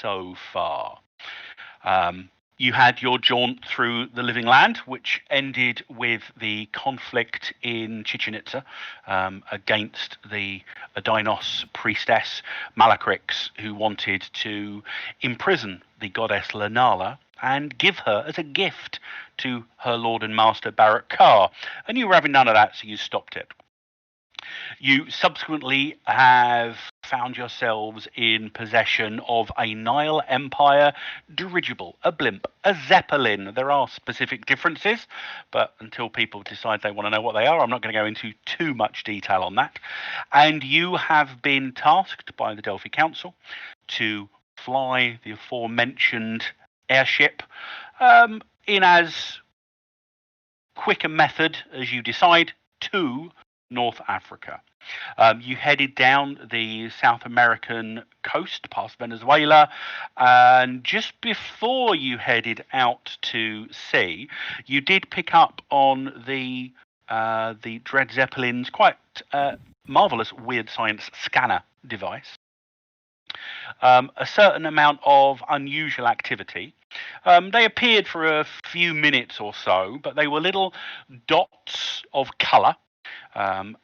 so far. You had your jaunt through the living land, which ended with the conflict in Chichen Itza against the Adinos priestess Malacrix, who wanted to imprison the goddess Lanala and give her as a gift to her lord and master Barak Kar. And you were having none of that, so you stopped it. You subsequently have found yourselves in possession of a Nile Empire dirigible, a blimp, a zeppelin. There are specific differences, but until people decide they want to know what they are, I'm not going to go into too much detail on that. And you have been tasked by the Delphi Council to fly the aforementioned airship in as quick a method as you decide to North Africa. You headed down the South American coast past Venezuela, and just before you headed out to sea, you did pick up on the Dread Zeppelin's quite marvelous weird science scanner device. A certain amount of unusual activity. They appeared for a few minutes or so, but they were little dots of colour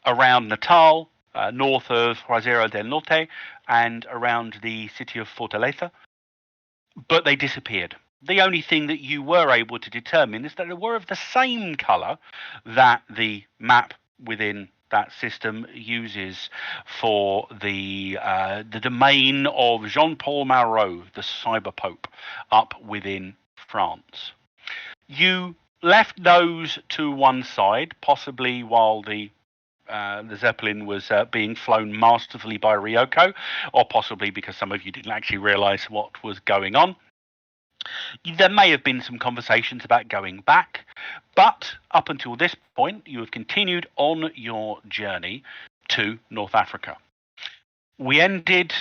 around Natal, north of Juazeiro del Norte, and around the city of Fortaleza, but they disappeared. The only thing that you were able to determine is that they were of the same colour that the map within that system uses for the domain of Jean-Paul Malraux, the cyber pope, up within France. You left those to one side, possibly while the Zeppelin was being flown masterfully by Ryoko, or possibly because some of you didn't actually realise what was going on. There may have been some conversations about going back, but up until this point, you have continued on your journey to North Africa. We ended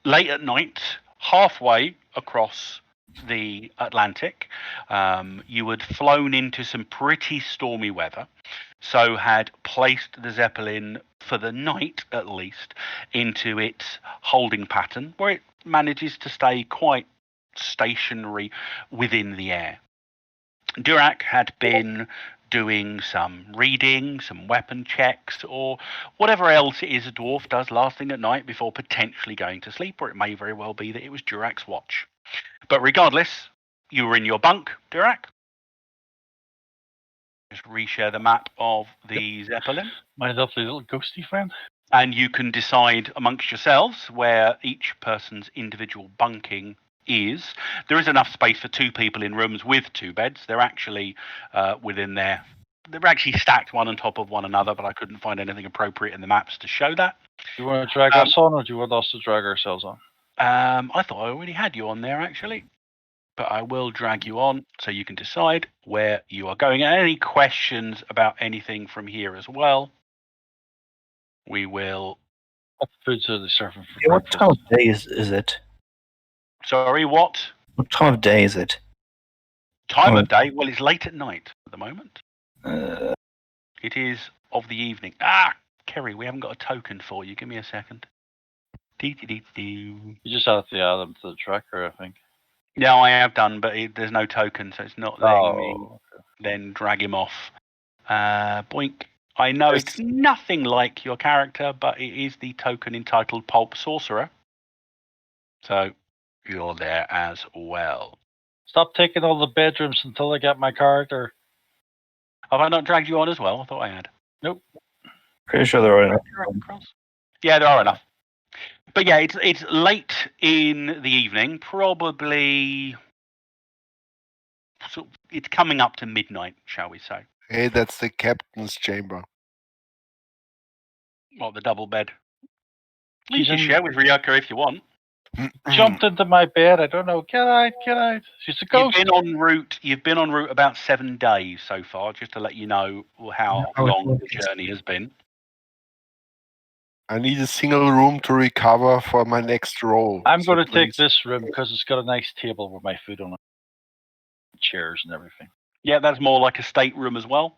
late at night, halfway across the Atlantic. You had flown into some pretty stormy weather, so had placed the Zeppelin for the night at least into its holding pattern, where it manages to stay quite stationary within the air. Durac had been doing some reading, some weapon checks, or whatever else it is a dwarf does last thing at night before potentially going to sleep, or it may very well be that it was Durac's watch. But regardless, you were in your bunk, Durac. Just reshare the map of the Zeppelin. My lovely little ghosty friend. And you can decide amongst yourselves where each person's individual bunking is. There is enough space for two people in rooms with two beds. They're actually within there. They're actually stacked one on top of one another, but I couldn't find anything appropriate in the maps to show that. Do you want to drag us on, or do you want us to drag ourselves on? I thought I already had you on there, actually. But I will drag you on so you can decide where you are going. And any questions about anything from here as well, we will... What foods are they serving for What breakfast? time of day is it? Sorry, what? What time of day is it? Time of day? Well, it's late at night at the moment. Uh, It is of the evening. Kerry, we haven't got a token for you. Give me a second. You just have to add them to the tracker, I think. No, I have done, but there's no token, so it's not letting me Okay. then drag him off. Boink. I know it's nothing like your character, but it is the token entitled Pulp Sorcerer. So you're there as well. Stop taking all the bedrooms until I get my character. Have I not dragged you on as well? I thought I had. Nope. pretty sure there are enough. Yeah, there are enough. But yeah, it's late in the evening, probably. It's coming up to midnight, shall we say? Hey, that's the captain's chamber. What, the double bed? You can share with Ryoko if you want. Jumped into my bed. I don't know. Get out. She's a ghost. You've been en route about 7 days so far, just to let you know how long the journey has been. I need a single room to recover for my next roll. I'm going to take this room because it's got a nice table with my food on it, chairs and everything. Yeah, that's more like a stateroom as well.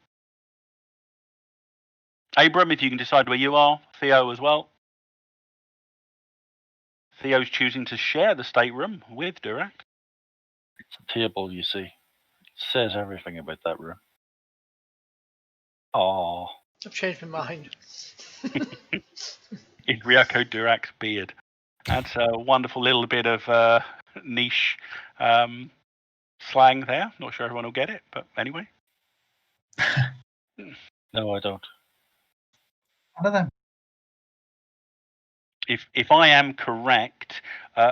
Abram, if you can decide where you are. Theo as well. Theo's choosing to share the stateroom with Durak. It's a table, you see. It says everything about that room. Oh, I've changed my mind. In Ryoko Durak's beard. That's a wonderful little bit of niche slang there. Not sure everyone will get it, but anyway. no, I don't. One of them. If I am correct,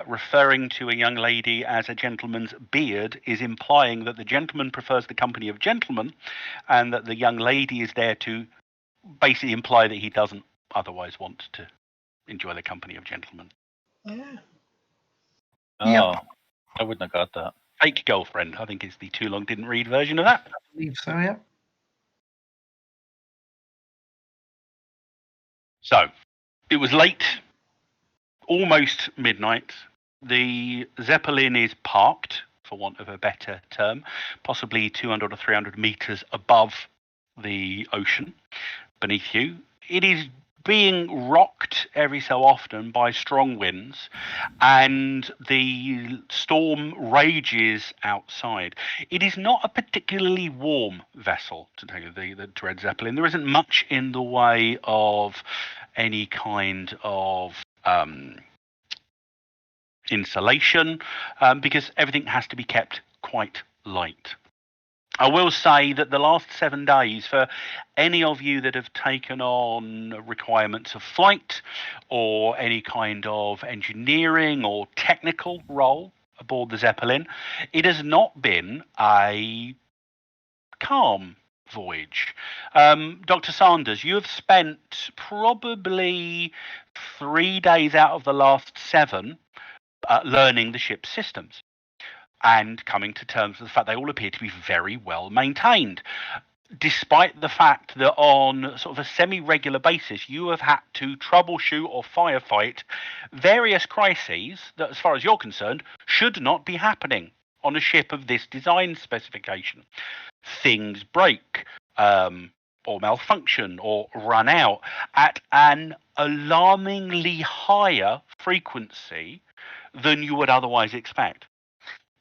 referring to a young lady as a gentleman's beard is implying that the gentleman prefers the company of gentlemen, and that the young lady is there to basically imply that he doesn't otherwise want to enjoy the company of gentlemen. Yeah. Oh, Yep. I wouldn't have got that. Fake girlfriend, I think, is the too long didn't read version of that. I believe so, yeah. So, it was late, almost midnight. The Zeppelin is parked, for want of a better term, possibly 200 or 300 meters above the ocean beneath you. It is being rocked every so often by strong winds, and the storm rages outside. It is not a particularly warm vessel, to tell you the Dread Zeppelin. There isn't much in the way of any kind of insulation, because everything has to be kept quite light. I will say that the last 7 days, for any of you that have taken on requirements of flight or any kind of engineering or technical role aboard the Zeppelin, it has not been a calm voyage. Dr. Sanders, you have spent probably 3 days out of the last 7 learning the ship's systems and coming to terms with the fact they all appear to be very well maintained, despite the fact that on sort of a semi-regular basis you have had to troubleshoot or firefight various crises that, as far as you're concerned, should not be happening on a ship of this design specification. Things break, or malfunction, or run out at an alarmingly higher frequency than you would otherwise expect.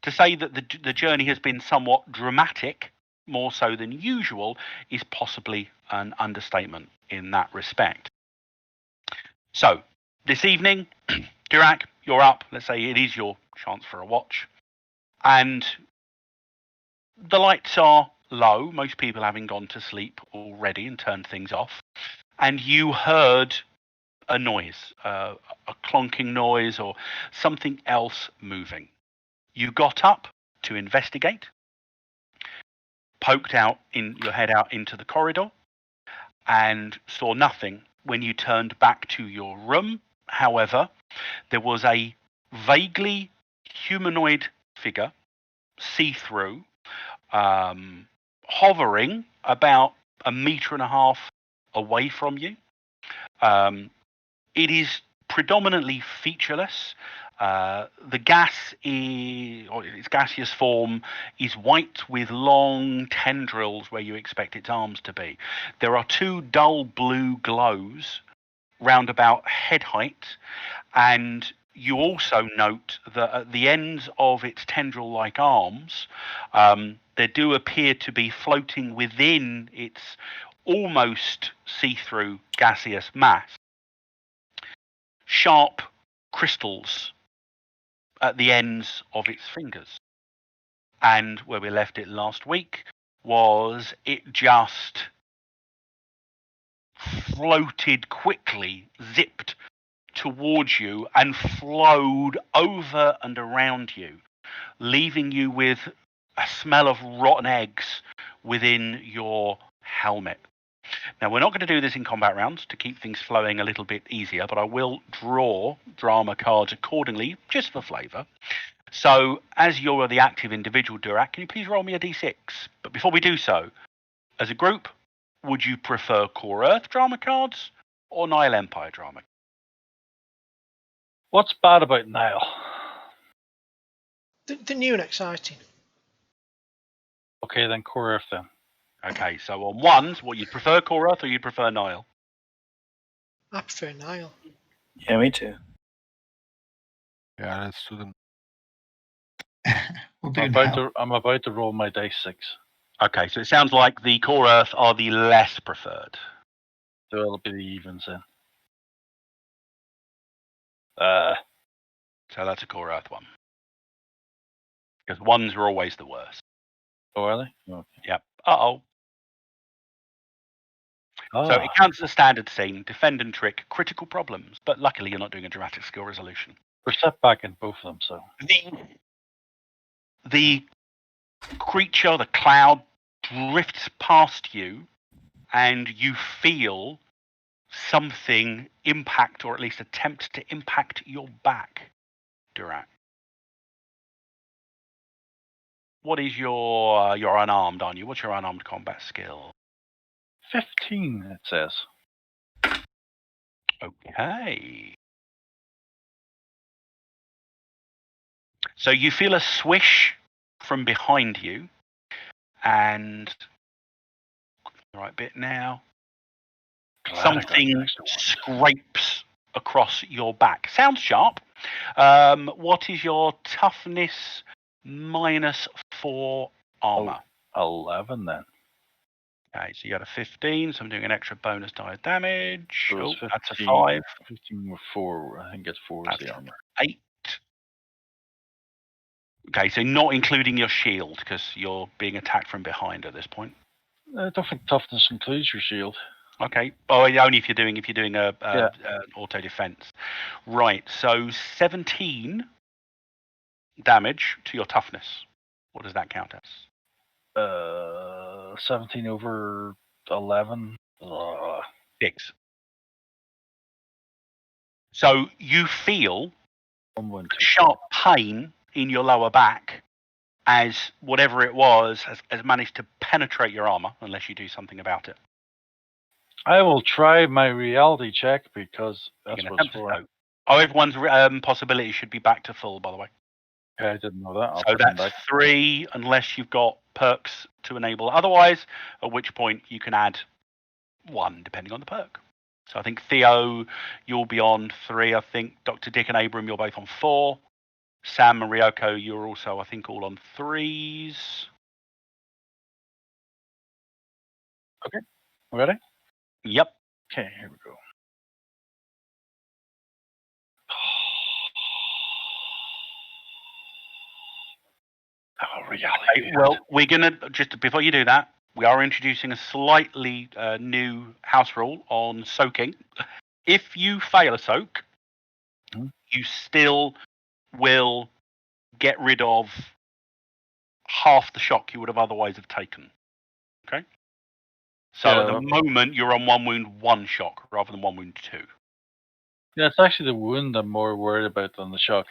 To say that the journey has been somewhat dramatic, more so than usual, is possibly an understatement in that respect. So, this evening, Durak, you're up. Let's say it is your chance for a watch. And the lights are low, most people having gone to sleep already and turned things off. And you heard a noise, a clonking noise or something else moving. You got up to investigate, poked out in your head out into the corridor, and saw nothing when you turned back to your room. However, there was a vaguely humanoid figure, see-through, hovering about 1.5 meters away from you. It is predominantly featureless. The gas or its gaseous form is white with long tendrils where you expect its arms to be. There are 2 dull blue glows round about head height, and you also note that at the ends of its tendril-like arms, there do appear to be floating within its almost see-through gaseous mass sharp crystals at the ends of its fingers. And where we left it last week was it just floated quickly, zipped towards you and flowed over and around you, leaving you with a smell of rotten eggs within your helmet. Now, we're not going to do this in combat rounds to keep things flowing a little bit easier, but I will draw drama cards accordingly, just for flavour. So, as you're the active individual, Durak, can you please roll me a d6? But before we do so, as a group, would you prefer Core Earth drama cards or Nile Empire drama? What's bad about Nile? The new and exciting. Okay, then Core Earth then. Okay, so on ones, what, you'd prefer Core Earth or you'd prefer Nile? I prefer Nile. Yeah, me too. Yeah, let's do them. We'll do now. I'm about to roll my dice 6. Okay, so it sounds like the core earth are the less preferred. So it'll be the evens then. So that's a core earth one. Because ones are always the worst. Oh, are they? Okay. Yep. Uh-oh. Ah, So it counts as a standard scene, defend and trick, critical problems. But luckily you're not doing a dramatic skill resolution. we're set back in both of them, so. The creature, the cloud, drifts past you, and you feel something impact, or at least attempt to impact your back, Durat. What is your you're unarmed, aren't you? What's your unarmed combat skill? 15, it says. Okay. So you feel a swish from behind you, and the right bit now. Glad I got Something the extra one. scrapes across your back. Sounds sharp. What is your toughness -4 armor? 11 then. Okay, so you got a 15, so I'm doing an extra bonus die of damage. So Oh, it's that's a 15. 5. 15 with 4. I think it's 4 is That's the armor. 8. Okay, so not including your shield, because you're being attacked from behind at this point. I don't think toughness includes your shield. Okay. Oh, only if you're doing a Yeah. an auto defense. Right. So 17 damage to your toughness. What does that count as? 17 over 11. 6. So you feel 1, 2, sharp pain in your lower back as whatever it was has managed to penetrate your armor, unless you do something about it. I will try my reality check because You're that's going to what it's attempt to for. soak. Oh, everyone's possibility should be back to full, by the way. Okay, I didn't know that. I'll So put them that's back. 3, unless you've got perks to enable otherwise, at which point you can add 1, depending on the perk. So I think Theo, you'll be on 3. I think Dr. Dick and Abram, you're both on 4. Sam and Ryoko, you're also, I think, all on 3s. Ready? Yep. Okay, here we go. Oh, reality. Okay, well, we're going to, just before you do that, we are introducing a slightly new house rule on soaking. If you fail a soak, you still will get rid of half the shock you would have otherwise have taken. Okay? So Yeah, at the moment, you're on 1 wound, 1 shock, rather than 1 wound, 2. Yeah, it's actually the wound I'm more worried about than the shock.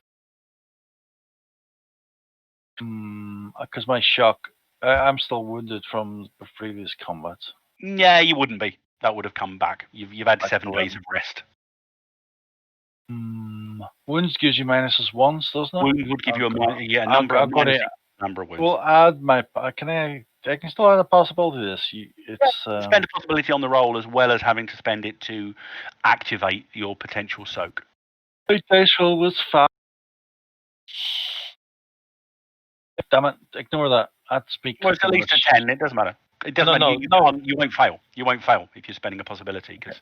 Because my shock, I'm still wounded from the previous combats. Yeah, you wouldn't be. That would have come back. You've had 7 days of rest. Wounds gives you -1s, doesn't it? Wound would give you a I'm number of gonna- number of wounds. We'll add my. I can still add a possibility to this. It's spend a possibility on the roll as well as having to spend it to activate your potential soak. the dice roll was 5. Damn it! Ignore that. That's me. Well, it's at least a 10. It doesn't matter. It doesn't matter. You won't fail. You won't fail if you're spending a possibility, because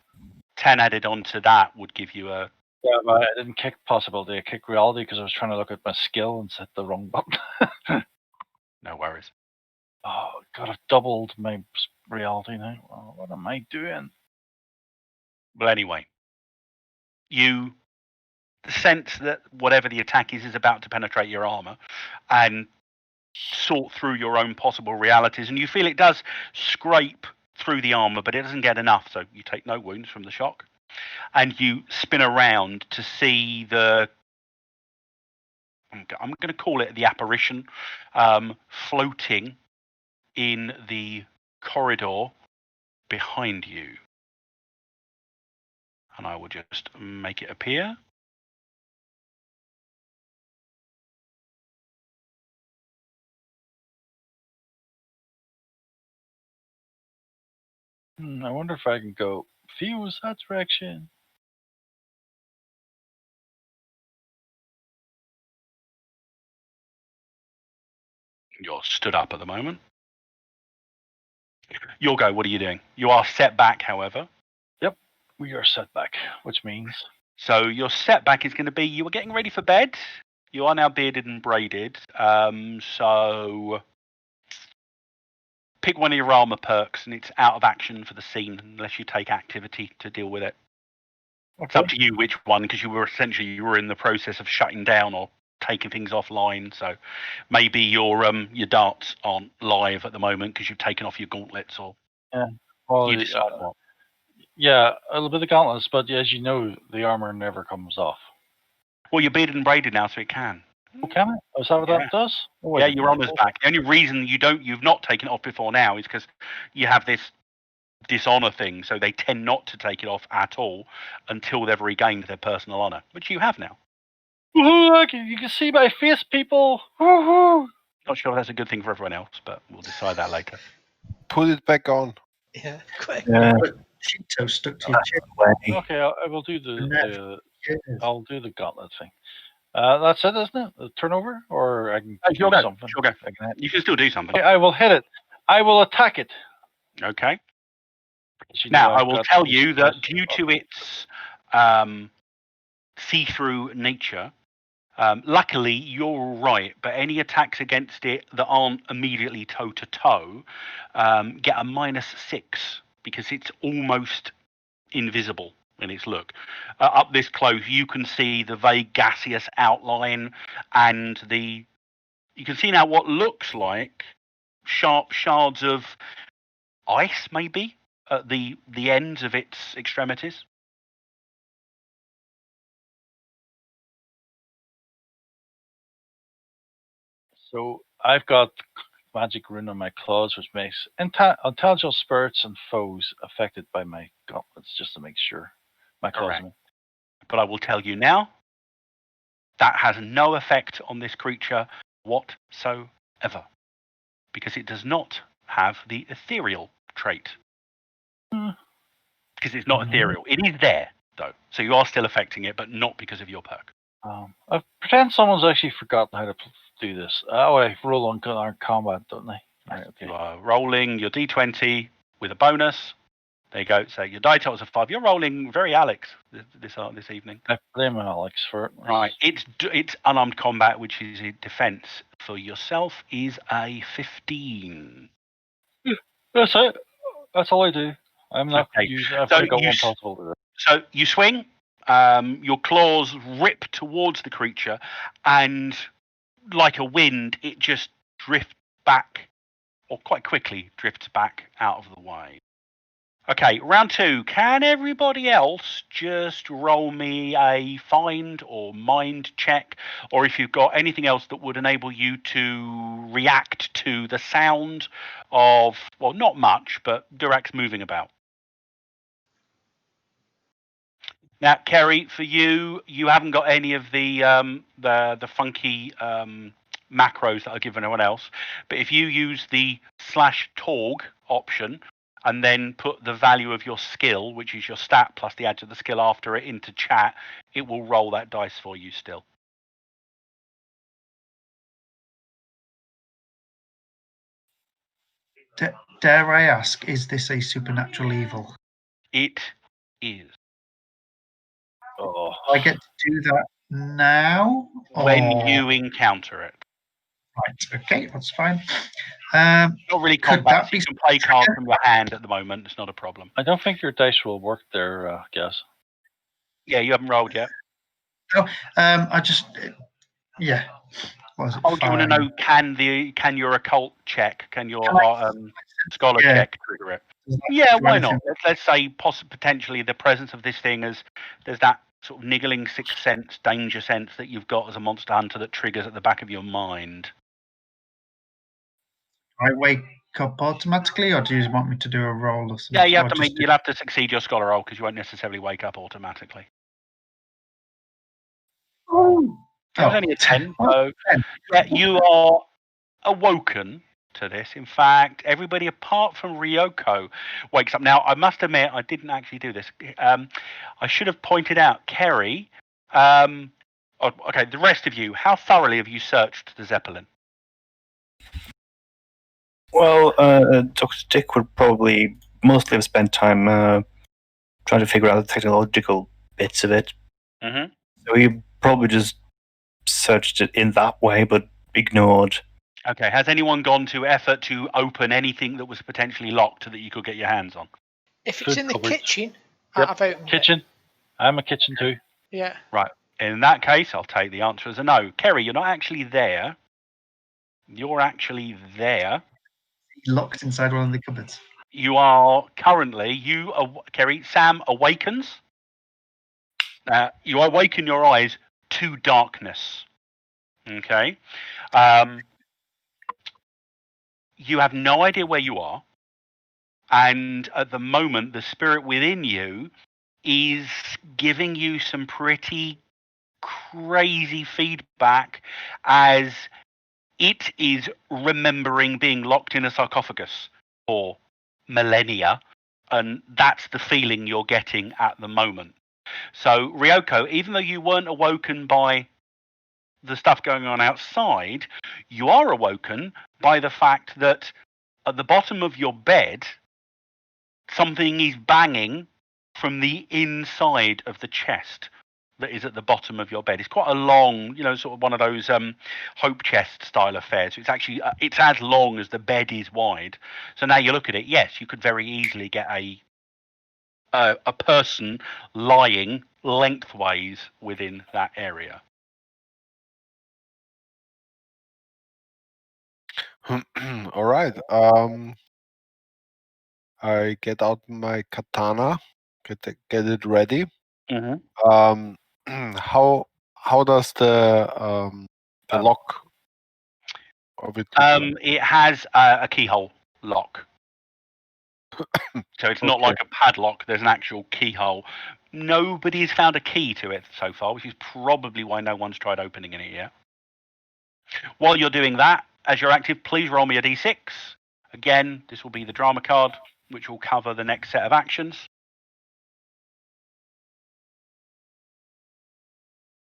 10 added onto that would give you a. Yeah, but I didn't kick possibility. I kicked reality because I was trying to look at my skill and set the wrong button. No worries. Oh God! I've doubled my reality now. Oh, what am I doing? Well, anyway, you sense that whatever the attack is about to penetrate your armor, and sort through your own possible realities, and you feel it does scrape through the armor, but it doesn't get enough, so you take no wounds from the shock, and you spin around to see I'm going to call it the apparition, floating in the corridor behind you, and I will just make it appear. I wonder if I can go fuse that direction. You're stood up at the moment. You'll go. What are you doing? You are set back, however. We are set back, which means So your setback is going to be you are getting ready for bed. You are now bearded and braided. So pick one of your armor perks, and it's out of action for the scene unless you take activity to deal with it. It's up to you which one, because you were in the process of shutting down or taking things offline. So maybe your darts aren't live at the moment because you've taken off your gauntlets, or well, you decide what. yeah, a little bit of gauntlets, but as you know, the armor never comes off. Well, you're bearded and braided now, so it can. Oh, can it? Is that what that does? Oh, I Yeah, didn't your know. armor's back. The only reason you've not taken it off before now is because you have this dishonor thing, so they tend not to take it off at all until they've regained their personal honor, which you have now. Woohoo! You can see my face, people. Woohoo! Not sure if that's a good thing for everyone else, but we'll decide that later. Put it back on. Yeah, quick. Yeah. Cheeto stuck to your chin. Way. Okay, I will do Yes. I'll do the gauntlet thing. That's it, isn't it? The turnover, or I can Sure do go. something. Sure go. I can hit. You can still do something. Okay, I will hit it. I will attack it. Okay. You Now, know, I I've will got tell this you that plus- due to its see-through nature, luckily you're all right, but any attacks against it that aren't immediately toe-to-toe get a -6 because it's almost invisible in its look. Up this close, you can see the vague gaseous outline and you can see now what looks like sharp shards of ice, maybe, at the ends of its extremities. So I've got magic rune on my claws, which makes intelligible spirits and foes affected by my gauntlets, just to make sure. My claws. Correct. But I will tell you now, that has no effect on this creature whatsoever, because it does not have the ethereal trait. Because it's not ethereal. It is there, though. So you are still affecting it, but not because of your perk. I pretend someone's actually forgotten how to do this. Oh, I roll on combat, don't they? Right, okay. You are rolling your d20 with a bonus. There you go. So your die totals are 5. You're rolling very Alex this evening. I blame Alex for it. Right. It's unarmed combat, which is a defense for yourself, is a 15. That's it. That's all I do. I'm not Okay. using. I've So only got you one possible. So you swing, your claws rip towards the creature, and like a wind, it just drifts back, or quite quickly drifts back out of the way. Okay, round 2. Can everybody else just roll me a find or mind check, or if you've got anything else that would enable you to react to the sound of, well, not much, but Durak's moving about. Now, Kerry, for you, you haven't got any of the funky macros that I give anyone else. But if you use the /TORG option and then put the value of your skill, which is your stat plus the add to the skill after it, into chat, it will roll that dice for you still. Dare I ask, is this a supernatural evil? It is. Oh, Do I get to do that now? When or- you encounter it. Right, okay, that's fine. Not really Could combat. that be You can play cards from your hand at the moment. It's not a problem. I don't think your dice will work there, guys. Yeah, you haven't rolled yet. I just, yeah. Was it Oh, do you want to fine? know, can your occult check, can your scholar Yeah. check trigger it? Does that Yeah, do why anything? not? Let's say potentially the presence of this thing as there's that sort of niggling sixth sense, danger sense that you've got as a monster hunter that triggers at the back of your mind. Do I wake up automatically, or do you want me to do a roll or something? Yeah, you have Or to just you'll have to succeed your scholar roll because you won't necessarily wake up automatically. Oh, It was only a 10, well, so 10. yeah, you are awoken to this. In fact, everybody apart from Ryoko wakes up. Now, I must admit, I didn't actually do this. I should have pointed out, Kerry. Okay, the rest of you, how thoroughly have you searched the Zeppelin? Well, Dr. Dick would probably mostly have spent time trying to figure out the technological bits of it. Mm-hmm. So he probably just searched it in that way, but ignored. Okay. Has anyone gone to effort to open anything that was potentially locked that you could get your hands on? If it's Food in the cupboards. kitchen, Yep. I've opened it. Kitchen. I'm a kitchen too. Yeah. Right. In that case, I'll take the answer as a no. Kerry, you're not actually there. You're actually there. Locked inside one of the cupboards. You are currently, Kerry, Sam awakens. You awaken your eyes to darkness. Okay. You have no idea where you are. And at the moment, the spirit within you is giving you some pretty crazy feedback as it is remembering being locked in a sarcophagus for millennia. And that's the feeling you're getting at the moment. So, Ryoko, even though you weren't awoken by the stuff going on outside, you are awoken by the fact that at the bottom of your bed, something is banging from the inside of the chest that is at the bottom of your bed. It's quite a long, sort of one of those hope chest style affairs. It's actually it's as long as the bed is wide. So now you look at it, yes, you could very easily get a person lying lengthways within that area. All right. I get out my katana, get it ready. Mm-hmm. How does the lock of it look like? It has a keyhole lock. So it's not Okay. like a padlock. There's an actual keyhole. Nobody's found a key to it so far, which is probably why no one's tried opening it yet. While you're doing that, as you're active, please roll me a d6. Again, this will be the drama card, which will cover the next set of actions.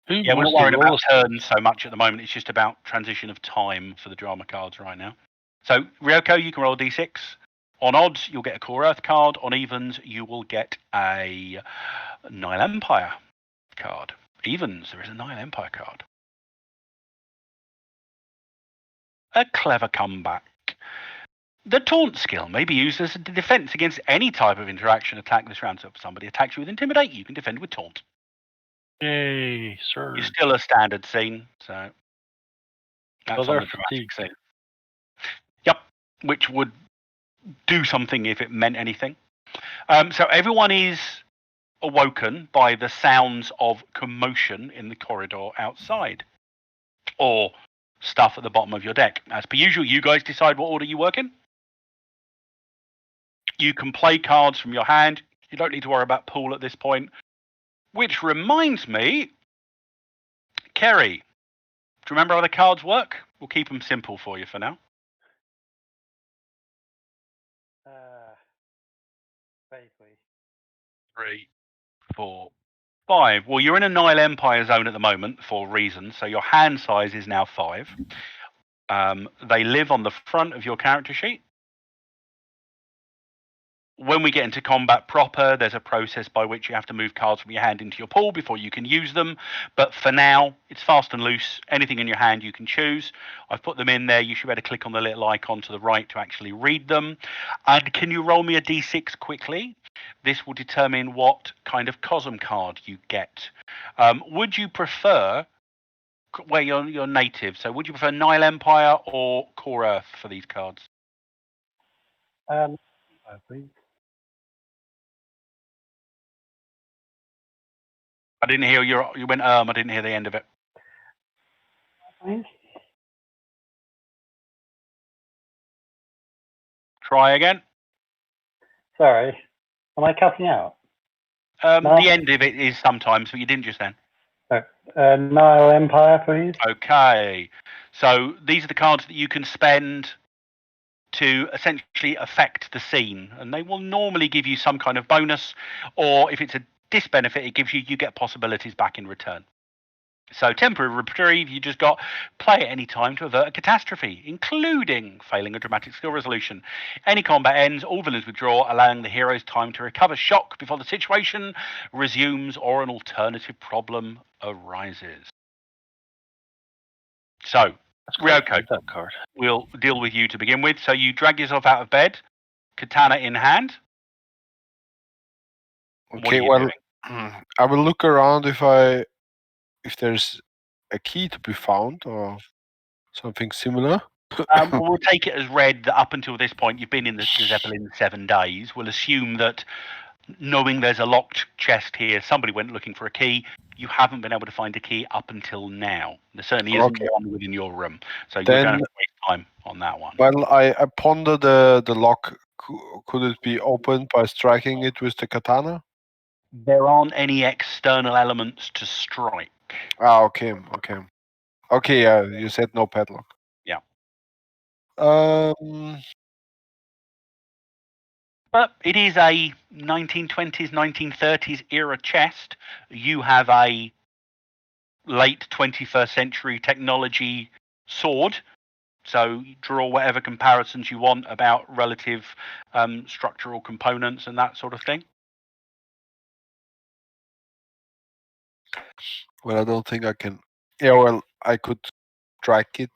Yeah, we're not worried about turns so much at the moment. It's just about transition of time for the drama cards right now. So, Ryoko, you can roll a d6. On odds, you'll get a Core Earth card. On evens, you will get a Nile Empire card. Evens, there is a Nile Empire card. A clever comeback. The taunt skill may be used as a defense against any type of interaction attack this round. So if somebody attacks you with intimidate, you can defend with taunt. Yay, sir. It's still a standard scene, so that's Well, on the dramatic scene. Yep, which would do something if it meant anything. So everyone is awoken by the sounds of commotion in the corridor outside, or stuff at the bottom of your deck. As per usual, you guys decide what order you work in. You can play cards from your hand. You don't need to worry about pool at this point. Which reminds me, Kerry, do you remember how the cards work? We'll keep them simple for you for now. Vaguely. 3, 4, 5. Well, you're in a Nile Empire zone at the moment for reasons, so your hand size is now 5. They live on the front of your character sheet. When we get into combat proper, there's a process by which you have to move cards from your hand into your pool before you can use them. But for now, it's fast and loose. Anything in your hand you can choose. I've put them in there. You should be able to click on the little icon to the right to actually read them. And can you roll me a d6 quickly? This will determine what kind of Cosm card you get. Would you prefer, where you're native, so would you prefer Nile Empire or Core Earth for these cards? I think. I didn't hear you went I didn't hear the end of it. Try again. Sorry, am I cutting out? The end of it is sometimes, but you didn't just then. Nile Empire, please. Okay. So these are the cards that you can spend to essentially affect the scene, and they will normally give you some kind of bonus, or if it's a disbenefit, it gives you get possibilities back in return. So temporary reprieve, you just got play at any time to avert a catastrophe, including failing a dramatic skill resolution. Any combat ends, all villains withdraw, allowing the heroes time to recover shock before the situation resumes or an alternative problem arises. So, That's quite Ryoko, good, that card. we'll deal with you to begin with. So you drag yourself out of bed, katana in hand. What are Okay, you well, doing? I will look around if there's a key to be found or something similar. We'll take it as read that up until this point you've been in the Zeppelin 7 days. We'll assume that knowing there's a locked chest here, somebody went looking for a key. You haven't been able to find a key up until now. There certainly isn't Okay. one within your room. So you're Then- going to waste time on that one. Well, I ponder the lock. Could it be opened by striking it with the katana? There aren't any external elements to strike. Ah, okay. You said no padlock. Yeah. But it is a 1920s, 1930s era chest. You have a late 21st century technology sword. So draw whatever comparisons you want about relative structural components and that sort of thing. Well, I don't think I can. Yeah, well, I could strike it.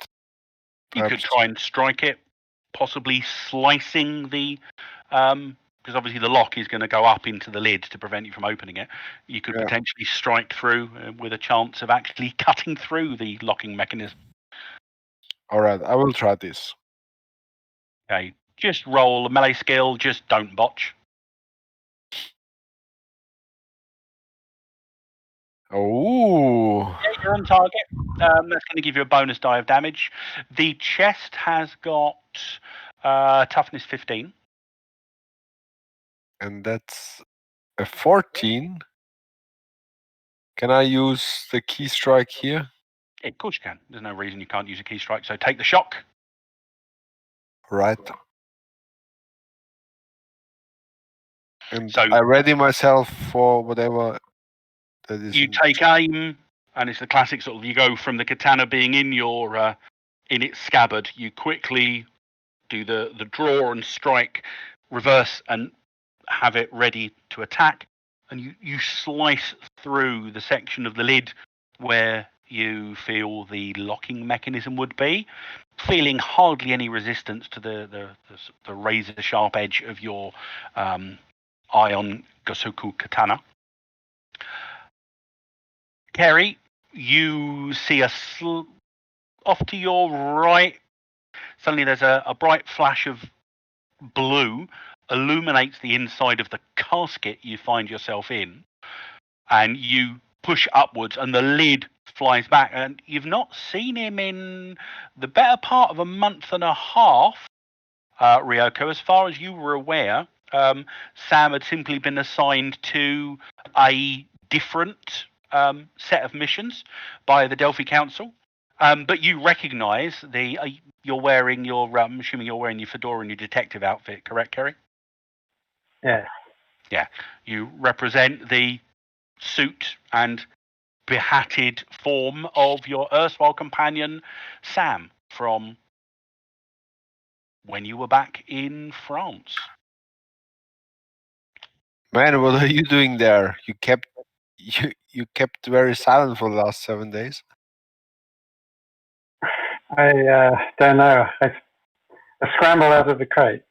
You could try and strike it, possibly slicing the, because obviously the lock is going to go up into the lid to prevent you from opening it. You could Yeah. potentially strike through with a chance of actually cutting through the locking mechanism. All right, I will try this. Okay, just roll a melee skill. Just don't botch. Oh, Yeah, you're on target. That's going to give you a bonus die of damage. The chest has got toughness 15. and that's a 14. Can I use the key strike here? Yeah, of course you can. There's no reason you can't use a key strike. So take the shock. Right. And So I ready myself for whatever that is. you take aim, and it's the classic sort of you go from the katana being in your in its scabbard. You quickly do the draw and strike, reverse, and have it ready to attack. And you slice through the section of the lid where you feel the locking mechanism would be, feeling hardly any resistance to the razor sharp edge of your Ion Gosoku katana. Kerry, you see off to your right. Suddenly there's a bright flash of blue illuminates the inside of the casket you find yourself in, and you push upwards and the lid flies back, and you've not seen him in the better part of a month and a half, Ryoko. As far as you were aware, Sam had simply been assigned to a different set of missions by the Delphi Council, but you recognise you're wearing your I'm assuming you're wearing your fedora and your detective outfit, correct, Kerry? Yeah. Yeah, you represent the suit and behatted form of your erstwhile companion Sam from when you were back in France. Man, what are you doing there? You kept very silent for the last 7 days. I don't know. I scrambled out of the crate.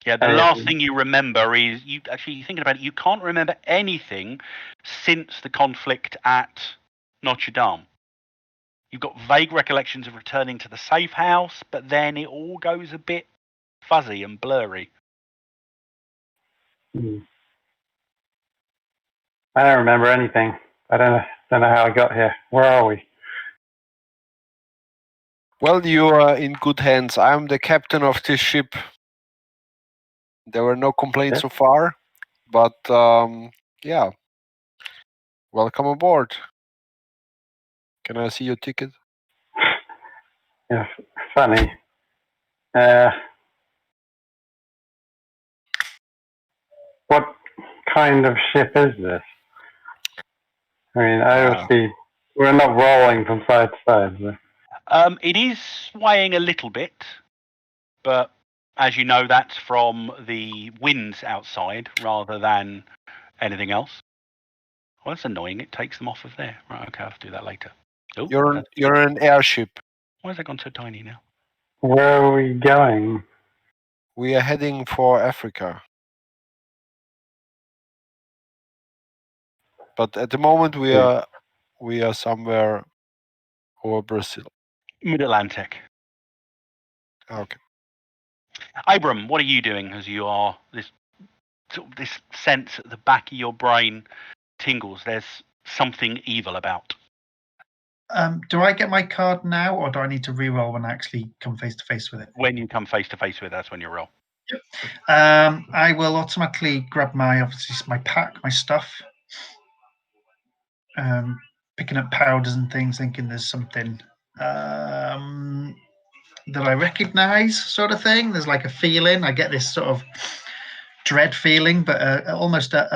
Yeah, the last thing you remember is you actually thinking about it. You can't remember anything since the conflict at Notre Dame. You've got vague recollections of returning to the safe house, but then it all goes a bit fuzzy and blurry. I don't remember anything. I don't know how I got here. Where are we? Well, you are in good hands. I'm the captain of this ship. There were no complaints so far, but yeah. Welcome aboard. Can I see your ticket? Yeah, funny. What kind of ship is this? I mean, I obviously We're not rolling from side to side. It is swaying a little bit, but as you know, that's from the winds outside rather than anything else. Well, that's annoying. It takes them off of there. Right, okay, I'll have to do that later. Oh, You're an airship. why has that gone so tiny now? Where are we going? We are heading for Africa. But at the moment we are somewhere over Brazil. Mid-Atlantic. Okay. Abram, what are you doing as you are this sense at the back of your brain tingles? There's something evil about. Do I get my card now, or do I need to re-roll when I actually come face to face with it? When you come face to face with it, that's when you roll. I will automatically grab obviously my pack, my stuff. Picking up powders and things, thinking there's something that I recognise, sort of thing. There's like a feeling. I get this sort of dread feeling, but almost like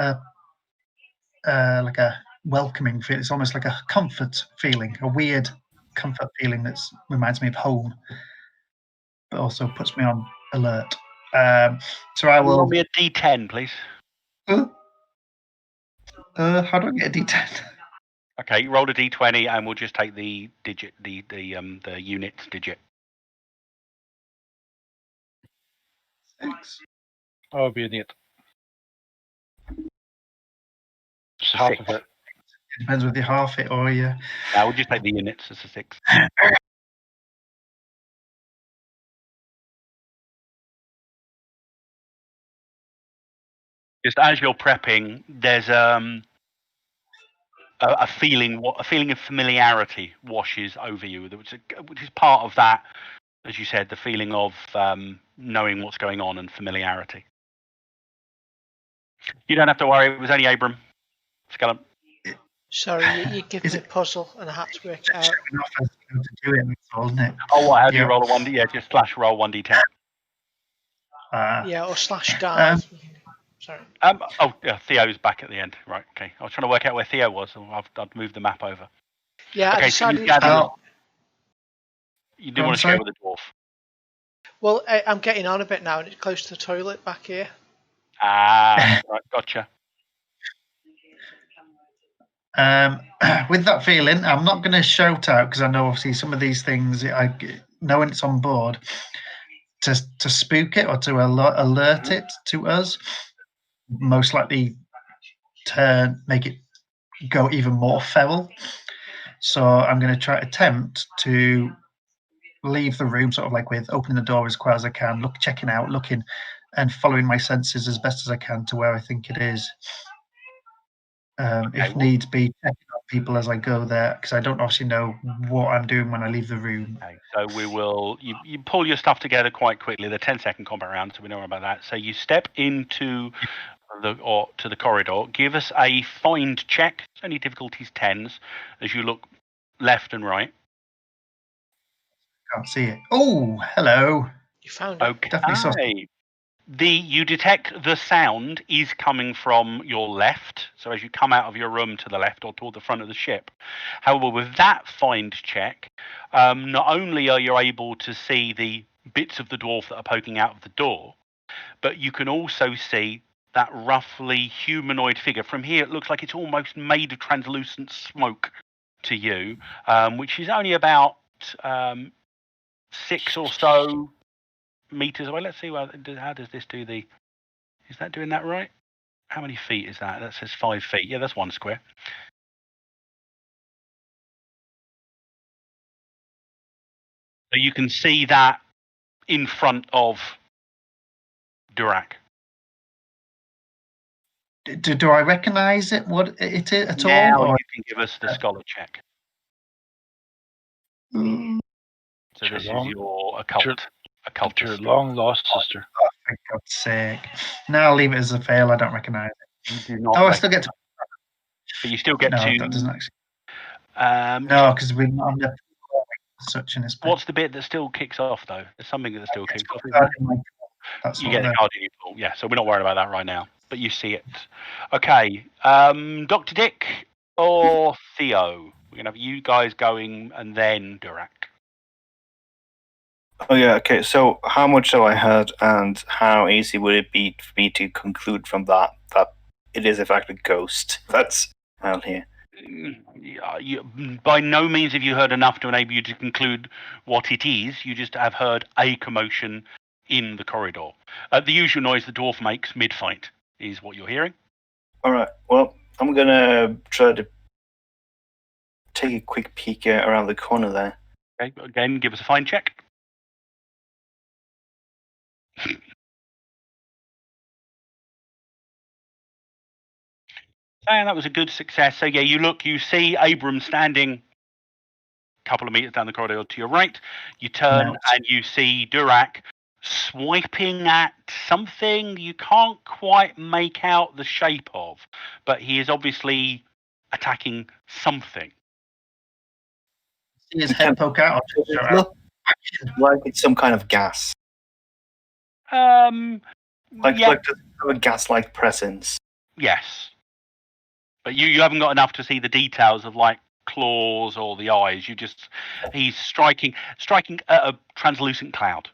a welcoming feel. It's almost like a comfort feeling, a weird comfort feeling that reminds me of home, but also puts me on alert. So I will. Roll me a D10, please. How do I get a D10? Okay, roll a D20, and we'll just take the digit, the units digit. 6. Oh, be an 8. It's a Half 6. of it. It depends whether you half it or you. Now we'll just take the units as a 6. Just as you're prepping, there's a feeling of familiarity washes over you, which is part of that, as you said, the feeling of knowing what's going on and familiarity. You don't have to worry. It was only Abram. Skeleton. Sorry, you give me a puzzle and I had to work it out. Enough as to do it, that's all, isn't it? Oh, what? How do you roll a 1D? Yeah, just slash roll 1D10. Yeah, or slash die. Sorry. Oh, yeah, Theo's back at the end. Right, okay. I was trying to work out where Theo was, so I've moved the map over. Yeah, Okay, I so decided. you do want to share with the dwarf. Well, I'm getting on a bit now, and it's close to the toilet back here. Ah, right, gotcha. With that feeling, I'm not going to shout out because I know obviously some of these things, knowing it's on board, to spook it or to alert it to us, most likely make it go even more feral. So I'm going to attempt to leave the room, sort of like with opening the door as quiet as I can, checking out, looking, and following my senses as best as I can to where I think it is. If needs be, checking on people as I go there, because I don't obviously know what I'm doing when I leave the room. Okay, so we will. You pull your stuff together quite quickly. The 10-second combat round, so we know about that. So you step into the corridor. Give us a find check. Only difficulties 10s as you look left and right. Can't see it. Oh, hello. You found it. Okay. Definitely saw. You detect the sound is coming from your left, so as you come out of your room to the left or toward the front of the ship. However, with that find check, not only are you able to see the bits of the dwarf that are poking out of the door, but you can also see that roughly humanoid figure. From here, it looks like it's almost made of translucent smoke to you, which is only about 6 or so meters away. Let's see how does this do the. Is that doing that right? How many feet is that? That says 5 feet. Yeah, that's 1 square. So you can see that in front of Durac. Do I recognise it? What it is at all? Now Or? you can give us the scholar check. So this is your occult. Your long lost sister. Oh, for God's sake! Now I'll leave it as a fail. I don't recognise it. You do not. Oh, I still get to. But you still get no, to. that doesn't actually. No, because we're not on the such in this. What's the bit that still kicks off though? There's something that still kicks off. You get the card in your pool. Yeah, so we're not worried about that right now. But you see it. Okay, Dr. Dick or Theo? We're going to have you guys going and then Durak. Oh yeah, okay. So how much have I heard, and how easy would it be for me to conclude from that it is in fact a ghost that's out here? By no means have you heard enough to enable you to conclude what it is. You just have heard a commotion in the corridor. The usual noise the dwarf makes mid-fight is what you're hearing. All right. Well, I'm gonna try to take a quick peek around the corner there. Okay, again, give us a find check. And that was a good success. So yeah, you see Abram standing a couple of meters down the corridor to your right. You turn and you see Durak swiping at something you can't quite make out the shape of, but he is obviously attacking something. See his head poke out. It looks like it's some kind of gas. Like Yeah, like a gas-like presence. yes, but you haven't got enough to see the details of like claws or the eyes. He's striking at a translucent cloud.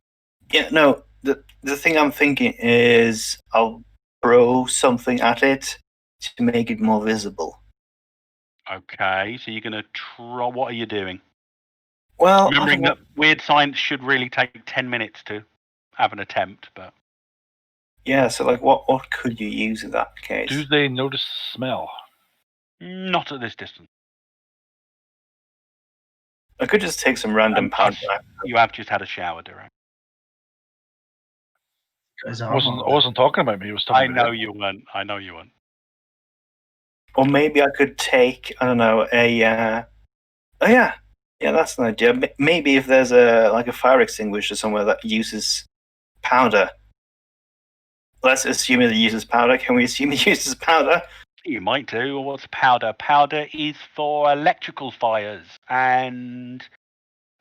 Yeah, no. The thing I'm thinking is I'll throw something at it to make it more visible. Okay, so you're gonna try. What are you doing? Well, Remembering that weird science should really take 10 minutes to have an attempt, but yeah. So like, what could you use in that case? Do they notice smell? not at this distance. I could just take some random powder. You have just had a shower, Durant. I wasn't talking about me. I was talking I about know him. you weren't. I know you weren't. Or maybe I could take, I don't know, oh yeah, that's an idea. Maybe if there's a fire extinguisher somewhere that uses powder. Let's assume it uses powder. Can we assume it uses powder? You might do. What's powder? Powder is for electrical fires, and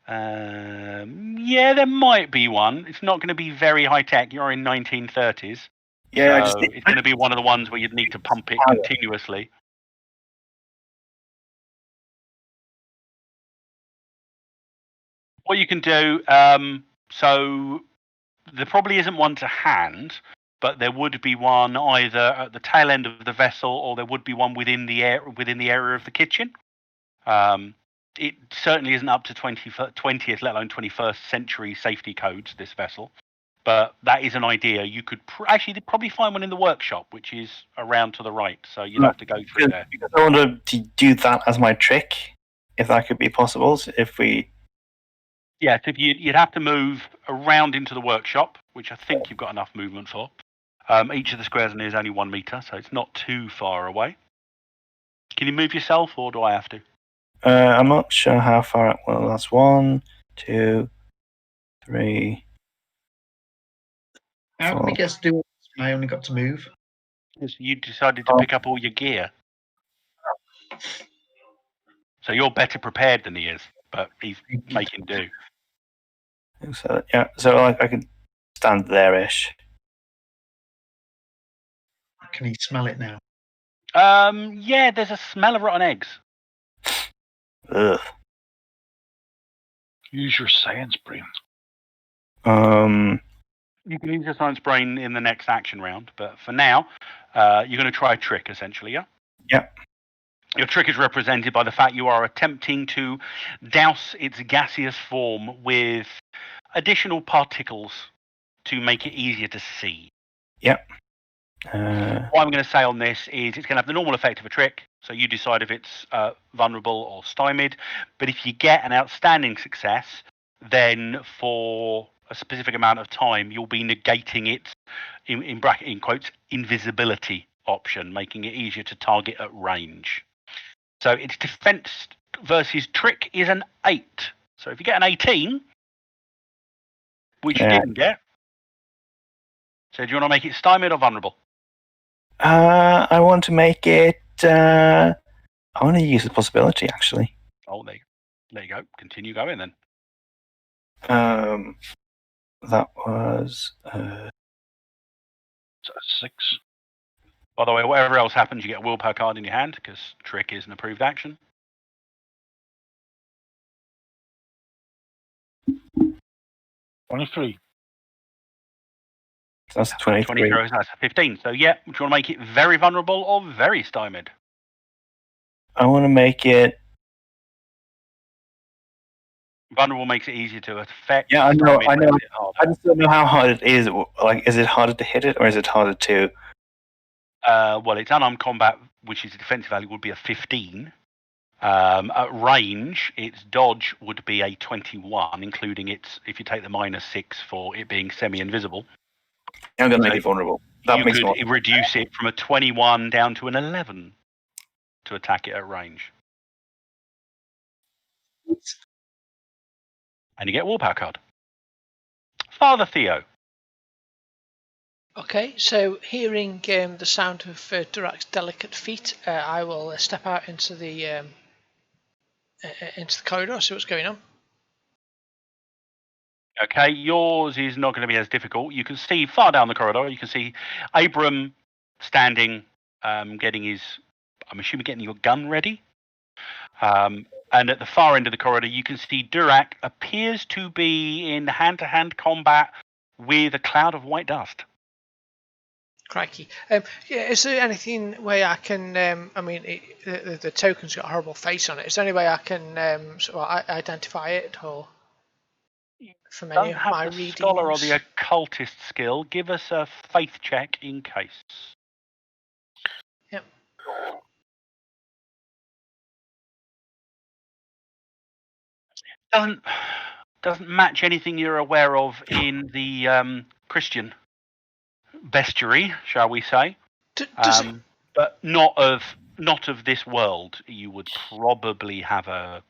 yeah, there might be one. It's not going to be very high tech. You're in 1930s. Yeah, so it's going to be one of the ones where you'd need to pump it continuously. What you can do, so there probably isn't one to hand, but there would be one either at the tail end of the vessel, or there would be one within the area of the kitchen. It certainly isn't up to 20th, let alone 21st century safety codes, this vessel. But that is an idea. You could actually probably find one in the workshop, which is around to the right. So you'd have to go through there. I wanted to do that as my trick, if that could be possible. If we... Yeah, so you'd have to move around into the workshop, which I think you've got enough movement for. Each of the squares in here is only 1 meter, so it's not too far away. Can you move yourself, or do I have to? I'm not sure how far. Well, that's 1, 2, 3. How can we get to do it? I only got to move. Because you decided to pick up all your gear. So you're better prepared than he is, but he's making do. So yeah, so I can stand there-ish. Can he smell it now? Yeah, there's a smell of rotten eggs. Ugh. Use your science brain. You can use your science brain in the next action round, but for now, you're going to try a trick, essentially, yeah? Yeah. Your trick is represented by the fact you are attempting to douse its gaseous form with additional particles to make it easier to see. Yep. What I'm going to say on this is it's going to have the normal effect of a trick, so you decide if it's vulnerable or stymied, but if you get an outstanding success, then for a specific amount of time, you'll be negating its, in quotes, invisibility option, making it easier to target at range. So its defense versus trick is an 8. So if you get an 18, which you didn't get, so do you want to make it stymied or vulnerable? I want to make it. I want to use the possibility, actually. Oh, there you go. Continue going then. That was 6. By the way, whatever else happens, you get a willpower card in your hand because trick is an approved action. 23. That's 23. That's 15. So, yeah, do you want to make it very vulnerable or very stymied? I want to make it. Vulnerable makes it easier to affect. Yeah, I know. Stymied I know. makes it harder. I just don't know how hard it is. Like, is it harder to hit it, or is it harder to? Well, its unarmed combat, which is a defensive value, would be a 15. At range, its dodge would be a 21, including its, if you take the -6 for it being semi-invisible. I'm going to So make it vulnerable. That you makes could more. reduce it from a 21 down to an 11 to attack it at range. And you get a Warpower card. Father Theo. Okay, so hearing the sound of Durak's delicate feet, I will step out into the corridor, see what's going on. Okay, yours is not going to be as difficult. You can see far down the corridor, you can see Abram standing, getting his, I'm assuming getting your gun ready. And at the far end of the corridor, you can see Durak appears to be in hand-to-hand combat with a cloud of white dust. Crikey. Yeah, is there anything way I can, I mean, the token's got a horrible face on it. Is there any way I can sort of identify it, or from any Don't of have my the readings? scholar or the occultist skill. Give us a faith check in case. Yep. Doesn't match anything you're aware of in the Christian bestiary, shall we say? Does it? But not of this world. You would probably have a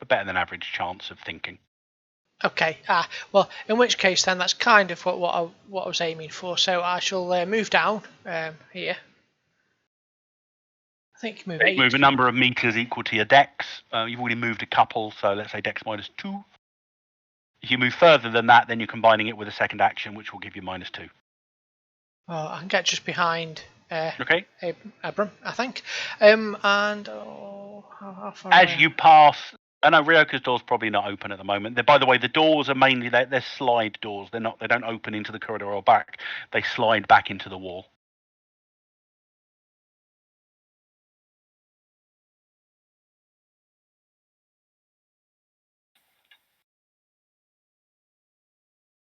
better than average chance of thinking. Okay. Well, in which case then that's kind of what I was aiming for. So I shall move down here. I think move 8. Move a number of meters equal to your dex. You've already moved a couple, so let's say dex -2. If you move further than that, then you're combining it with a second action, which will give you -2. Oh, I can get just behind Okay. Abram, I think. And how far As away? you pass, I know Ryoka's door's probably not open at the moment. By the way, the doors are mainly they're slide doors. They don't open into the corridor or back. They slide back into the wall.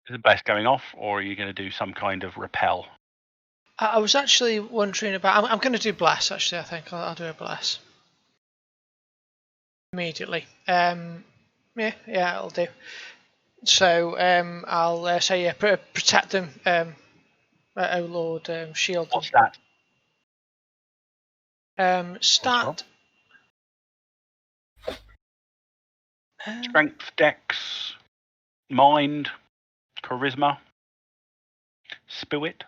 Is the best going off, or are you going to do some kind of repel? I was actually wondering about. I'm going to do bless. Actually, I think I'll do a bless immediately. Yeah, it'll do. So I'll say yeah, protect them. Oh Lord, shield them. What's that? Stat. Strength, dex, mind, charisma, spirit.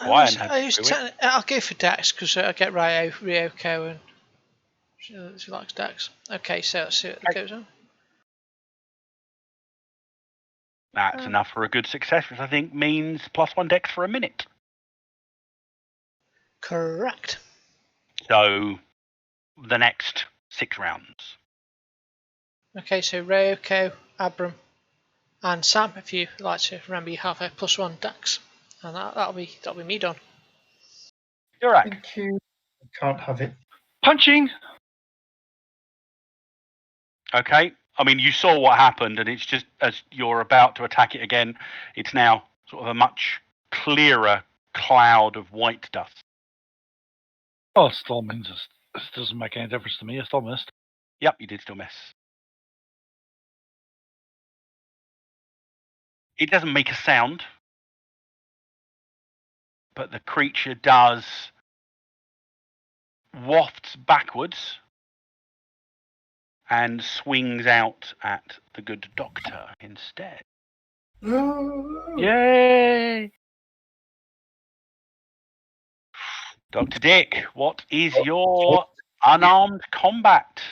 I'll go for dex because I get Ryoko and she likes dex. Okay, so let's see what goes on. That's enough for a good success, which I think means +1 dex for a minute. Correct. So the next 6 rounds. Okay, so Ryoko, Abram, and Sam, if you like to remember, you have a +1 dex, and that'll be me done. Durak. Thank you. Can't have it. Punching! Okay. I mean, you saw what happened, and it's just as you're about to attack it again, it's now sort of a much clearer cloud of white dust. Oh, still means it doesn't make any difference to me. I still missed. Yep, you did still miss. It doesn't make a sound, but the creature does wafts backwards and swings out at the good doctor instead. Yay! Dr. Dick, what is your unarmed combat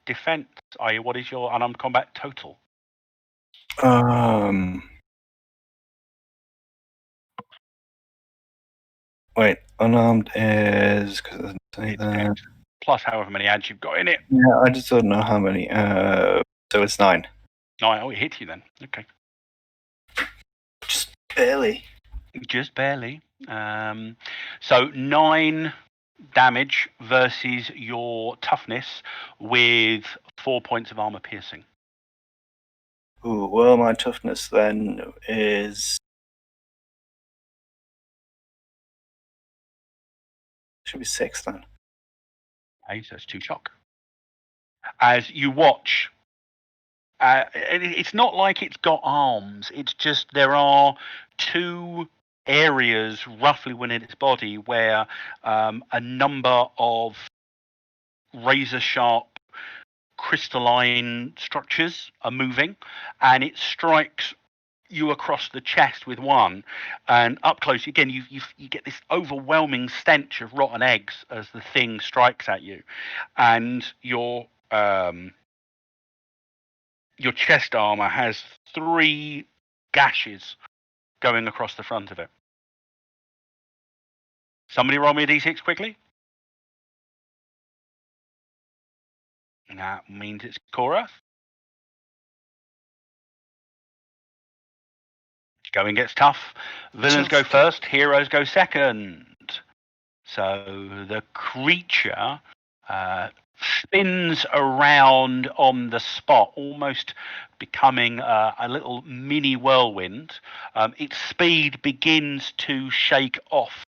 defense? What is your unarmed combat total? Wait, unarmed is because it doesn't say that. Plus however many ads you've got in it. Yeah, I just don't know how many. So so it's 9. Oh, it hit you then. Okay. Just barely. Just barely. So 9 damage versus your toughness with 4 points of armor piercing. Ooh, well, my toughness then is... should be 6 then. Okay, so it's 2 shock. As you watch, it's not like it's got arms. It's just there are 2 areas roughly within its body where a number of razor sharp crystalline structures are moving, and it strikes you across the chest with one, and up close again you get this overwhelming stench of rotten eggs as the thing strikes at you, and your chest armor has 3 gashes going across the front of it. Somebody roll me a d6 quickly. That means it's Cora. Going gets tough. Villains go first, heroes go second. So the creature spins around on the spot, almost becoming a little mini whirlwind. Its speed begins to shake off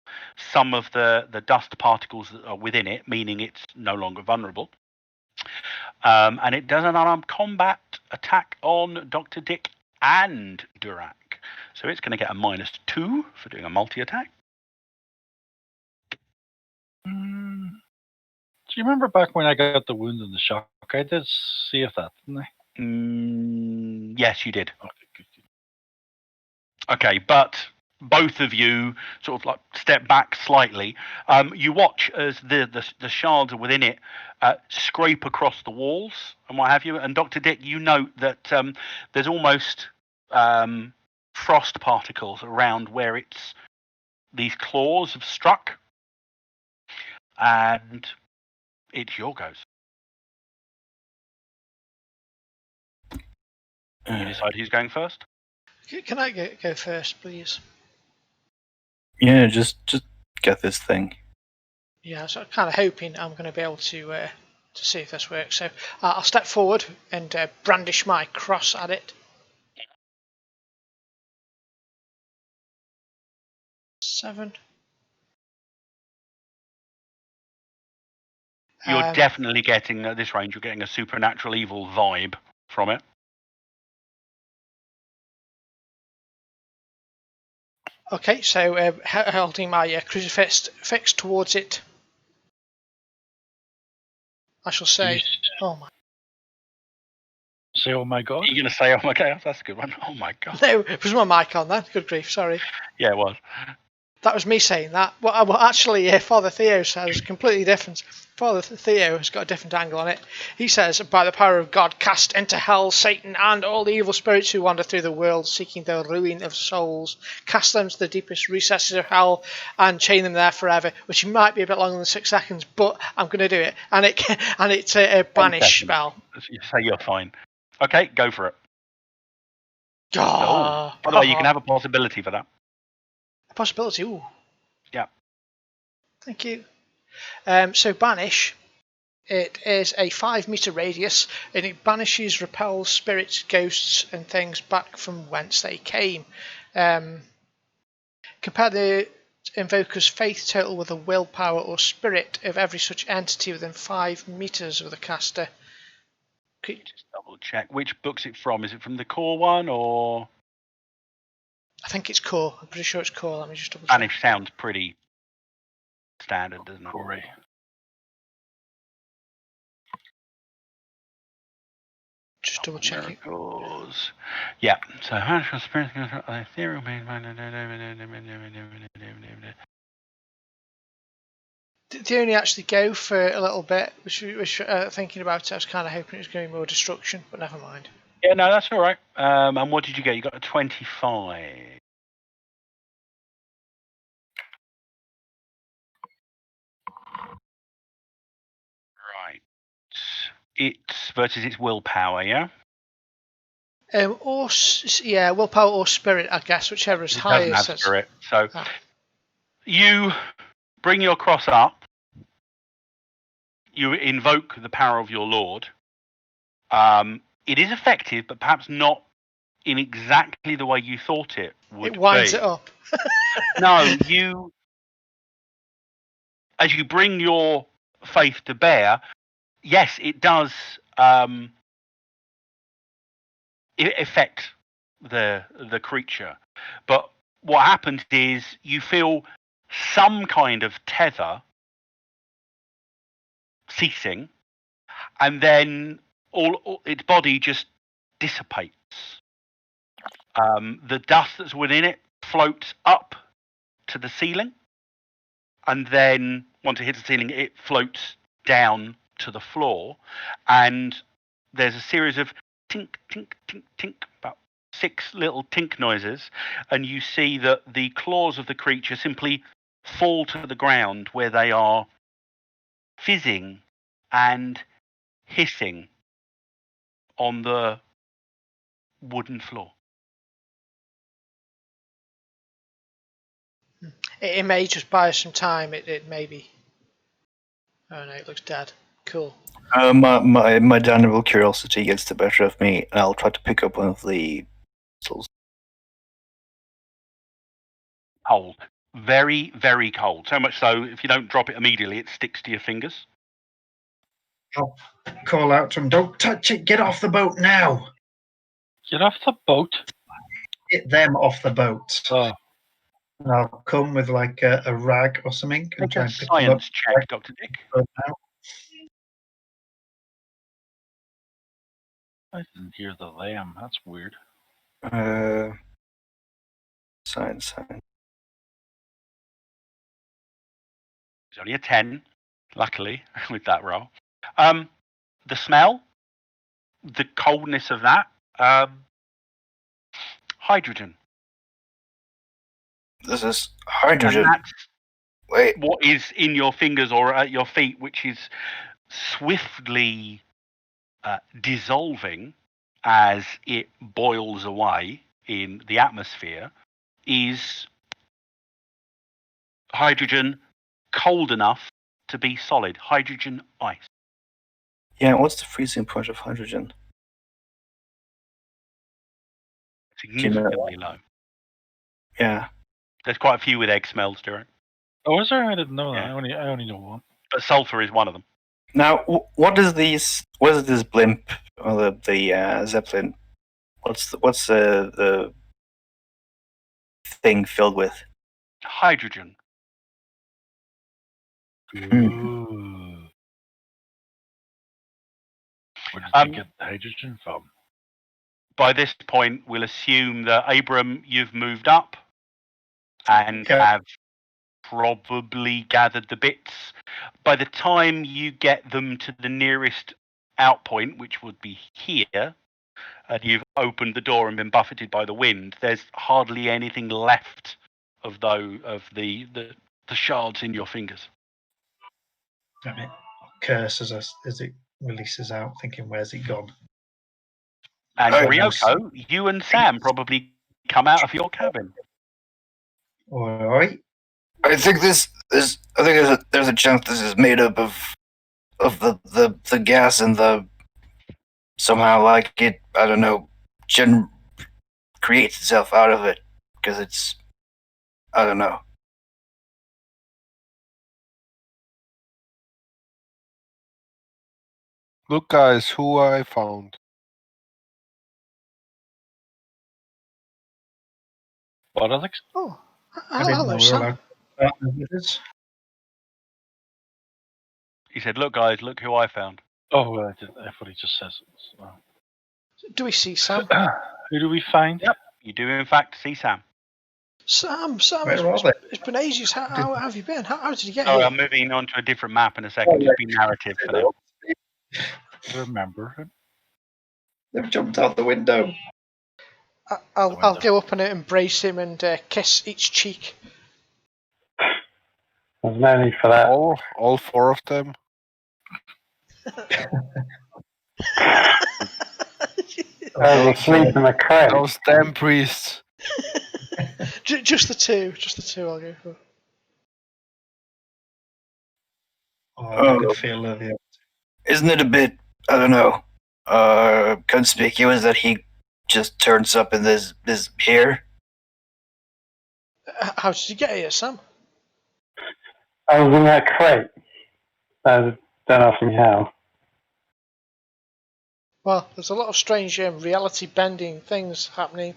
some of the dust particles that are within it, meaning it's no longer vulnerable. And it does an unarmed combat attack on Dr. Dick and Durak. So it's going to get a -2 for doing a multi-attack. Do you remember back when I got the wound and the shock? I did save that, didn't I? Yes, you did. Okay, good. Okay, but both of you sort of like step back slightly. You watch as the shards within it scrape across the walls and what have you. And Dr. Dick, you note that there's almost frost particles around where these claws have struck. And it's your goes. You decide who's going first? Can I go first, please? Yeah, just get this thing. Yeah, so I'm kind of hoping I'm going to be able to see if this works. So I'll step forward and brandish my cross at it. 7. You're definitely getting, at this range, you're getting a supernatural evil vibe from it. Okay, so holding my crucifix fixed towards it, I shall say, "Oh my!" Say, "Oh my God." You're going to say, "Oh my God," that's a good one. Oh my God. No, was my mic on then? Good grief, sorry. Yeah, it was. That was me saying that. Well, actually, Father Theo says completely different. Father Theo has got a different angle on it. He says, by the power of God, cast into hell Satan and all the evil spirits who wander through the world seeking the ruin of souls. Cast them to the deepest recesses of hell and chain them there forever, which might be a bit longer than 6 seconds, but I'm going to do it. And it's a banish spell. You say you're fine. Okay, go for it. Oh, by the way, you can have a possibility for that. A possibility, ooh. Yeah. Thank you. So banish, it is a 5-meter radius, and it banishes, repels spirits, ghosts, and things back from whence they came. Compare the invoker's faith total with the willpower or spirit of every such entity within 5 meters of the caster. Just double check. Which book's it from? Is it from the core one or? I think it's core. I'm pretty sure it's core. Let me just double check. Banish sounds pretty standard, doesn't it? Corey. Just double checking. Miracles. Yeah. So They only actually go for a little bit, which thinking about it, I was kind of hoping it was going to be more destruction, but never mind. Yeah, no, that's all right. And what did you get? You got a 25. Right. It's versus its willpower, yeah? Willpower or spirit, I guess, whichever is It higher. doesn't have spirit. So Ah. you bring your cross up. You invoke the power of your lord. It is effective, but perhaps not in exactly the way you thought it would It winds be. it up. No, as you bring your faith to bear, yes, it does affect the creature. But what happens is you feel some kind of tether ceasing, and then all its body just dissipates. The dust that's within it floats up to the ceiling, and then once it hits the ceiling, it floats down to the floor, and there's a series of tink, tink, tink, tink, about 6 little tink noises, and you see that the claws of the creature simply fall to the ground where they are fizzing and hissing on the wooden floor. It may just buy us some time. It may be. Oh no, it looks dead. Cool. My general curiosity gets the better of me, and I'll try to pick up one of the souls. Cold. Very, very cold. So much so, if you don't drop it immediately, it sticks to your fingers. I'll call out to him, don't touch it, get off the boat now. Get off the boat. Get them off the boat. Oh, And I'll come with like a rag or something and Make try a and pick them up. science check, Dr. Dick. Now. I didn't hear the lamb. That's weird. Science. It's only a 10, luckily, with that roll. The smell, the coldness of that, hydrogen. This is And hydrogen. that's Wait. what is in your fingers or at your feet, which is swiftly dissolving as it boils away in the atmosphere, is hydrogen cold enough to be solid. Hydrogen ice. Yeah, what's the freezing point of hydrogen? Significantly low. Yeah. There's quite a few with egg smells, Stuart. Oh, is there? I didn't know that. Yeah. I only know one. But sulfur is one of them. Now, what is this blimp or the zeppelin? What's the thing filled with? Hydrogen. Ooh. Where did you get the hydrogen from? By this point, we'll assume that Abram, you've moved up and Yeah. have probably gathered the bits. By the time you get them to the nearest outpoint, which would be here, and you've opened the door and been buffeted by the wind, there's hardly anything left of the shards in your fingers. Damn it. I'll curse as it releases out, thinking, where's it gone? And Oh, Ryoko, you and Sam probably come out of your cabin. All right. I think there's a chance this is made up of the gas and the somehow like it, I don't know, creates itself out of it because it's, I don't know. Look, guys, who I found. What, Alex? Oh, I didn't know hello, we were Sam. allowed partners with us. He said, "Look, guys, look who I found." Oh, well, I thought he just says it. So. Do we see Sam? Who do we find? Yep. You do, in fact, see Sam. Sam, Where are they? it's been ages. How have you been? How did you get Sorry, here? I'm moving on to a different map in a second. Just be narrative for now. I remember him. They've jumped out the window. I'll go up and embrace him and kiss each cheek. There's no need for that. All 4 of them. I was asleep in the crate. Those damn priests. Just the two I'll go for. I could feel the Isn't it a bit, I don't know, conspicuous that he just turns up in this here? How did you get here, Sam? I was in that crate. Don't ask me how. Well, there's a lot of strange reality bending things happening.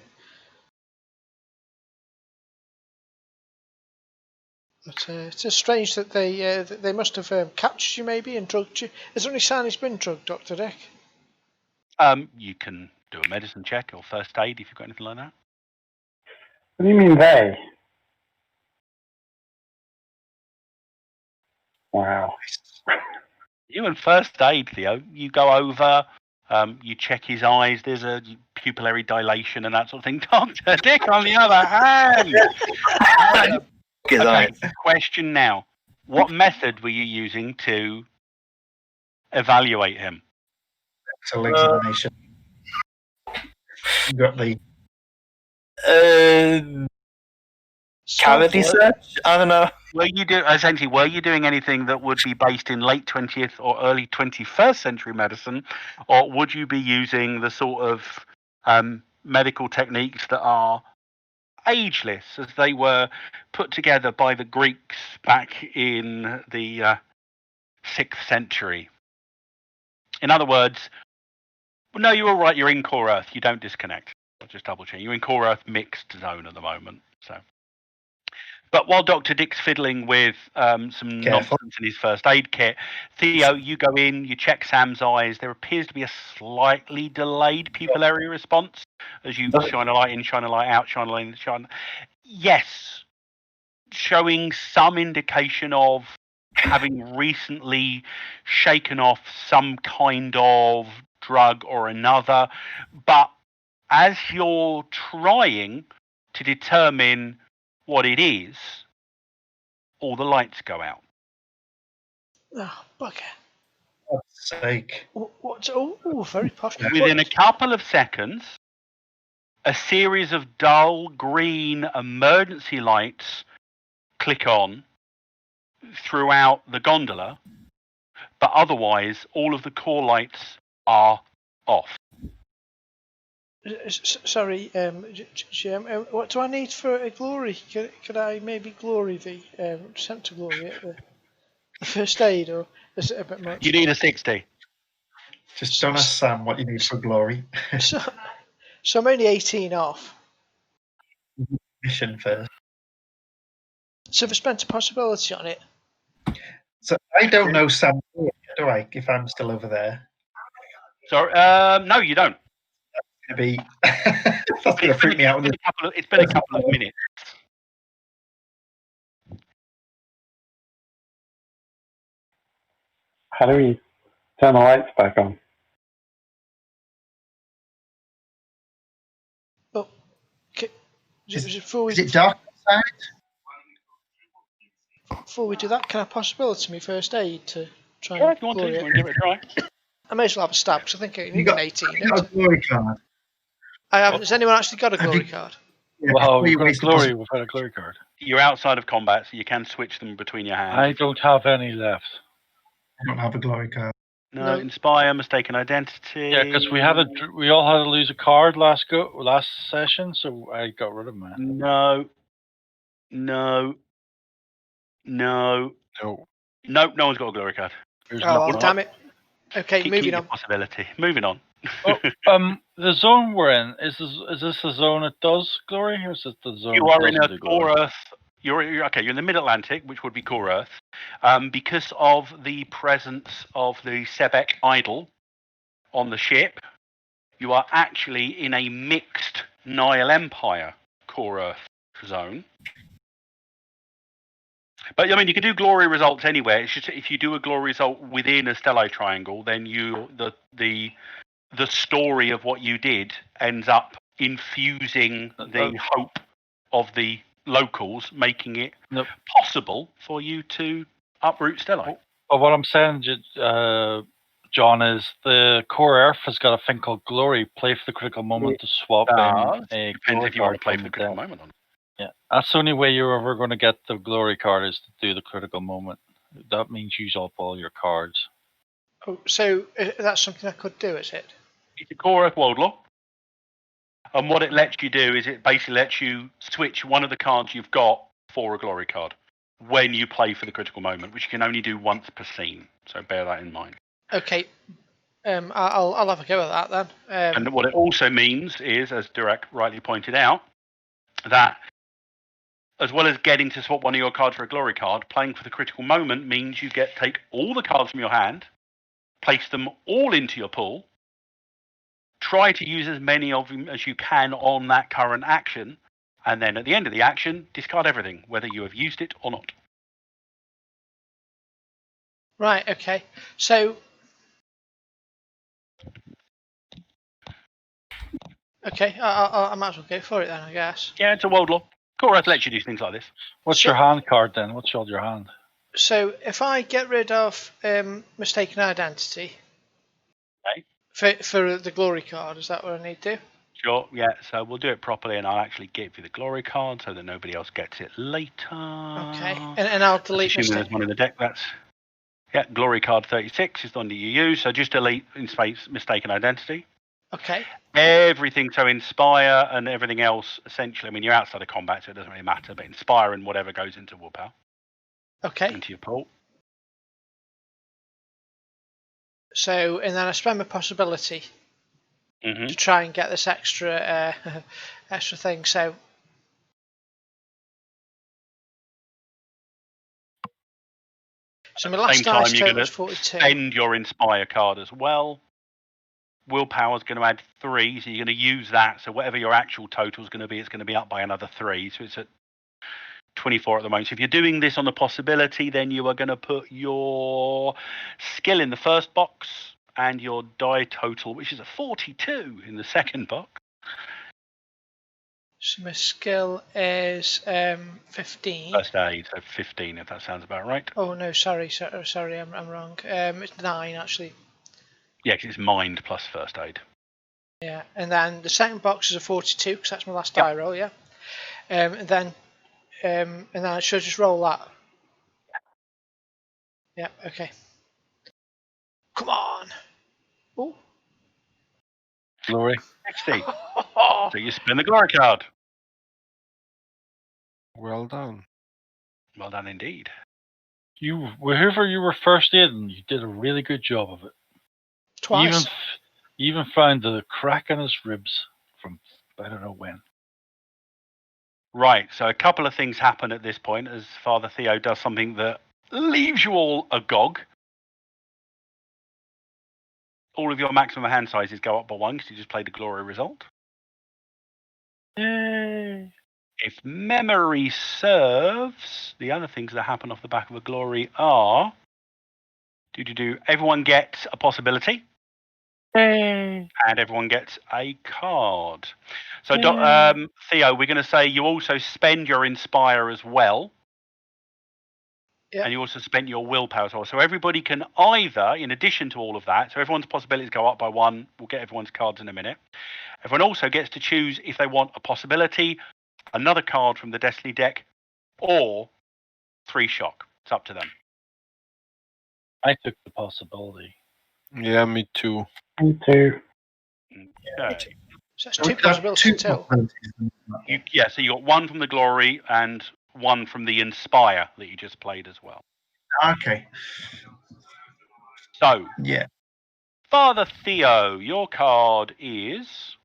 But it's just strange that they must have captured you maybe and drugged you. Is there any sign he's been drugged, Dr. Dick? You can do a medicine check or first aid if you've got anything like that. What do you mean they? Wow. You and first aid, Theo. You go over, you check his eyes. There's a pupillary dilation and that sort of thing. Dr. Dick, on the other hand. Okay, question now. What method were you using to evaluate him? examination. You got the Cavity search? I don't know. Were you doing anything that would be based in late 20th or early 21st century medicine, or would you be using the sort of medical techniques that are ageless, as they were put together by the Greeks back in the 6th century? In other words, no, you're all right. You're in Core Earth. You don't disconnect. I'll just double check. You're in Core Earth mixed zone at the moment. So. But while Dr. Dick's fiddling with some nonsense in his first aid kit, Theo, you go in, you check Sam's eyes. There appears to be a slightly delayed pupillary response as you shine a light in, shine a light out, shine a light in, shine. Yes, showing some indication of having recently shaken off some kind of drug or another. But as you're trying to determine what it is, all the lights go out. Oh, bugger. For God's sake. What's very posh. Within a couple of seconds, a series of dull green emergency lights click on throughout the gondola, but otherwise all of the core lights are off. Sorry, Jim. What do I need for a glory? Could I maybe glory sent to glory at the first aid, or is it a bit much? You need a 60. Just don't ask Sam what you need for glory. So I'm only 18 off. Mission first. So if I spent a possibility on it. So I don't know Sam, do I? If I'm still over there. Sorry, no, you don't. Maybe that's going to freak me out. It's been a couple of minutes. How do we turn the lights back on? Oh, Is it dark outside? Before we do that, can I possibility me first aid to try Yeah, and if you want to, glory you it? can give it a try. I may as well have a stab, because I think I need You got- an 18. You got a glory card. I haven't. Has anyone actually got a Have glory you- card? Yeah, Wow, we we've got a waste the glory. We've got a glory card. You're outside of combat, so you can switch them between your hands. I don't have any left. I don't have a glory card. No, No. inspire, mistaken identity. Yeah, because we all had to lose a card last session, so I got rid of mine. No. No. No, no one's got a glory card. There's Oh, nothing damn it. Okay, Keep moving your on. possibility. Moving on. The zone we're in is this a zone that does glory, or is it the zone You that are in doesn't a do glory? core Earth. You're okay. You're in the Mid-Atlantic, which would be core Earth, because of the presence of the Sebek idol on the ship. You are actually in a mixed Nile Empire core Earth zone. But I mean, you can do glory results anywhere. It's just if you do a glory result within a stellar triangle, then the story of what you did ends up infusing the hope of the locals, making it Nope. possible for you to uproot Stellite. But what I'm saying, John, is the core Earth has got a thing called Glory. Play for the critical moment to swap in a Depends glory if you want card to play from for the the critical deck. moment or not. Yeah, that's the only way you're ever going to get the Glory card is to do the critical moment. That means use up all your cards. Oh, so that's something I could do, is it? It's a core Earth World Law. And what it lets you do is it basically lets you switch one of the cards you've got for a glory card when you play for the critical moment, which you can only do once per scene. So bear that in mind. Okay. I'll have a go at that then. And what it also means is, as Durek rightly pointed out, that as well as getting to swap one of your cards for a glory card, playing for the critical moment means you take all the cards from your hand, place them all into your pool, try to use as many of them as you can on that current action, and then at the end of the action, discard everything, whether you have used it or not. Right, okay. So, okay, I might as well go for it then, I guess. Yeah, it's a world law. Core Earth lets you do things like this. What's your hand card then? What's on your hand? So, if I get rid of mistaken identity for the glory card, is that what I need to do? Sure, yeah, so we'll do it properly and I'll actually give you the glory card so that nobody else gets it later. Okay, and I'll delete Assuming there's one in the deck, that's... Yeah, glory card 36 is the one that you use, so just delete in space mistaken identity. Okay. Everything, so Inspire and everything else, essentially, I mean, you're outside of combat, so it doesn't really matter, but Inspire and whatever goes into willpower. Okay. Into your pool. So, and then I spend my possibility to try and get this extra extra thing. So, my last dice total was 42. Spend your Inspire card as well. Willpower's going to add 3, so you're going to use that. So whatever your actual total is going to be, it's going to be up by another 3. So it's at 24 at the moment. So if you're doing this on the possibility, then you are going to put your skill in the first box and your die total, which is a 42, in the second box. So my skill is 15. First aid, so 15, if that sounds about right. Oh no, sorry, I'm wrong. It's 9 actually. Yeah, because it's mind plus first aid. Yeah, and then the second box is a 42 because that's my last die roll. Yeah, and then I should just roll that. Yeah. Okay. Come on. Oh. Glory. 60. So you spin the glory card. Well done. Well done indeed. Whoever you were first in, you did a really good job of it. Twice. Even found the crack in his ribs from I don't know when. Right, so a couple of things happen at this point as Father Theo does something that leaves you all agog. All of your maximum hand sizes go up by 1 because you just played the glory result. Yay! If memory serves, the other things that happen off the back of a glory are... Everyone gets a possibility. Yay! And everyone gets a card. So, Theo, we're going to say you also spend your Inspire as well. Yep. And you also spent your willpower as well. So everybody can either, in addition to all of that, so everyone's possibilities go up by 1. We'll get everyone's cards in a minute. Everyone also gets to choose if they want a possibility, another card from the Destiny deck, or 3 shock. It's up to them. I took the possibility. Yeah, me too. Me too. Okay. So that's 2 possibilities total. So you got 1 from the glory and 1 from the Inspire that you just played as well. Okay. So, yeah, Father Theo, your card is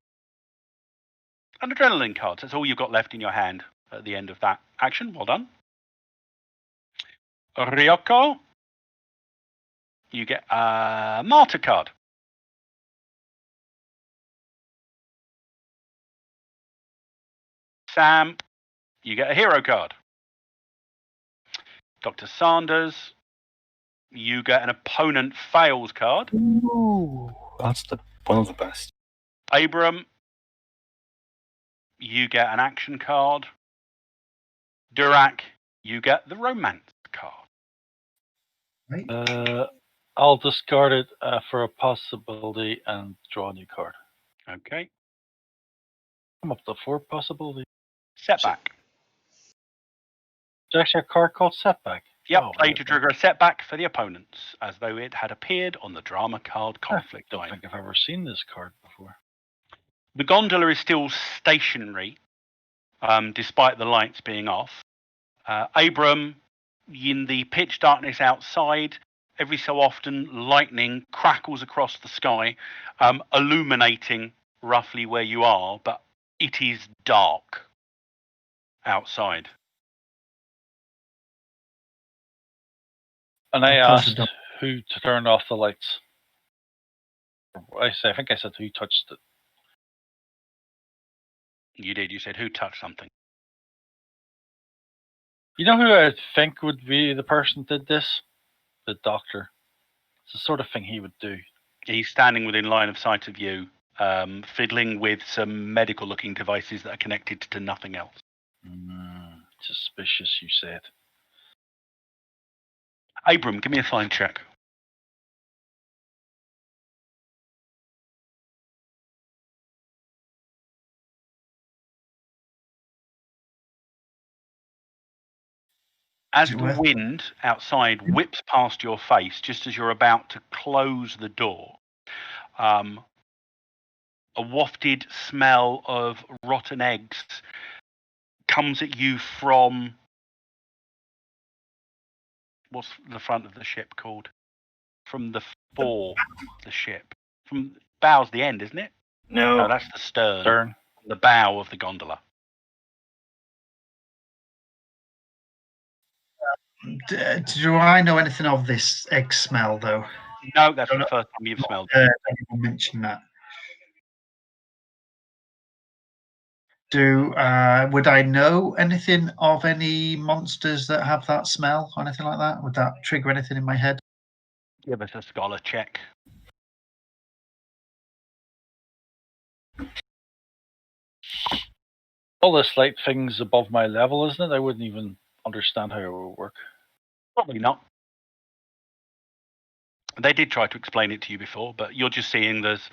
an adrenaline card. So that's all you've got left in your hand at the end of that action. Well done. Ryoko, you get a martyr card. Sam, you get a hero card. Dr. Sanders, you get an opponent fails card. Ooh, that's one of the best. Abram, you get an action card. Durak, you get the romance card. right. I'll discard it for a possibility and draw a new card. Okay. I'm up to 4 possibilities. Setback. There's actually a card called Setback. Yep, Oh, play to trigger a setback for the opponents, as though it had appeared on the drama card conflict I don't line. think I've ever seen this card before. The gondola is still stationary, despite the lights being off. Abram, in the pitch darkness outside, every so often lightning crackles across the sky, illuminating roughly where you are, but it is dark outside. And I I'll close the asked door. who to turn off the lights. I think I said who touched it. You did. You said, who touched something? You know who I think would be the person that did this? The doctor. It's the sort of thing he would do. He's standing within line of sight of you, fiddling with some medical-looking devices that are connected to nothing else. Suspicious, you said. Abram, give me a find check. As Is it the worth- wind outside whips past your face, just as you're about to close the door, a wafted smell of rotten eggs comes at you from... What's the front of the ship called? From the fore of the ship. From bow's the end, isn't it? No, No, that's the stern. Stern. The bow of the gondola. Do I know anything of this egg smell, though? No, that's No, the no. first time you've smelled it. Anyone mention that? Would I know anything of any monsters that have that smell or anything like that? Would that trigger anything in my head? Give us a scholar check. All this light thing's above my level, isn't it? I wouldn't even understand how it would work. Probably not. They did try to explain it to you before, but you're just seeing there's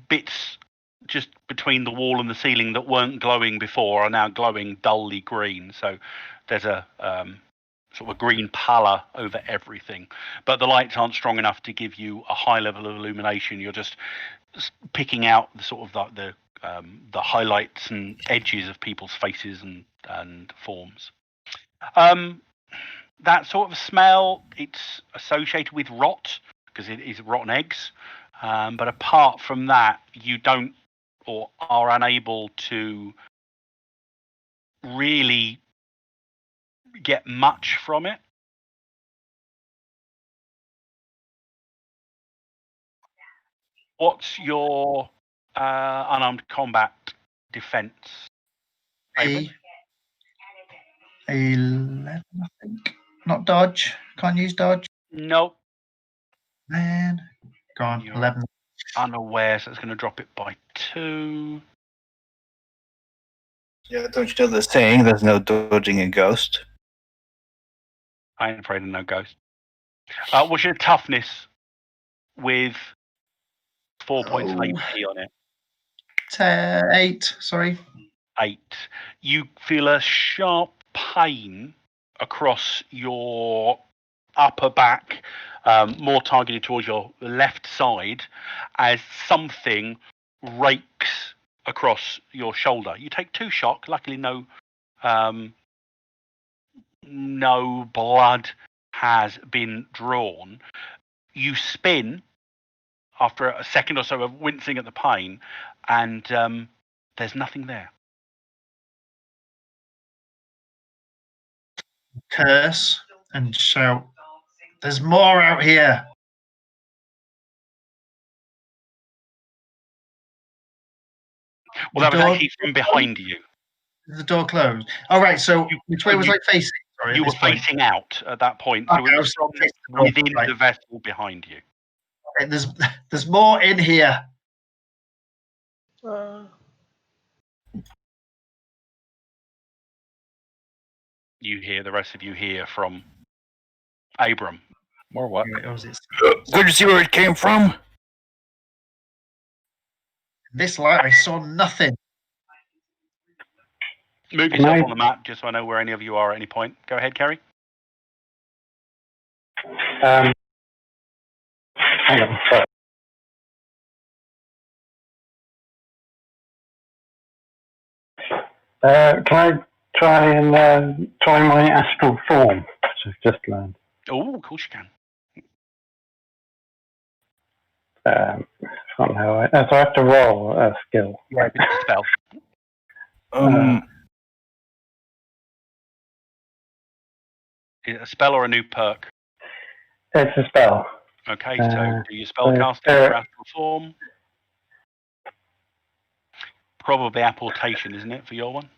bits just between the wall and the ceiling that weren't glowing before are now glowing dully green. So there's a sort of a green pallor over everything. But the lights aren't strong enough to give you a high level of illumination. You're just picking out the sort of the highlights and edges of people's faces and forms. That sort of smell, it's associated with rot because it is rotten eggs. But apart from that, you don't or are unable to really get much from it. What's your unarmed combat defense? Abram? 11, I think. Not dodge. Can't use dodge. Nope. Man. Go on. You're 11. unaware, so it's going to drop it by 2. yeah, don't you know the saying? There's no dodging a ghost. I ain't afraid of no ghost. What's your toughness with 4 points of Oh. HP on it? 8. Sorry. 8. You feel a sharp pain across your upper back, more targeted towards your left side, as something rakes across your shoulder. You take 2 shock. Luckily, no blood has been drawn. You spin after a second or so of wincing at the pain, and there's nothing there. Curse and shout. There's more out here. Well, that was actually from behind you. The door closed. All right. So which way was I facing? Sorry, You at were this point? facing out at that point, Okay, so it I was was from facing the door, within right. the vessel behind you. Okay, there's more in here. The rest of you hear from Abram. More what? Or is it Good to see where it came from. this light? I saw nothing. Move Can yourself I- on the map just so I know where any of you are at any point. Go ahead, Kerry. Hang on, sorry. Can I try my astral form, which I've just learned? Oh, of course you can. I can't know how so I have to roll a skill. Yeah, Right. it's a spell. Is it a spell or a new perk? It's a spell. Okay, so do you spellcast so- your astral form? Probably apportation, isn't it, for your one?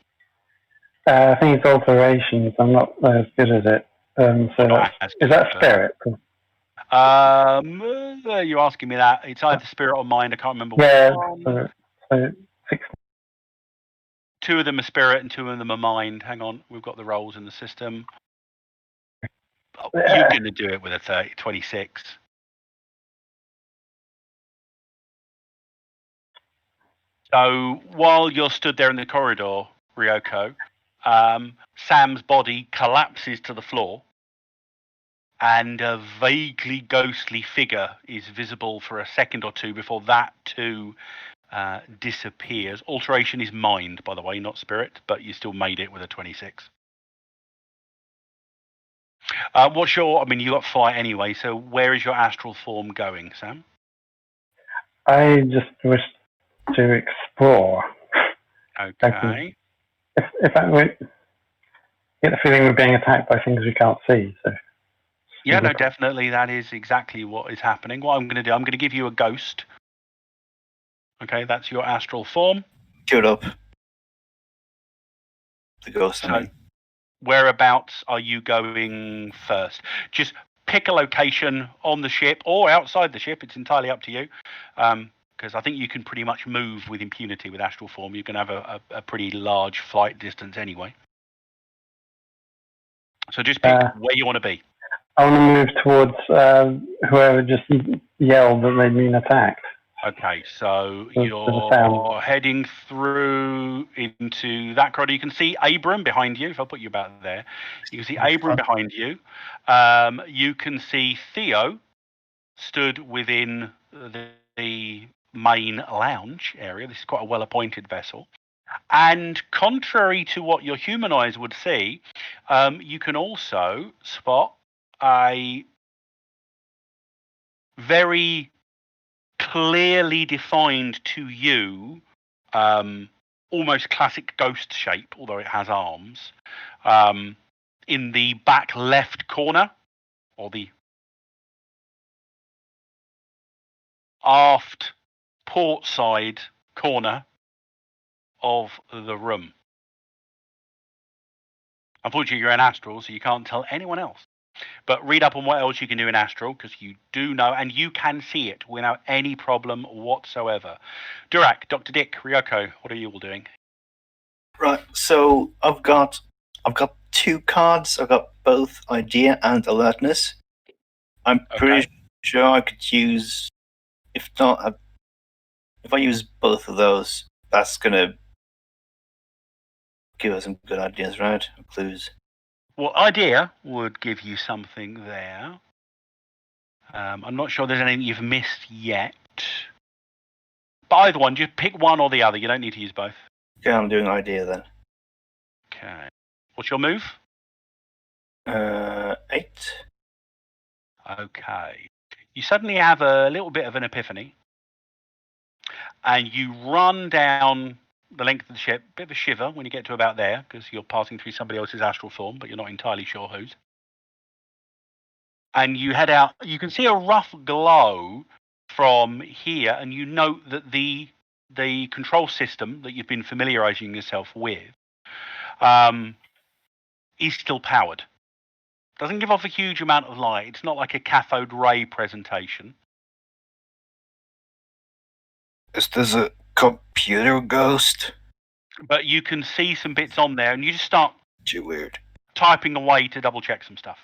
I think it's alterations. I'm not as good at it. So Not that's, as is good, that but- spirit? You're asking me that. It's either spirit or mind. I can't remember Yeah. which one. So 6. 2 of them are spirit and 2 of them are mind. Hang on, we've got the rolls in the system. Oh, you're going to do it with a 26. So while you're stood there in the corridor, Ryoko, Sam's body collapses to the floor and a vaguely ghostly figure is visible for a second or two before that too disappears. Alteration is mind, by the way, not spirit, but you still made it with a 26. What's your? I mean, you got flight anyway. So where is your astral form going, Sam? I just wish to explore. Okay. If I would get the feeling we're being attacked by things we can't see. So Yeah, no, definitely. That is exactly what is happening. What I'm going to do, I'm going to give you a ghost. Okay, that's your astral form. Queued up. The ghost, So, I mean. whereabouts are you going first? Just pick a location on the ship or outside the ship. It's entirely up to you. Because I think you can pretty much move with impunity with astral form. You can have a pretty large flight distance anyway. So just pick where you want to be. I want to move towards whoever just yelled that they'd been attacked. Okay, so There's a sound. you're heading through into that corridor. You can see Abram behind you. If I put you about there, you can see Abram behind you. You can see Theo stood within the main lounge area. This is quite a well-appointed vessel. And contrary to what your human eyes would see, you can also spot a very clearly defined to you, almost classic ghost shape, although it has arms, in the back left corner, or the aft port side corner of the room. Unfortunately, you're in astral, so you can't tell anyone else. But read up on what else you can do in astral, because you do know, and you can see it without any problem whatsoever. Durak, Dr. Dick, Ryoko, what are you all doing? Right, so I've got 2 cards. I've got both idea and alertness. I'm pretty sure I could use, if I use both of those, that's gonna give us some good ideas, right? Clues. Well, idea would give you something there. I'm not sure there's anything you've missed yet. But either one, just pick one or the other. You don't need to use both. Yeah, I'm doing idea then. Okay. What's your move? 8. Okay. You suddenly have a little bit of an epiphany. And you run down the length of the ship. Bit of a shiver when you get to about there, because you're passing through somebody else's astral form, but you're not entirely sure whose. And you head out. You can see a rough glow from here, and you note that the control system that you've been familiarizing yourself with is still powered. Doesn't give off a huge amount of light. It's not like a cathode ray presentation. Is this a computer ghost? But you can see some bits on there, and you just start Too weird. typing away to double check some stuff.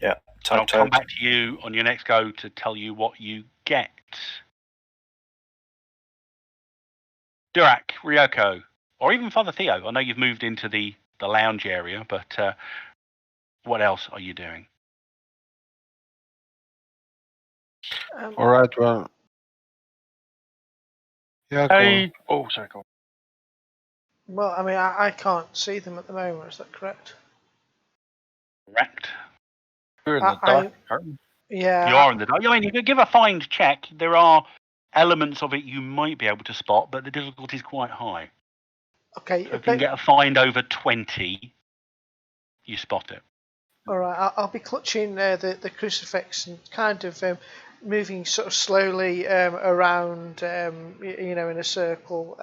Yeah. I'll Type come toad. back to you on your next go to tell you what you get. Durak, Ryoko, or even Father Theo. I know you've moved into the lounge area, but what else are you doing? All right. Well. Yeah. Go on. Oh, sorry. Go on. Well, I mean, I can't see them at the moment. Is that correct? Correct. You're in the I- dark, aren't you? Yeah. You are in the dark. I mean, you could give a find check. There are elements of it you might be able to spot, but the difficulty is quite high. Okay. So if you can get a find over 20, you spot it. All right. I'll be clutching the crucifix and kind of moving sort of slowly around, in a circle,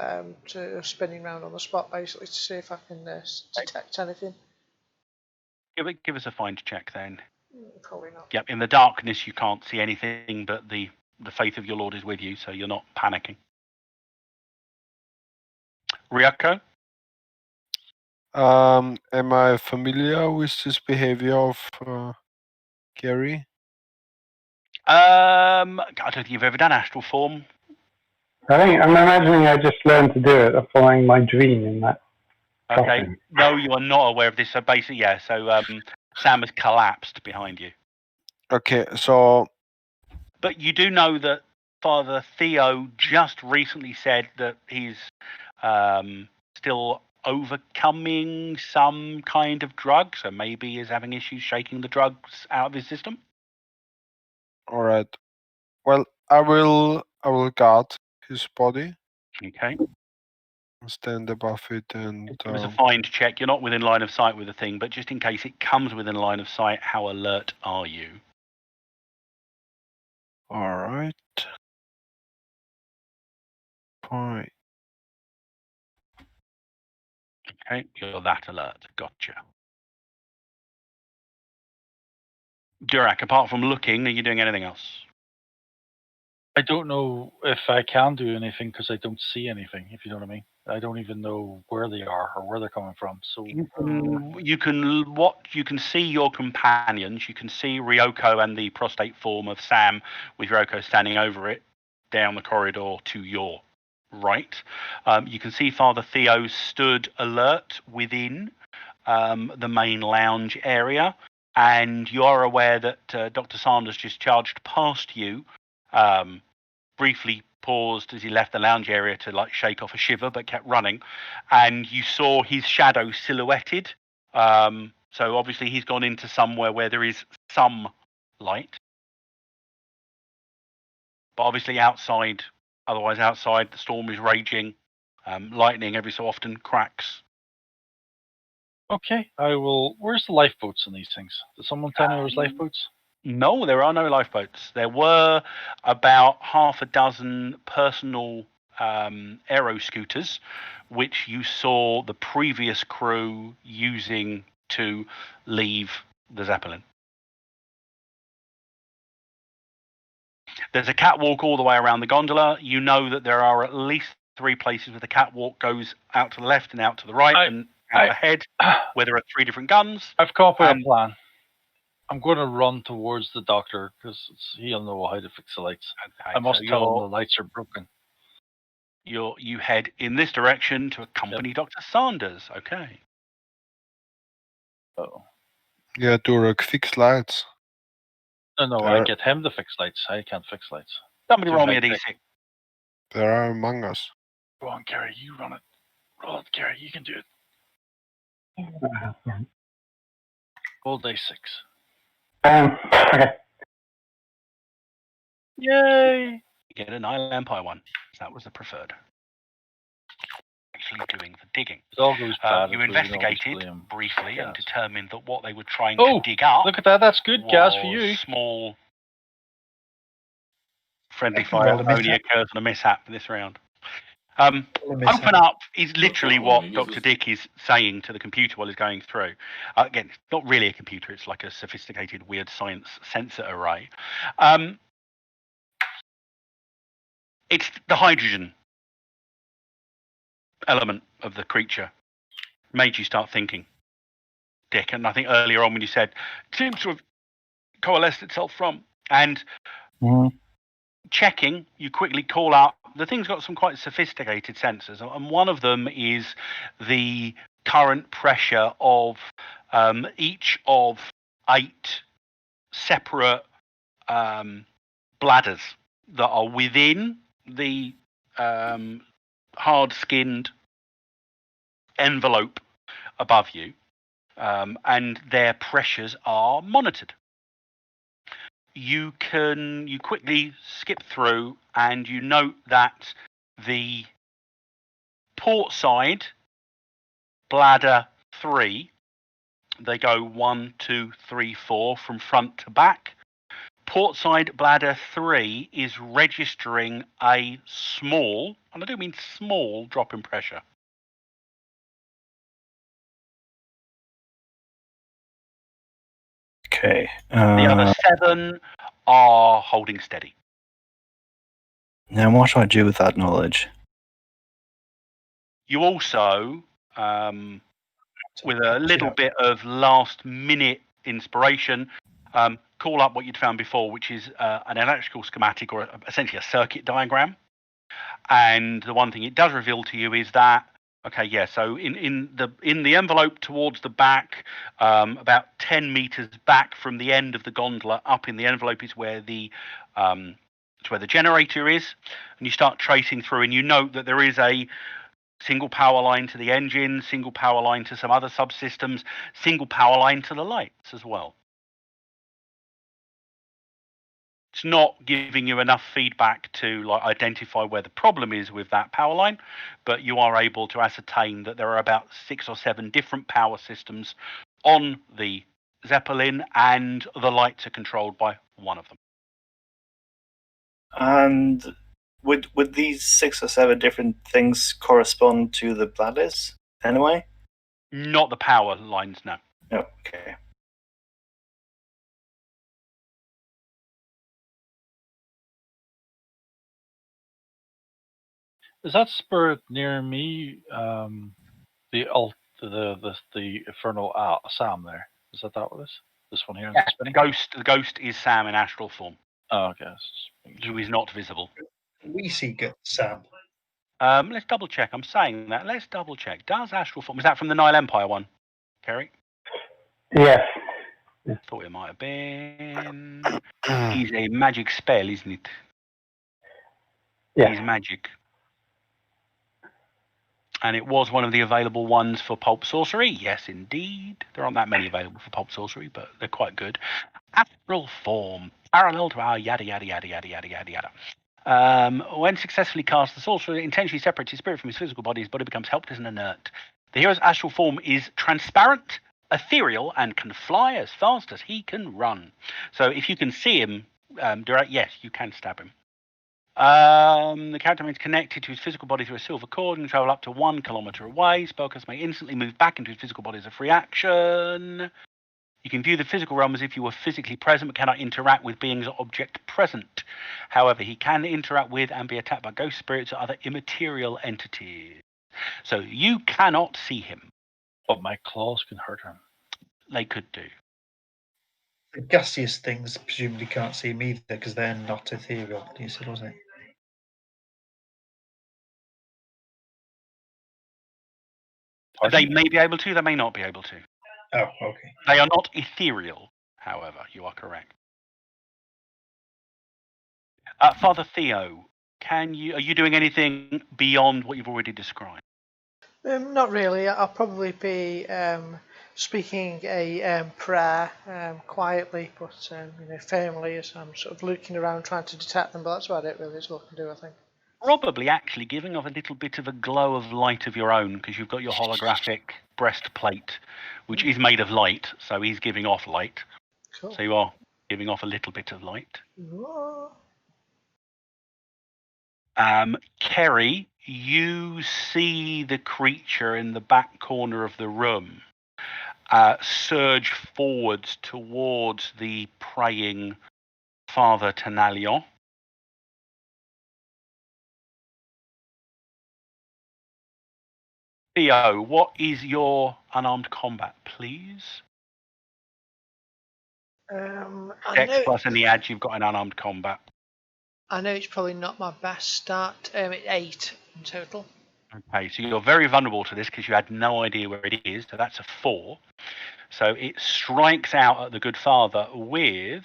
to spinning around on the spot basically to see if I can detect anything. Give us a find check then. Probably not. Yep. In the darkness, you can't see anything, but the faith of your Lord is with you, so you're not panicking. Ryoko? Am I familiar with this behavior of Gary? I don't think you've ever done astral form. I'm imagining I just learned to do it following my dream in that. Okay. Coffin. No, you are not aware of this. So basically, yeah. So Sam has collapsed behind you. Okay. So. But you do know that Father Theo just recently said that he's still overcoming some kind of drug, so maybe he's having issues shaking the drugs out of his system. All right. Well, I will guard his body. Okay. Stand above it and. Give us a find check. You're not within line of sight with the thing, but just in case it comes within line of sight, how alert are you? All right. Fine. Okay, you're that alert. Gotcha. Durak, apart from looking, are you doing anything else? I don't know if I can do anything because I don't see anything, if you know what I mean. I don't even know where they are or where they're coming from. So You can see your companions. You can see Ryoko and the prostate form of Sam, with Ryoko standing over it down the corridor to your right. You can see Father Theo stood alert within the main lounge area, and you are aware that Dr. Sanders just charged past you, briefly paused as he left the lounge area to shake off a shiver, but kept running, and you saw his shadow silhouetted. So obviously he's gone into somewhere where there is some light, but obviously outside the storm is raging. Lightning every so often cracks. okay, I will. Where's the lifeboats in these things? Did someone tell me there was lifeboats? No, there are no lifeboats. There were about half a dozen personal aero scooters, which you saw the previous crew using to leave the Zeppelin. There's a catwalk all the way around the gondola. You know that there are at least 3 places where the catwalk goes out to the left and out to the right and out ahead, where there are 3 different guns. I've come up with a plan. I'm going to run towards the doctor because he'll know how to fix the lights. Okay, I must tell him the lights are broken. You head in this direction to accompany Dr. Sanders. Okay. Oh. Yeah, Durak, fix lights. No, I get him to fix lights. I can't fix lights. Somebody roll me a d6. There are among us. Go on, Gary, you run it. Roll it, Gary, you can do it. Roll day 6. Okay. Yay! You get an island pie one. That was the preferred. Actually doing the digging. It all goes bad. You investigated briefly and determined that what they were trying to dig up. Look at that. That's good gas for you. Small friendly fire only occurs on a mishap this round. Open up is literally what Dr. Dick is saying to the computer while he's going through. Again, it's not really a computer, it's like a sophisticated weird science sensor array. It's the hydrogen element of the creature made you start thinking, Dick. And I think earlier on when you said, it seems to have coalesced itself from. And Mhm. checking, you quickly call up. The thing's got some quite sophisticated sensors, and one of them is the current pressure of each of 8 separate bladders that are within the hard-skinned envelope above you, and their pressures are monitored. You quickly skip through, and you note that the port side bladder 3, they go 1, 2, 3, 4 from front to back. Port side bladder 3 is registering a small, and I do mean small, drop in pressure. Okay. The other 7 are holding steady. Now, what do I do with that knowledge? You also, with a little bit of last-minute inspiration, call up what you'd found before, which is an electrical schematic, or essentially a circuit diagram. And the one thing it does reveal to you is that, okay, yeah, so in the envelope towards the back, about 10 meters back from the end of the gondola, up in the envelope is where the generator is. And you start tracing through, and you note that there is a single power line to the engine, single power line to some other subsystems, single power line to the lights as well. It's not giving you enough feedback to identify where the problem is with that power line, but you are able to ascertain that there are about 6 or 7 different power systems on the Zeppelin, and the lights are controlled by one of them. And would these 6 or 7 different things correspond to the bladders anyway? Not the power lines, no. Oh, okay. Is that spirit near me? The infernal Sam there. Is that what it is? This one here? Yeah, the ghost is Sam in astral form. Oh, okay. Who is not visible. We see good Sam. Let's double check. I'm saying that. Let's double check. Does astral form? Is that from the Nile Empire one, Kerry? Yes. Thought it might have been. He's a magic spell, isn't it? Yes. He's magic. And it was one of the available ones for Pulp Sorcery. Yes, indeed. There aren't that many available for Pulp Sorcery, but they're quite good. Astral form, parallel to our yada yada yada yada yada yada yada. When successfully cast, the sorcerer intentionally separates his spirit from his physical body. His body becomes helpless and inert. The hero's astral form is transparent, ethereal, and can fly as fast as he can run. So if you can see him direct, yes, you can stab him. The character remains connected to his physical body through a silver cord and travel up to 1 kilometer away. Spellcasters may instantly move back into his physical body as a free action. You can view the physical realm as if you were physically present, but cannot interact with beings or objects present. However, he can interact with and be attacked by ghost spirits or other immaterial entities. So you cannot see him. But my claws can hurt him. They could do. The gaseous things presumably can't see me either because they're not ethereal. You said, wasn't it? They may be able to, they may not be able to. Oh, okay. They are not ethereal, however, you are correct. Father Theo, are you doing anything beyond what you've already described? Not really. I'll probably be speaking a prayer quietly, but firmly, as I'm sort of looking around trying to detect them. But that's about it, really. Is what I can do, I think. Probably actually giving off a little bit of a glow of light of your own, because you've got your holographic breastplate, which is made of light, so he's giving off light. Cool. So you are giving off a little bit of light. Whoa. Kerry, you see the creature in the back corner of the room surge forwards towards the praying Father Tenalion. Theo, what is your unarmed combat, please? I Dex know. plus any ads you've got in unarmed combat. I know it's probably not my best start. It's 8 in total. Okay, so you're very vulnerable to this because you had no idea where it is. So that's a 4. So it strikes out at the good father with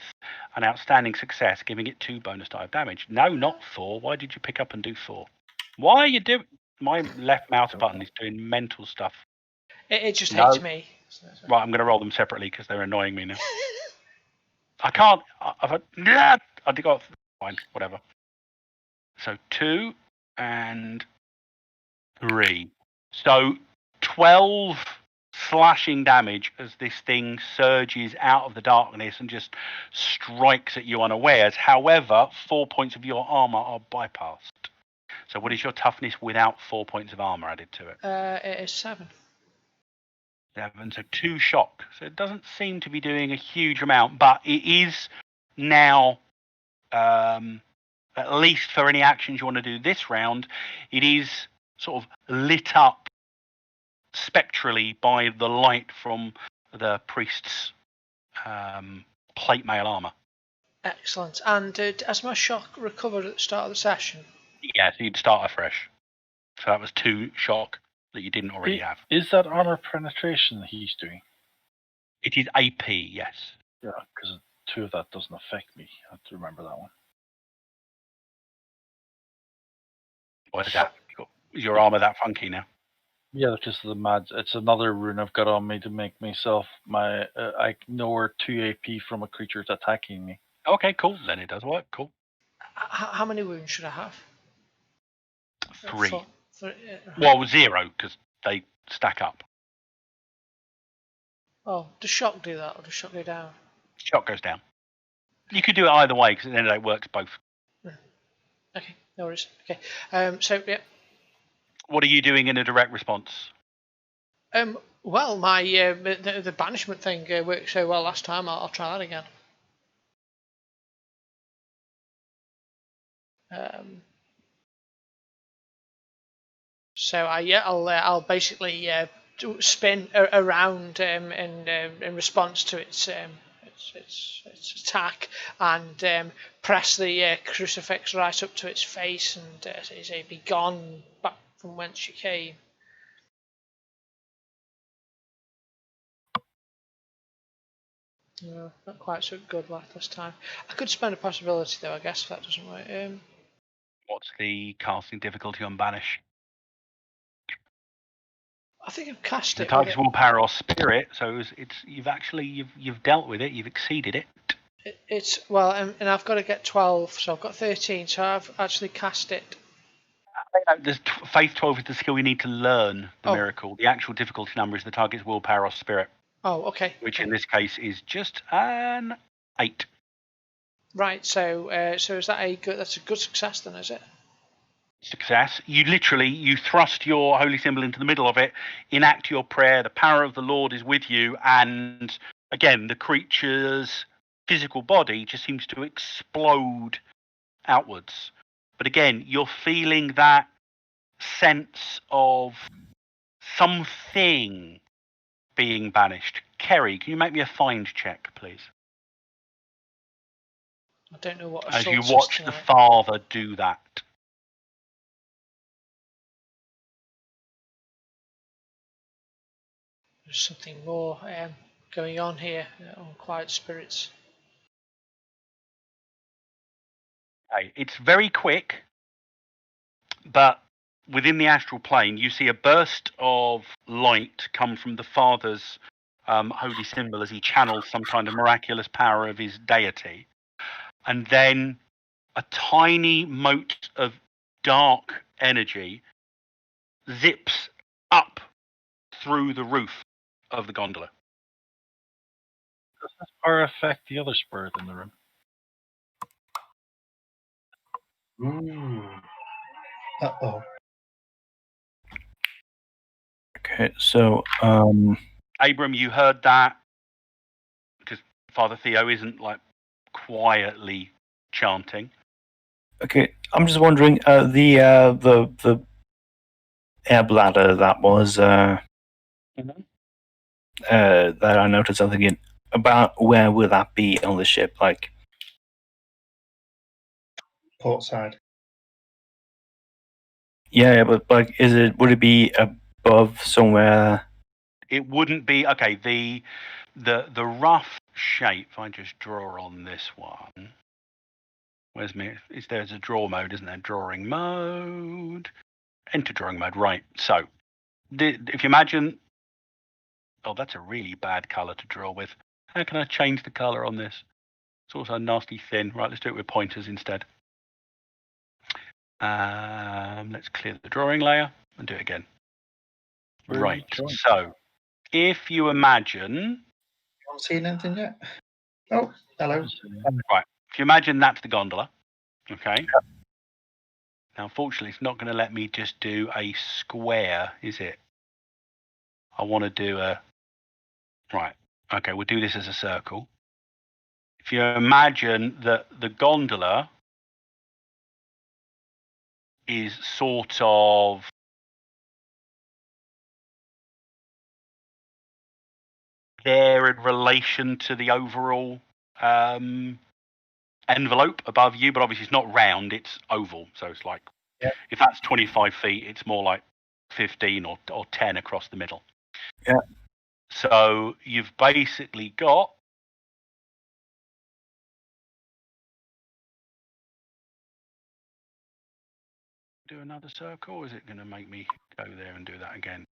an outstanding success, giving it 2 bonus die of damage. No, not 4. Why did you pick up and do 4? Why are you doing? My left mouse button is doing mental stuff. It just No. hates me. Right, I'm going to roll them separately because they're annoying me now. I can't. I did go. Fine, whatever. So 2 and 3. So 12 slashing damage as this thing surges out of the darkness and just strikes at you unawares. However, 4 points of your armor are bypassed. So what is your toughness without 4 points of armor added to it? It is 7. 7, so 2 shock. So it doesn't seem to be doing a huge amount, but it is now, at least for any actions you want to do this round, it is sort of lit up spectrally by the light from the priest's plate mail armor. Excellent. And has my shock recovered at the start of the session? Yeah, so you'd start afresh. So that was 2 shock that you didn't already have. Is that armor penetration that he's doing? It is AP, yes. Yeah, because 2 of that doesn't affect me. I have to remember that one. What is that? Is your armor that funky now? Yeah, because of the mad. It's another rune I've got on me to make myself I ignore 2 AP from a creature that's attacking me. Okay, cool. Then it does work. Cool. How many wounds should I have? 3. 3. Well, 0 because they stack up. Oh, does shock do that, or does shock go down? Shock goes down. You could do it either way because at the end of the day it works both. Okay, no worries. Okay, so yeah. What are you doing in a direct response? Well, my the banishment thing worked so well last time. I'll try that again. So I'll basically spin around in response to its attack and press the crucifix right up to its face and say, "Be gone back from whence you came." No, not quite so good like this time. I could spend a possibility though, I guess, if that doesn't work. What's the casting difficulty on Banish? I think I've cast The it. target's willpower or spirit, so you've dealt with it, you've exceeded it. It's well, and I've got to get 12, so I've got 13, so I've actually cast it. Faith 12 is the skill you need to learn the miracle. The actual difficulty number is the target's willpower or spirit. Oh, okay. Which in this case is just an 8. Right. So is that a good? That's a good success then, is it? Success. You thrust your holy symbol into the middle of it, enact your prayer. The power of the Lord is with you, and again, the creature's physical body just seems to explode outwards. But again, you're feeling that sense of something being banished. Kerry, can you make me a find check, please? I don't know what. As you watch the father do that. There's something more going on here on Quiet Spirits. Okay, it's very quick, but within the astral plane, you see a burst of light come from the father's holy symbol as he channels some kind of miraculous power of his deity. And then a tiny mote of dark energy zips up through the roof of the gondola. Does this power affect the other spirit in the room? Uh-oh. Okay, so Abram, you heard that because Father Theo isn't like quietly chanting. okay, I'm just wondering the air bladder that was that I noticed something in. about where would that be on the ship? Like, Port side. yeah, but like, would it be above somewhere? It wouldn't be okay. The rough shape. If I just draw on this one, where's me? There's a draw mode, isn't there? Drawing mode. Enter drawing mode. Right. So, if you imagine, oh, that's a really bad color to draw with. How can I change the color on this? It's also nasty thin. Right. Let's do it with pointers instead. Let's clear the drawing layer and do it again. Right. So, if you imagine. Haven't seen anything yet. Oh, hello. Right. If you imagine that's the gondola, okay. Now, unfortunately, it's not going to let me just do a square, is it? I want to do a. Right. Okay, we'll do this as a circle. If you imagine that the gondola is sort of there in relation to the overall envelope above you, but obviously it's not round, it's oval. So it's like, if that's 25 feet, it's more like 15 or 10 across the middle. Yeah. So you've basically got do another circle, or is it going to make me go there and do that again?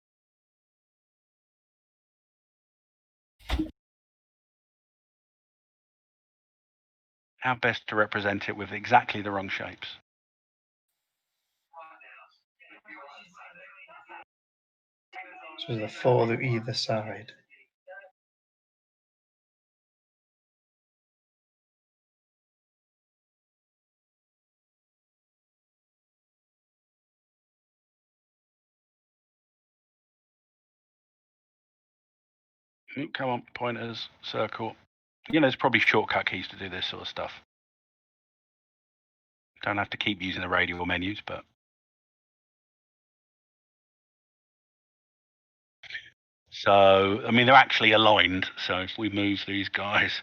How best to represent it with exactly the wrong shapes? So the four to either side. Come on, pointers, circle. You know, there's probably shortcut keys to do this sort of stuff. Don't have to keep using the radial menus, but. So, I mean, they're actually aligned. So if we move these guys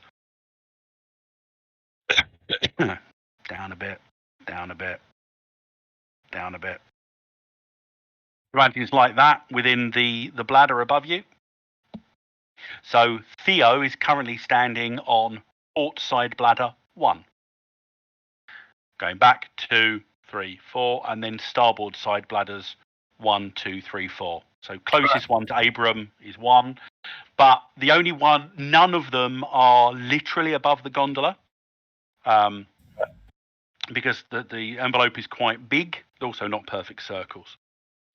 down a bit, down a bit, down a bit. It's like that within the bladder above you. So Theo is currently standing on port side bladder 1. Going back 2, 3, 4, and then starboard side bladders 1, 2, 3, 4. So closest one to Abram is 1, but the only one, none of them are literally above the gondola, because the envelope is quite big. Also not perfect circles.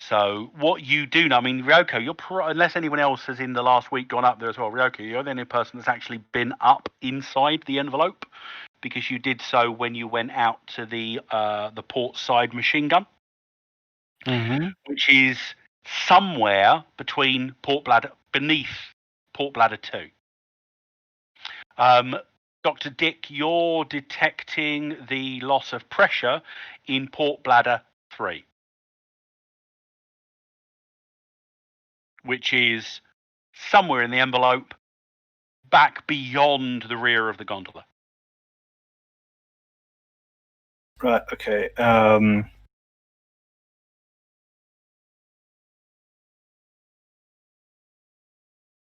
So what you do now, I mean, Ryoko, you're unless anyone else has in the last week gone up there as well, Ryoko, you're the only person that's actually been up inside the envelope, because you did so when you went out to the port side machine gun, which is somewhere between beneath port bladder 2. Dr. Dick, you're detecting the loss of pressure in port bladder 3. Which is somewhere in the envelope, back beyond the rear of the gondola. Right. Okay.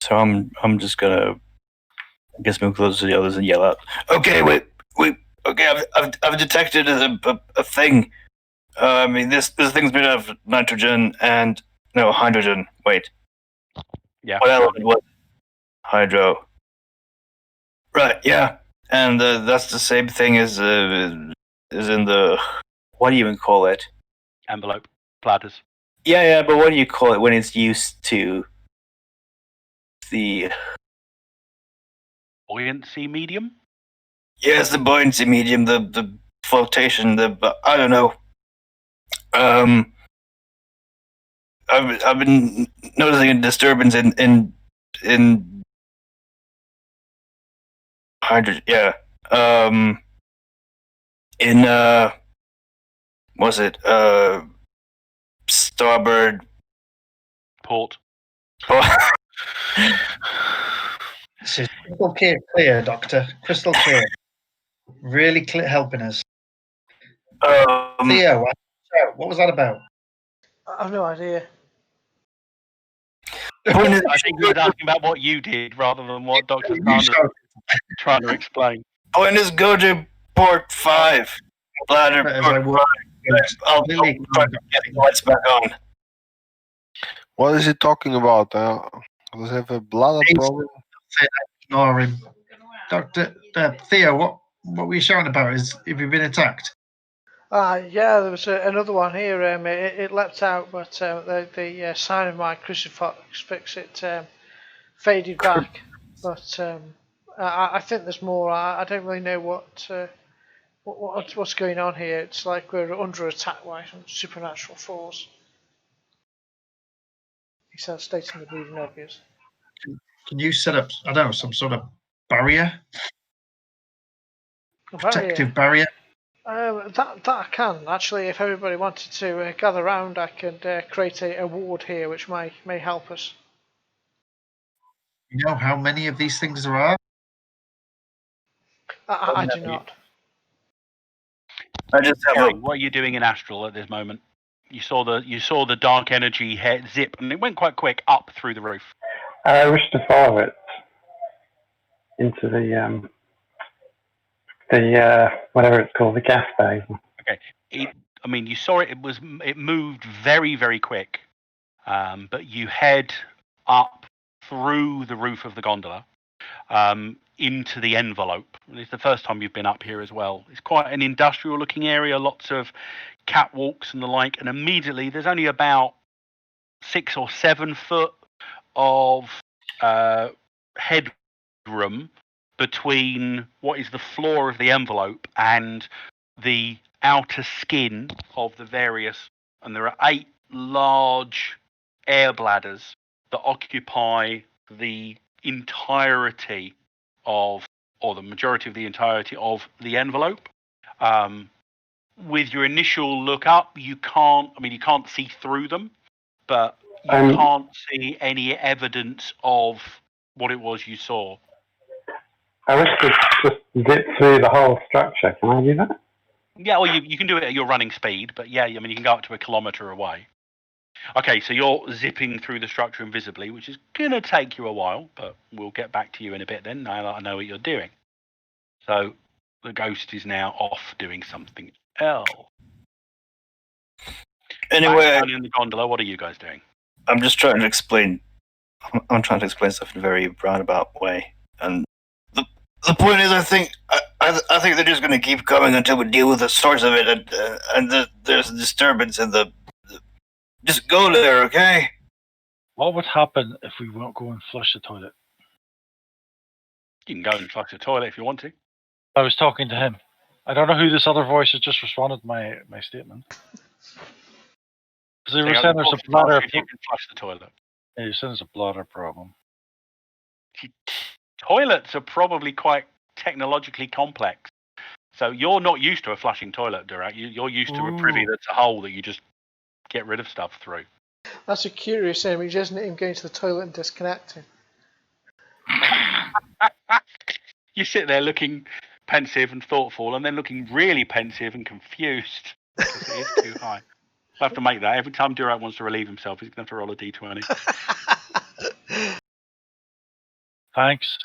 So I'm just gonna, I guess, move closer to the others and yell out. Okay, wait. Okay, I've detected a thing. I mean, this thing's made out of nitrogen and hydrogen. Wait. Yeah. What element was hydro? Right. Yeah. And that's the same thing as in the, what do you even call it? Envelope. Bladders. Yeah. But what do you call it when it's used to the Buoyancy medium? Yes, the buoyancy medium, the flotation, I don't know. I've been noticing a disturbance in hydrogen. Yeah. In was it starboard port? This is crystal clear, Doctor. Crystal clear. Really clear, helping us. Theo, what was that about? I have no idea. Point is, I think he was asking about what you did rather than what Dr. Sanders was trying to explain. point is, go to port 5. Bladder As port I 5. walk, I'll completely try to get the lights back on. What is he talking about? Does he have a bladder problem? ignore him. Doctor Theo, what were you shouting about? Have you been attacked? Yeah, there was another one here. It leapt out, but the sign of my crucifix faded back. But I think there's more. I don't really know what's going on here. It's like we're under attack by some supernatural force. He starts stating the bleeding obvious. Can you set up, I don't know, some sort of barrier? Protective barrier? That I can actually. If everybody wanted to gather round, I could create a ward here, which may help us. You know how many of these things there are? I do not. I just have Harry, a. what are you doing in Astral at this moment? You saw the dark energy head zip, and it went quite quick up through the roof. I wish to follow it into the whatever it's called, the gas bay. Okay. You saw it. It moved very, very quick, but you head up through the roof of the gondola into the envelope. It's the first time you've been up here as well. It's quite an industrial-looking area, lots of catwalks and the like. And immediately, there's only about 6 or 7 foot of headroom between what is the floor of the envelope and the outer skin of the various, and there are 8 large air bladders that occupy the entirety of, or the majority of the entirety of the envelope. With your initial look up, you can't see through them, but you can't see any evidence of what it was you saw. I wish to just zip through the whole structure. Can I do that? Yeah, well, you can do it at your running speed, but yeah, you can go up to a kilometre away. Okay, so you're zipping through the structure invisibly, which is going to take you a while, but we'll get back to you in a bit then, now that I know what you're doing. So the ghost is now off doing something else. Anyway, down in the gondola, what are you guys doing? I'm just trying to explain. I'm trying to explain stuff in a very roundabout way, and the point is, I think they're just going to keep coming until we deal with the source of it, and there's a disturbance in the. Just go there, okay? What would happen if we won't go and flush the toilet? You can go and flush the toilet if you want to. I was talking to him. I don't know who this other voice has just responded to my statement. Because they were saying there's a bladder. If you can flush the toilet. Yeah, you're saying there's a bladder problem. Toilets are probably quite technologically complex. So you're not used to a flushing toilet, Durak. You're used to a privy that's a hole that you just get rid of stuff through. That's a curious image, isn't it? Him going to the toilet and disconnecting. You sit there looking pensive and thoughtful, and then looking really pensive and confused because it is too high. I'll have to make that every time Durak wants to relieve himself. He's going to have to roll a d20. Thanks.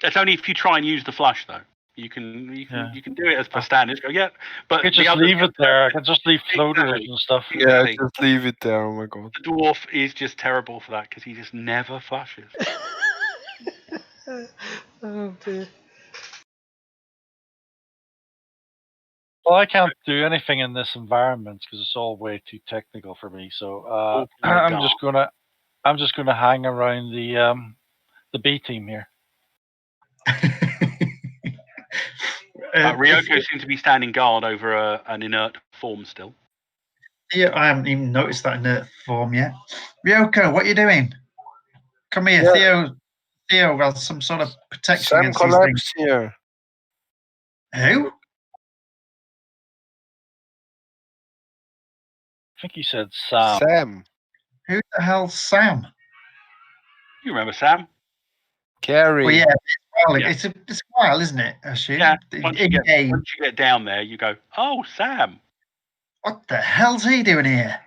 It's only if you try and use the flush, though. You can do it as per standard. Go, yeah, but I could just leave it there. I could just leave floaters and stuff. Yeah, just leave it there. Oh my god. The dwarf is just terrible for that because he just never flushes. Oh dear. Well, I can't do anything in this environment because it's all way too technical for me. So I'm just gonna hang around the B team here. Ryoko seems to be standing guard over an inert form still. Yeah, I haven't even noticed that inert form yet. Ryoko, what are you doing? Come here, Yeah. Theo has some sort of protection Sam against these collapsed things. here. Who? I think he said Sam. Sam. Who the hell's Sam? You remember Sam? Carry. Well, yeah, Yeah. it's a while, isn't it? I assume. Yeah. Once you In-game. get down there, you go, oh, Sam. What the hell's he doing here?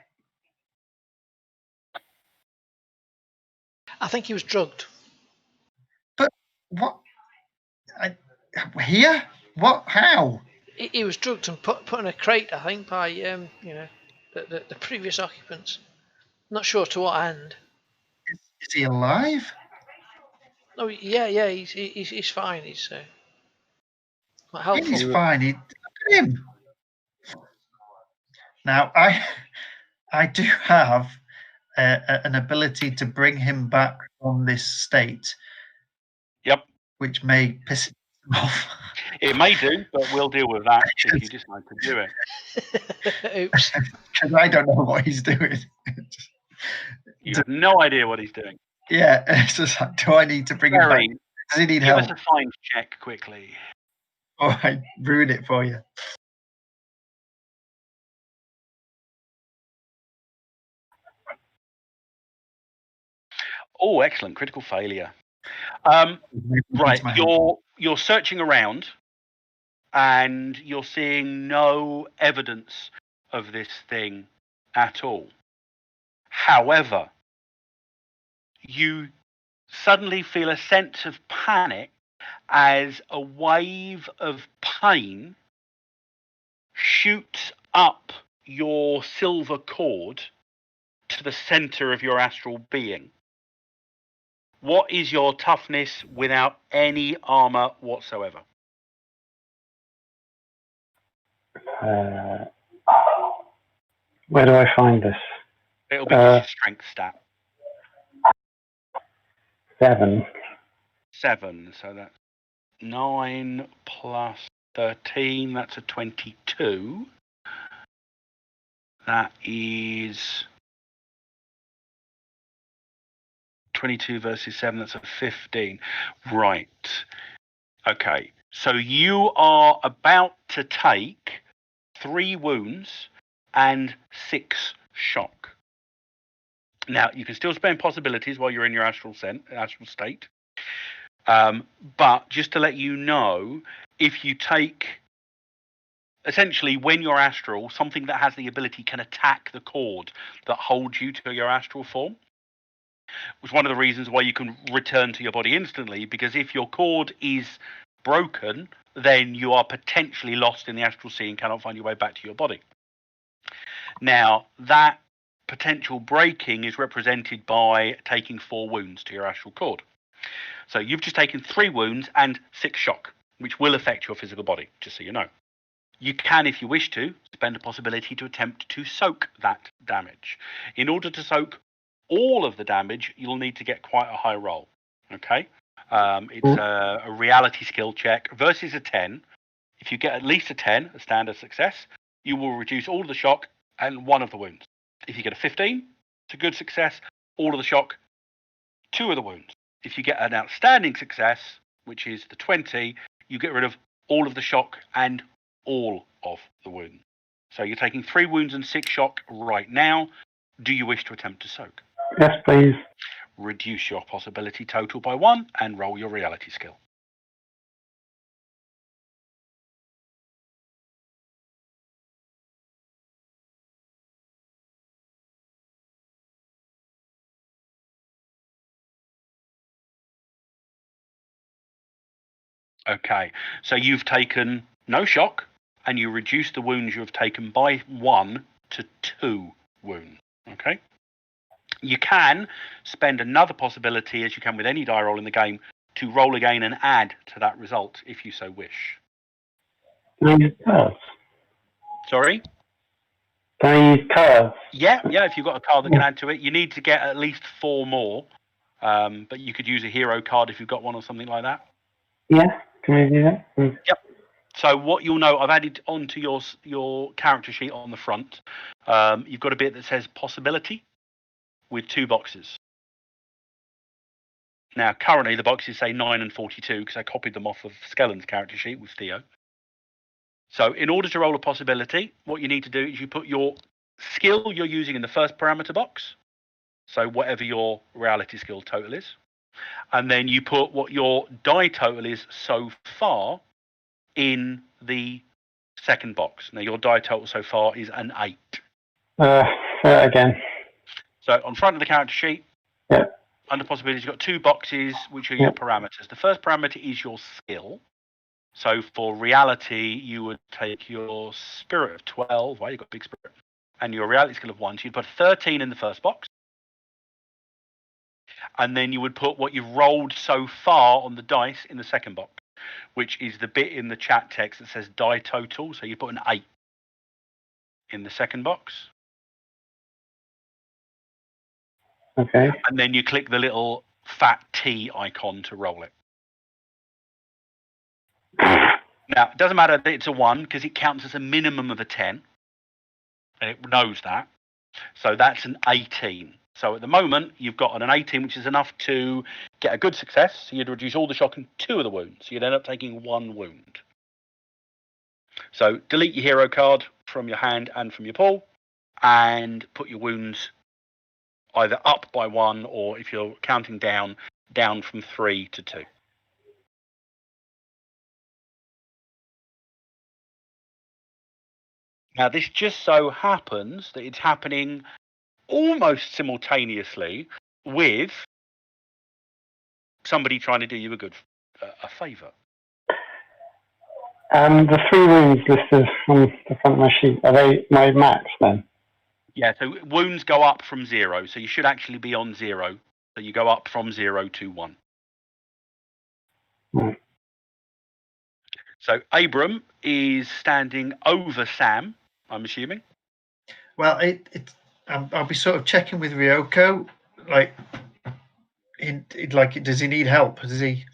I think he was drugged. But what? Here? What? How? He was drugged and put in a crate, I think, by the previous occupants. Not sure to what end. Is he alive? Oh yeah, he's fine. He's quite helpful. He's fine. Look at him. Now I do have an ability to bring him back from this state. Yep. Which may piss him off. It may do, but we'll deal with that if you decide to do it. Oops. Because I don't know what he's doing. You have no idea what he's doing. Yeah, it's just like, do I need to bring him back? Does he need help? Give us a find check quickly. Oh, I ruined it for you. Oh, excellent. Critical failure. Right. You're searching around and you're seeing no evidence of this thing at all. However, you suddenly feel a sense of panic as a wave of pain shoots up your silver cord to the center of your astral being. What is your toughness without any armor whatsoever? Where do I find this? It'll be just your strength stat. 7. 7, so that's 9 plus 13, that's a 22. That is 22 versus 7, that's a 15. Right. Okay, so you are about to take 3 wounds and 6 shock. Now, you can still spend possibilities while you're in your astral state. But just to let you know, if you take, essentially, when you're astral, something that has the ability can attack the cord that holds you to your astral form. Which is one of the reasons why you can return to your body instantly, because if your cord is broken, then you are potentially lost in the astral sea and cannot find your way back to your body. Now, that potential breaking is represented by taking 4 wounds to your astral cord. So you've just taken 3 wounds and 6 shock, which will affect your physical body, just so you know. You can, if you wish to, spend a possibility to attempt to soak that damage. In order to soak all of the damage, you'll need to get quite a high roll. Okay? It's a reality skill check versus a 10. If you get at least a 10, a standard success, you will reduce all of the shock and 1 of the wounds. If you get a 15, it's a good success, all of the shock, 2 of the wounds. If you get an outstanding success, which is the 20, you get rid of all of the shock and all of the wounds. So you're taking 3 wounds and 6 shock right now. Do you wish to attempt to soak? Yes, please. Reduce your possibility total by 1 and roll your reality skill. Okay, so you've taken no shock, and you reduce the wounds you have taken by 1 to 2 wounds. Okay? You can spend another possibility, as you can with any die roll in the game, to roll again and add to that result, if you so wish. Can I use curves? Sorry? Can I use curves? Yeah, if you've got a card that can add to it. You need to get at least 4 more, but you could use a hero card if you've got one or something like that. Yeah, can we do that? Yep. So what you'll know, I've added onto your character sheet on the front, you've got a bit that says possibility with 2 boxes. Now, currently the boxes say 9 and 42 because I copied them off of Skellen's character sheet with Theo. So in order to roll a possibility, what you need to do is you put your skill you're using in the first parameter box, so whatever your reality skill total is. and then you put what your die total is so far in the second box. Now your die total so far is an 8. Again. So on front of the character sheet, Yep. under possibilities, you've got 2 boxes which are your parameters. The first parameter is your skill. So for reality, you would take your spirit of 12. Well, you've got big spirit. And your reality skill of 1. So you'd put 13 in the first box. And then you would put what you've rolled so far on the dice in the second box, which is the bit in the chat text that says die total. So you put an 8 in the second box. Okay. And then you click the little fat T icon to roll it. Now, it doesn't matter that it's a 1 because it counts as a minimum of a 10. And it knows that. So that's an 18. So at the moment, you've got an 18, which is enough to get a good success. So you'd reduce all the shock and 2 of the wounds. So you'd end up taking 1 wound. So delete your hero card from your hand and from your pool, and put your wounds either up by 1, or if you're counting down from 3 to 2. Now, this just so happens that it's happening almost simultaneously with somebody trying to do you a favour. The 3 wounds listed on the front of my sheet, are they my max then? Yeah, so wounds go up from 0, so you should actually be on 0. So you go up from 0 to 1. Right. So Abram is standing over Sam, I'm assuming. Well, I'll be sort of checking with Ryoko, like, does he need help? Does he?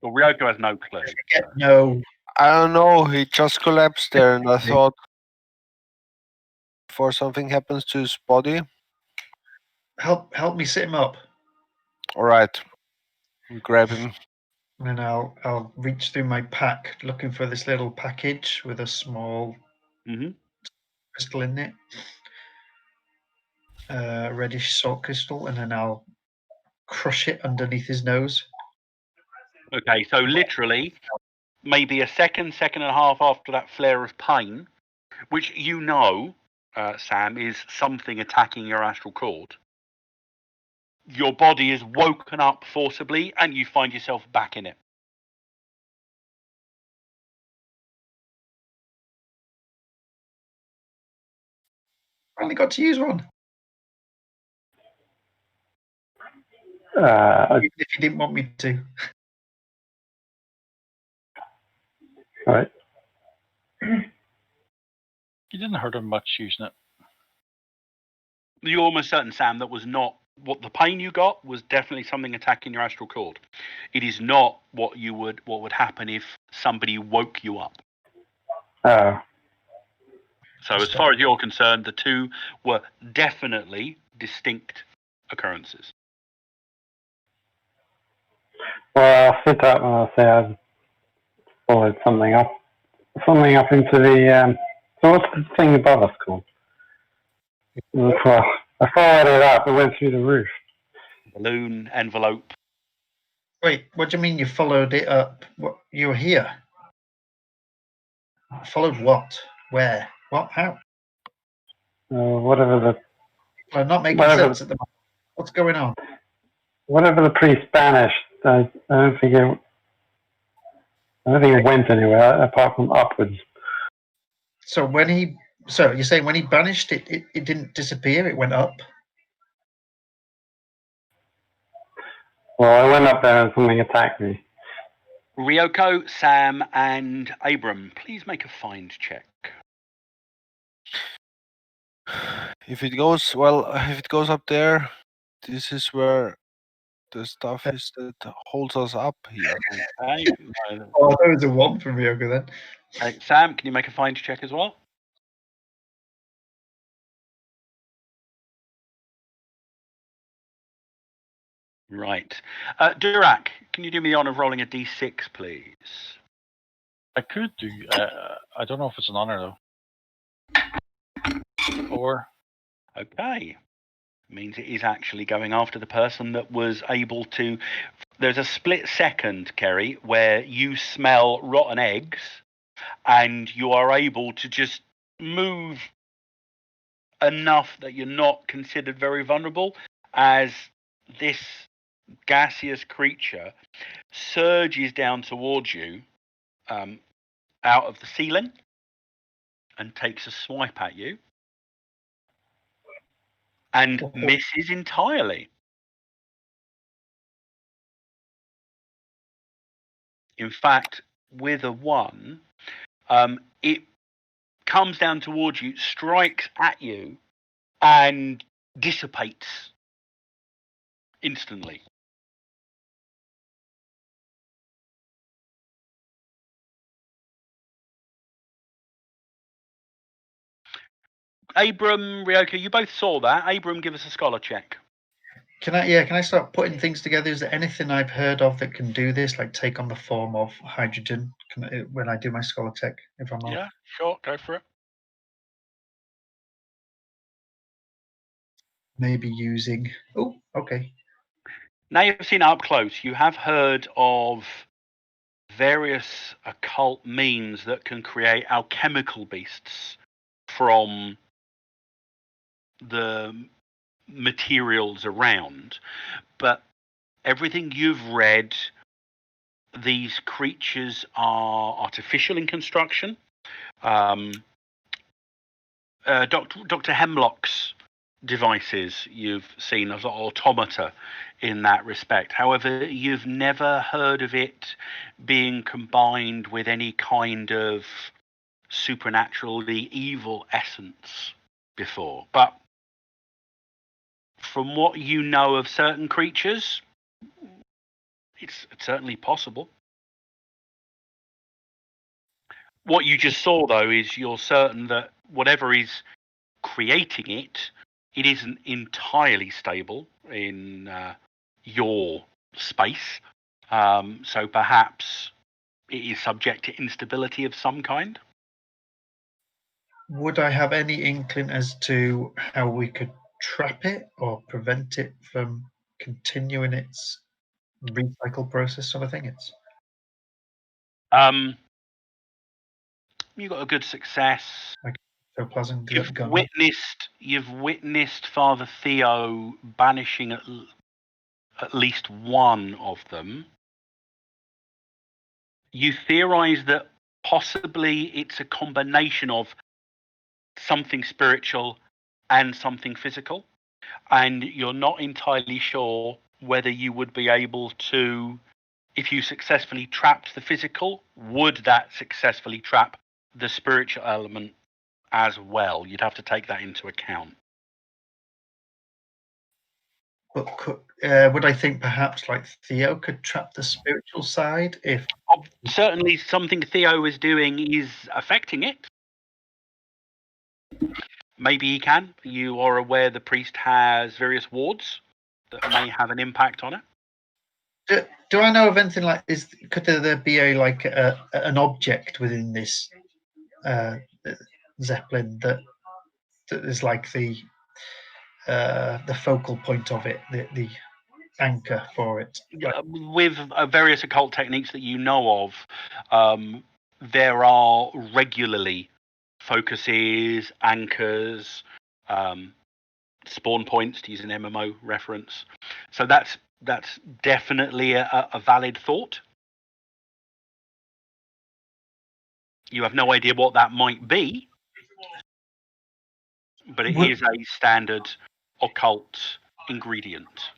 Well, Ryoko has no clue. No. I don't know. He just collapsed there, and I thought before something happens to his body. Help me sit him up. All right, we grab him. And then I'll reach through my pack looking for this little package with a small crystal in it, reddish salt crystal, and then I'll crush it underneath his nose. Okay, so literally, maybe a second and a half after that flare of pain, which Sam, is something attacking your astral cord. Your body is woken up forcibly, and you find yourself back in it. Finally got to use one. Even if you didn't want me to. All right. You didn't hurt him much using it. You're almost certain, Sam, that was not what the pain you got was definitely something attacking your astral cord. It is not what would happen if somebody woke you up. Oh. So as far as you're concerned, the two were definitely distinct occurrences. Well, I'll sit up and I'll say I've followed something up into the. So what's the thing above us called? Well, I followed it up. It went through the roof. Balloon envelope. Wait, what do you mean you followed it up? What, you were here? Followed what? Where? What? How? Whatever the. Well, not making sense at the moment. What's going on? Whatever the priest banished, I don't think it went anywhere apart from upwards. So you're saying when he banished it, it didn't disappear, it went up? Well, I went up there and something attacked me. Ryoko, Sam, and Abram, please make a find check. If it goes up there, this is where the stuff is that holds us up here. Okay. Oh, there was a 1 from Ryoko then. Okay. Sam, can you make a find check as well? Right. Durak, can you do me the honour of rolling a d6, please? I could do. I don't know if it's an honor though. 4. Okay. It means it is actually going after the person that was able to. There's a split second, Kerry, where you smell rotten eggs and you are able to just move enough that you're not considered very vulnerable, as this gaseous creature surges down towards you out of the ceiling and takes a swipe at you and misses entirely. In fact, with a 1, it comes down towards you, strikes at you, and dissipates instantly. Abram, Ryoka, you both saw that. Abram, give us a scholar check. Can I start putting things together? Is there anything I've heard of that can do this, like take on the form of hydrogen when I do my scholar check? If I'm Yeah, sure, go for it. maybe using. Oh, okay. Now you've seen it up close. You have heard of various occult means that can create alchemical beasts from the materials around, but everything you've read, these creatures are artificial in construction. Dr. Hemlock's devices you've seen as automata in that respect. However, you've never heard of it being combined with any kind of supernaturally evil essence before. But from what you know of certain creatures, it's certainly possible. What you just saw, though, is you're certain that whatever is creating it, it isn't entirely stable in your space. So perhaps it is subject to instability of some kind. Would I have any inkling as to how we could trap it or prevent it from continuing its recycle process, sort of thing? It's You got a good success. ectoplasm. You've witnessed Father Theo banishing at least one of them. You theorize that possibly it's a combination of something spiritual and something physical, and you're not entirely sure whether you would be able to, if you successfully trapped the physical, would that successfully trap the spiritual element as well? You'd have to take that into account. But would I think perhaps like Theo could trap the spiritual side if? Certainly something Theo is doing is affecting it. Maybe he can. You are aware the priest has various wards that may have an impact on it. Do I know of anything like this? Could there be an object within this Zeppelin that is like the focal point of it, the anchor for it? With various occult techniques that you know of, there are regularly focuses, anchors, spawn points, to use an MMO reference. So that's definitely a valid thought. You have no idea what that might be, but it is a standard occult ingredient.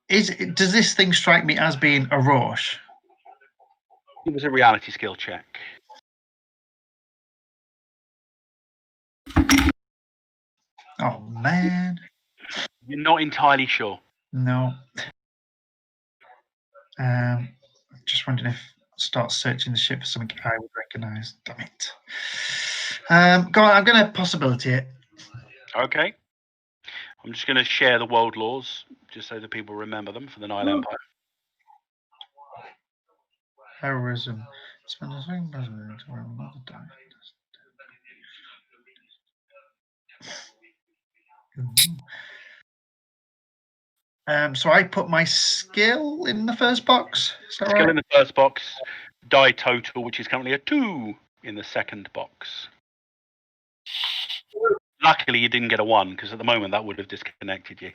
Does this thing strike me as being a Rorsch? It was a reality skill check. Oh man. You're not entirely sure. No. Just wondering if start searching the ship for something I would recognise. Damn it. Go on, I'm going to possibility it. Okay. I'm just going to share the world laws, just so that people remember them for the Nile Empire. Heroism. So I put my skill in the first box. Is that Skill right? in the first box, die total, which is currently a 2 in the second box. Luckily, you didn't get a 1, because at the moment that would have disconnected you.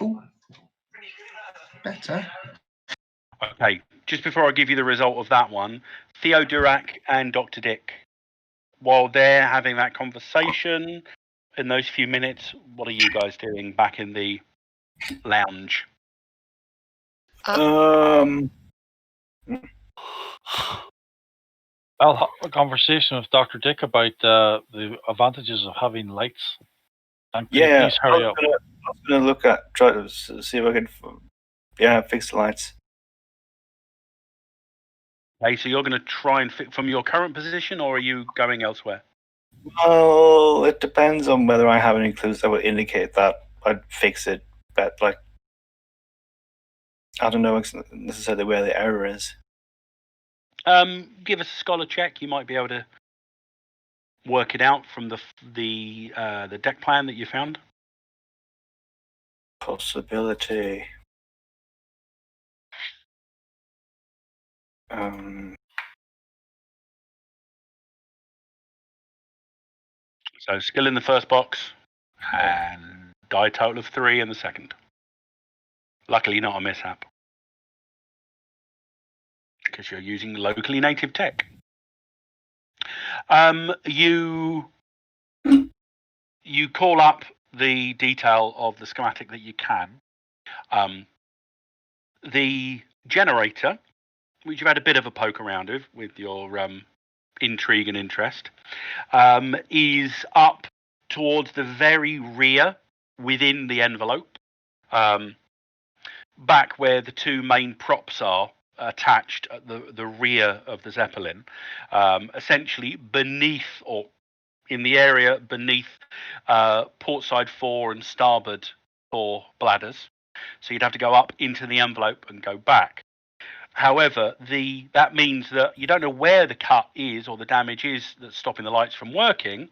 Ooh. Better. Okay, just before I give you the result of that one, Theo Durac and Dr. Dick, while they're having that conversation in those few minutes, what are you guys doing back in the lounge? I'll have a conversation with Dr. Dick about the advantages of having lights. And please hurry up. I was gonna try to see if I can, fix the lights. Okay, so you're going to try and fit from your current position, or are you going elsewhere? Well, it depends on whether I have any clues that would indicate that I'd fix it. But I don't know necessarily where the error is. Give us a scholar check. You might be able to work it out from the deck plan that you found. Possibility. So skill in the first box, and die total of 3 in the second. Luckily, not a mishap, because you're using locally native tech. You call up the detail of the schematic that you can. The generator, which you've had a bit of a poke around with your intrigue and interest, is up towards the very rear within the envelope, back where the two main props are attached at the rear of the Zeppelin, essentially beneath, or in the area beneath portside 4 and starboard 4 bladders. So you'd have to go up into the envelope and go back. However, that means that you don't know where the cut is or the damage is that's stopping the lights from working,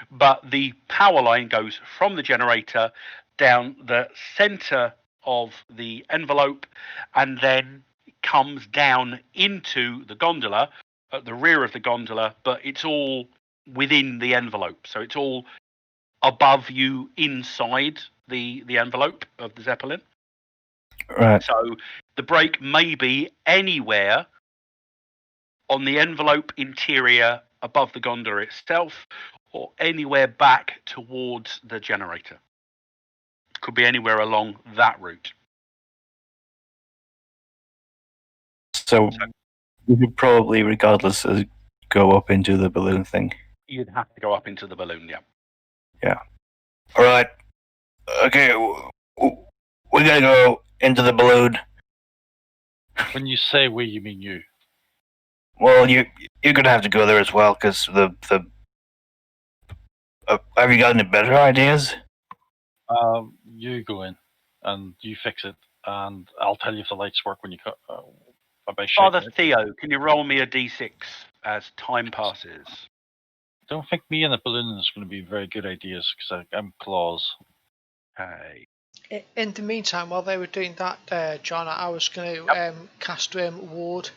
but the power line goes from the generator down the center of the envelope and then comes down into the gondola at the rear of the gondola, but it's all within the envelope. So it's all above you inside the envelope of the Zeppelin. Right. So the break may be anywhere on the envelope interior above the gondola itself, or anywhere back towards the generator. Could be anywhere along that route. So we could probably, regardless, go up into the balloon thing. You'd have to go up into the balloon, yeah. Yeah. All right. Okay, we gotta go into the balloon. When you say we, you mean you. Well, you're gonna have to go there as well, because have you got any better ideas? You go in and you fix it, and I'll tell you if the lights work when you cut. Father Theo, can you roll me a d6 as time passes? Don't think me and the balloon is going to be very good ideas, because I'm claws. Okay. In the meantime, while they were doing that, John, I was going to cast ward,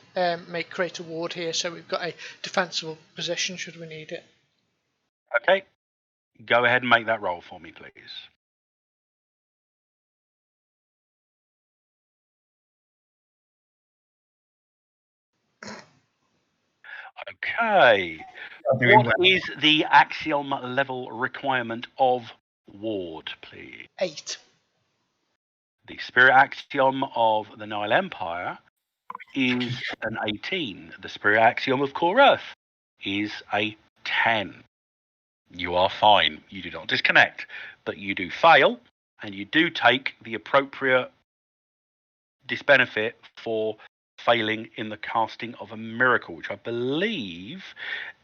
create a ward here, so we've got a defensible position should we need it. Okay. Go ahead and make that roll for me, please. Okay. What is the axiom level requirement of ward, please? 8. The spirit axiom of the Nile Empire is an 18. The spirit axiom of Core Earth is a 10. You are fine. You do not disconnect, but you do fail, and you do take the appropriate disbenefit for failing in the casting of a miracle, which I believe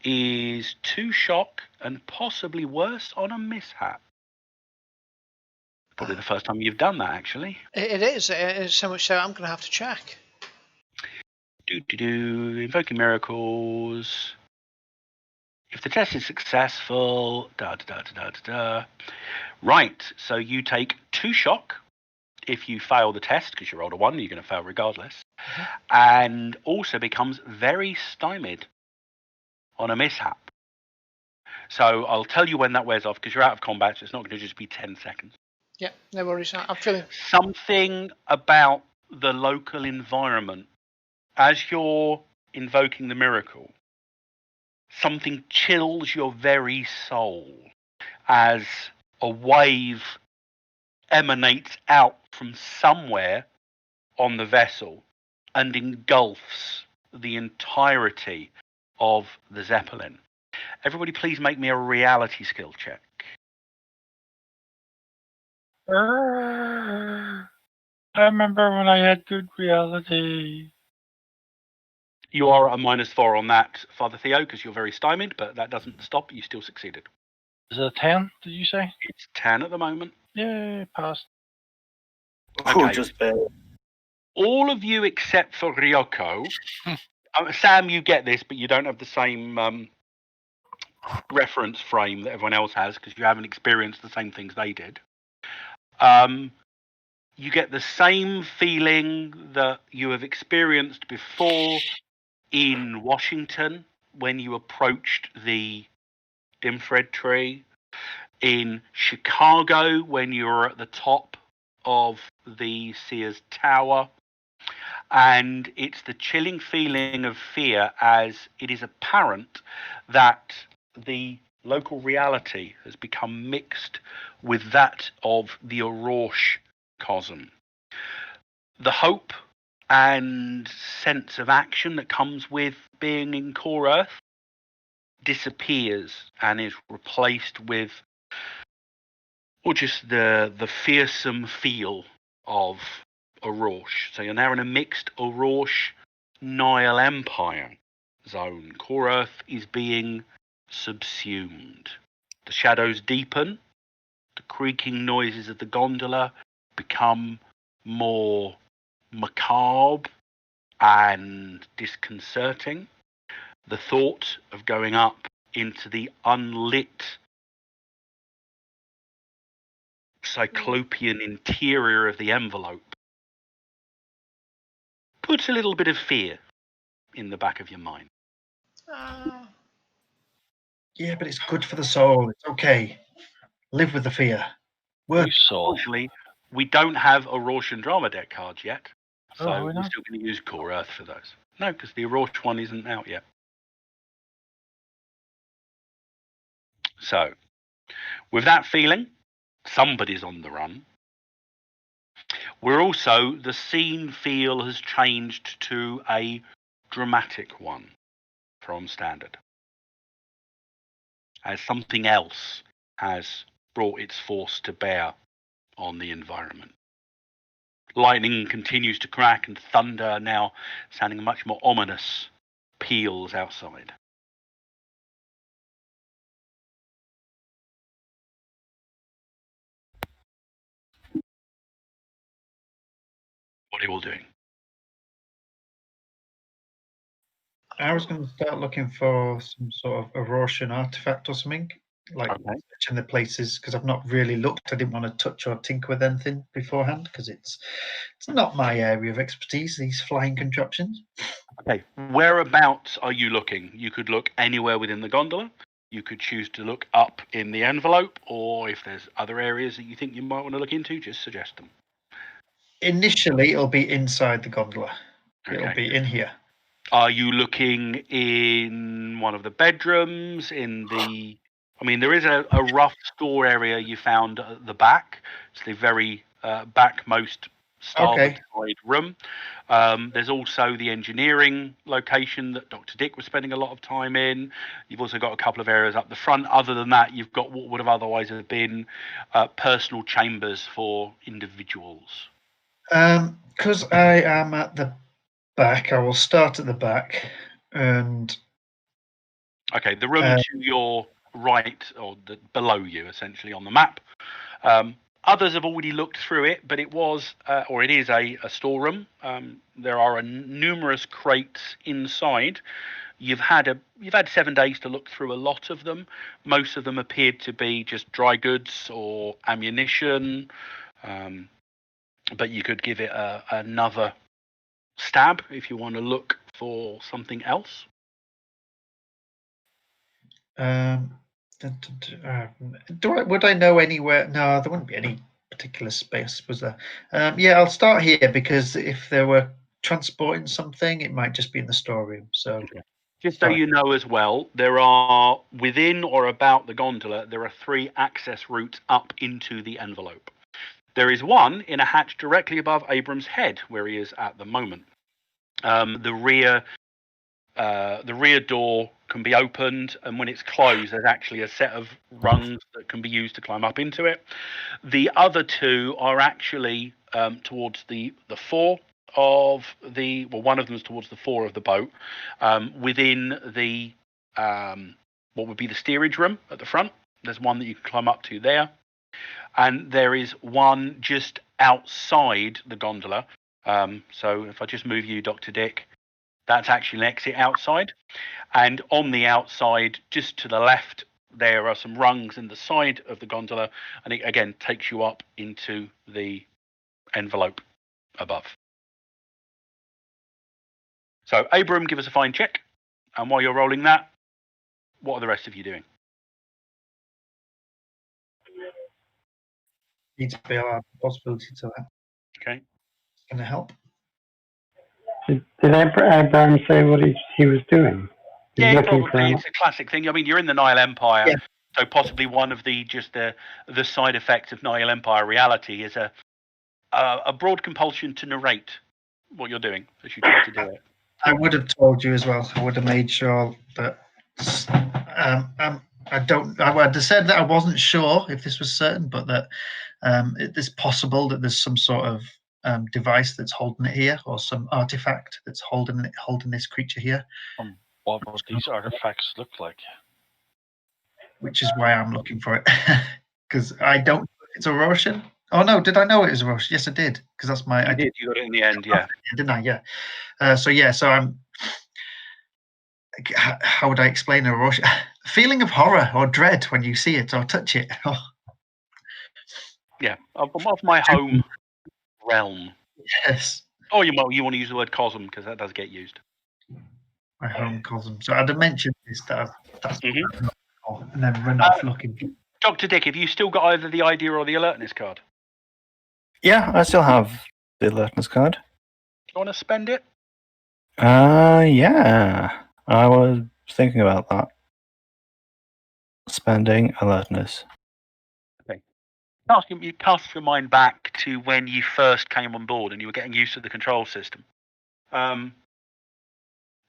is 2 shock and possibly worse on a mishap. Probably the first time you've done that, actually. It is so much so I'm going to have to check. Invoking miracles. If the test is successful, Right, so you take 2 shock if you fail the test, because you rolled a 1, you're going to fail regardless, and also becomes very stymied on a mishap. So I'll tell you when that wears off, because you're out of combat, so it's not going to just be 10 seconds. Yeah, no worries. I'm feeling. Something about the local environment, as you're invoking the miracle, something chills your very soul as a wave emanates out from somewhere on the vessel and engulfs the entirety of the Zeppelin. Everybody please make me a reality skill check. I remember when I had good reality. You are at a -4 on that, Father Theo, because you're very stymied, but that doesn't stop. You still succeeded. Is it a 10, did you say? It's 10 at the moment. Yay, passed. Oh, Okay. just barely. All of you except for Ryoko. Sam, you get this, but you don't have the same reference frame that everyone else has because you haven't experienced the same things they did. You get the same feeling that you have experienced before in Washington when you approached the infrared tree, in Chicago when you were at the top of the Sears Tower, and it's the chilling feeling of fear as it is apparent that the local reality has become mixed with that of the Auroche cosm. The hope and sense of action that comes with being in Core Earth disappears and is replaced with just the fearsome feel of Auroche. So you're now in a mixed Auroche Nile Empire zone. Core Earth is being subsumed. The shadows deepen. The creaking noises of the gondola become more macabre and disconcerting. The thought of going up into the unlit cyclopean interior of the envelope puts a little bit of fear in the back of your mind. Yeah, but it's good for the soul. It's okay. Live with the fear. Work. Whose soul? Unfortunately, we don't have Auroche drama deck cards yet, so Oh, we're still going to use Core Earth for those. No, because the Auroche one isn't out yet. So, with that feeling, somebody's on the run. We're also, the scene feel has changed to a dramatic one from standard, as something else has brought its force to bear on the environment. Lightning continues to crack and thunder now sounding much more ominous peals outside. What are you all doing? I was going to start looking for some sort of Aurochian artifact or something, like searching the places, because I've not really looked. I didn't want to touch or tinker with anything beforehand because it's not my area of expertise, these flying contraptions. Okay, whereabouts are you looking? You could look anywhere within the gondola. You could choose to look up in the envelope, or if there's other areas that you think you might want to look into, just suggest them. Initially, it'll be inside the gondola. Okay. It'll be in here. Are you looking in one of the bedrooms? There is a rough store area you found at the back. It's the very backmost starboard side room. There's also the engineering location that Dr. Dick was spending a lot of time in. You've also got a couple of areas up the front. Other than that, you've got what would have otherwise have been personal chambers for individuals. Because I am at the back, I will start at the back and... Okay, the room to your right, or below you, essentially, on the map. Others have already looked through it, but it was, or it is, a storeroom. There are numerous crates inside. You've had 7 days to look through a lot of them. Most of them appeared to be just dry goods or ammunition. but you could give it another stab if you want to look for something else. Would I know anywhere? No, there wouldn't be any particular space, was there? Yeah, I'll start here because if they were transporting something, it might just be in the storeroom. So, okay. Just so you know as well, there are within or about the gondola, there are 3 access routes up into the envelope. There is one in a hatch directly above Abram's head, where he is at the moment. The rear door can be opened, and when it's closed, there's actually a set of rungs that can be used to climb up into it. The other 2 are actually towards the fore of the, well, one of them is towards the fore of the boat, within the what would be the steerage room at the front. There's one that you can climb up to there, and there is one just outside the gondola. So if I just move you, Dr. Dick, that's actually an exit outside, and on the outside, just to the left, there are some rungs in the side of the gondola, and it again takes you up into the envelope above. So, Abram, give us a fine check. And while you're rolling that, what are the rest of you doing? Need to be a possibility to that. Okay. It's going to help. Did Abraham say what he was doing? He's Yeah, looking probably. It's a classic thing. I mean, you're in the Nile Empire, Yeah. so possibly one of the side effects of Nile Empire reality is a broad compulsion to narrate what you're doing as you try to do it. I would have told you as well. I would have made sure that. I would have said that I wasn't sure if this was certain, but that it is possible that there's some sort of device that's holding it here, or some artifact that's holding this creature here. What would these artifacts look like? Which is why I'm looking for it, because I don't. It's a Roshan. Oh no, did I know it was a Roshan? Yes, I did, because that's my. You did. You got it in the end, yeah. Didn't I? Yeah. So I'm. How would I explain a Roshan? Feeling of horror or dread when you see it or touch it. Yeah, of my home realm. Yes. Oh, you want to use the word cosm because that does get used. My home cosm. So I'd have mentioned this that's Mhm. and then run off looking. Dr. Dick, have you still got either the idea or the alertness card? Yeah, I still have the alertness card. Do you want to spend it? Yeah. I was thinking about that. Spending alertness. Okay. You cast your mind back to when you first came on board and you were getting used to the control system.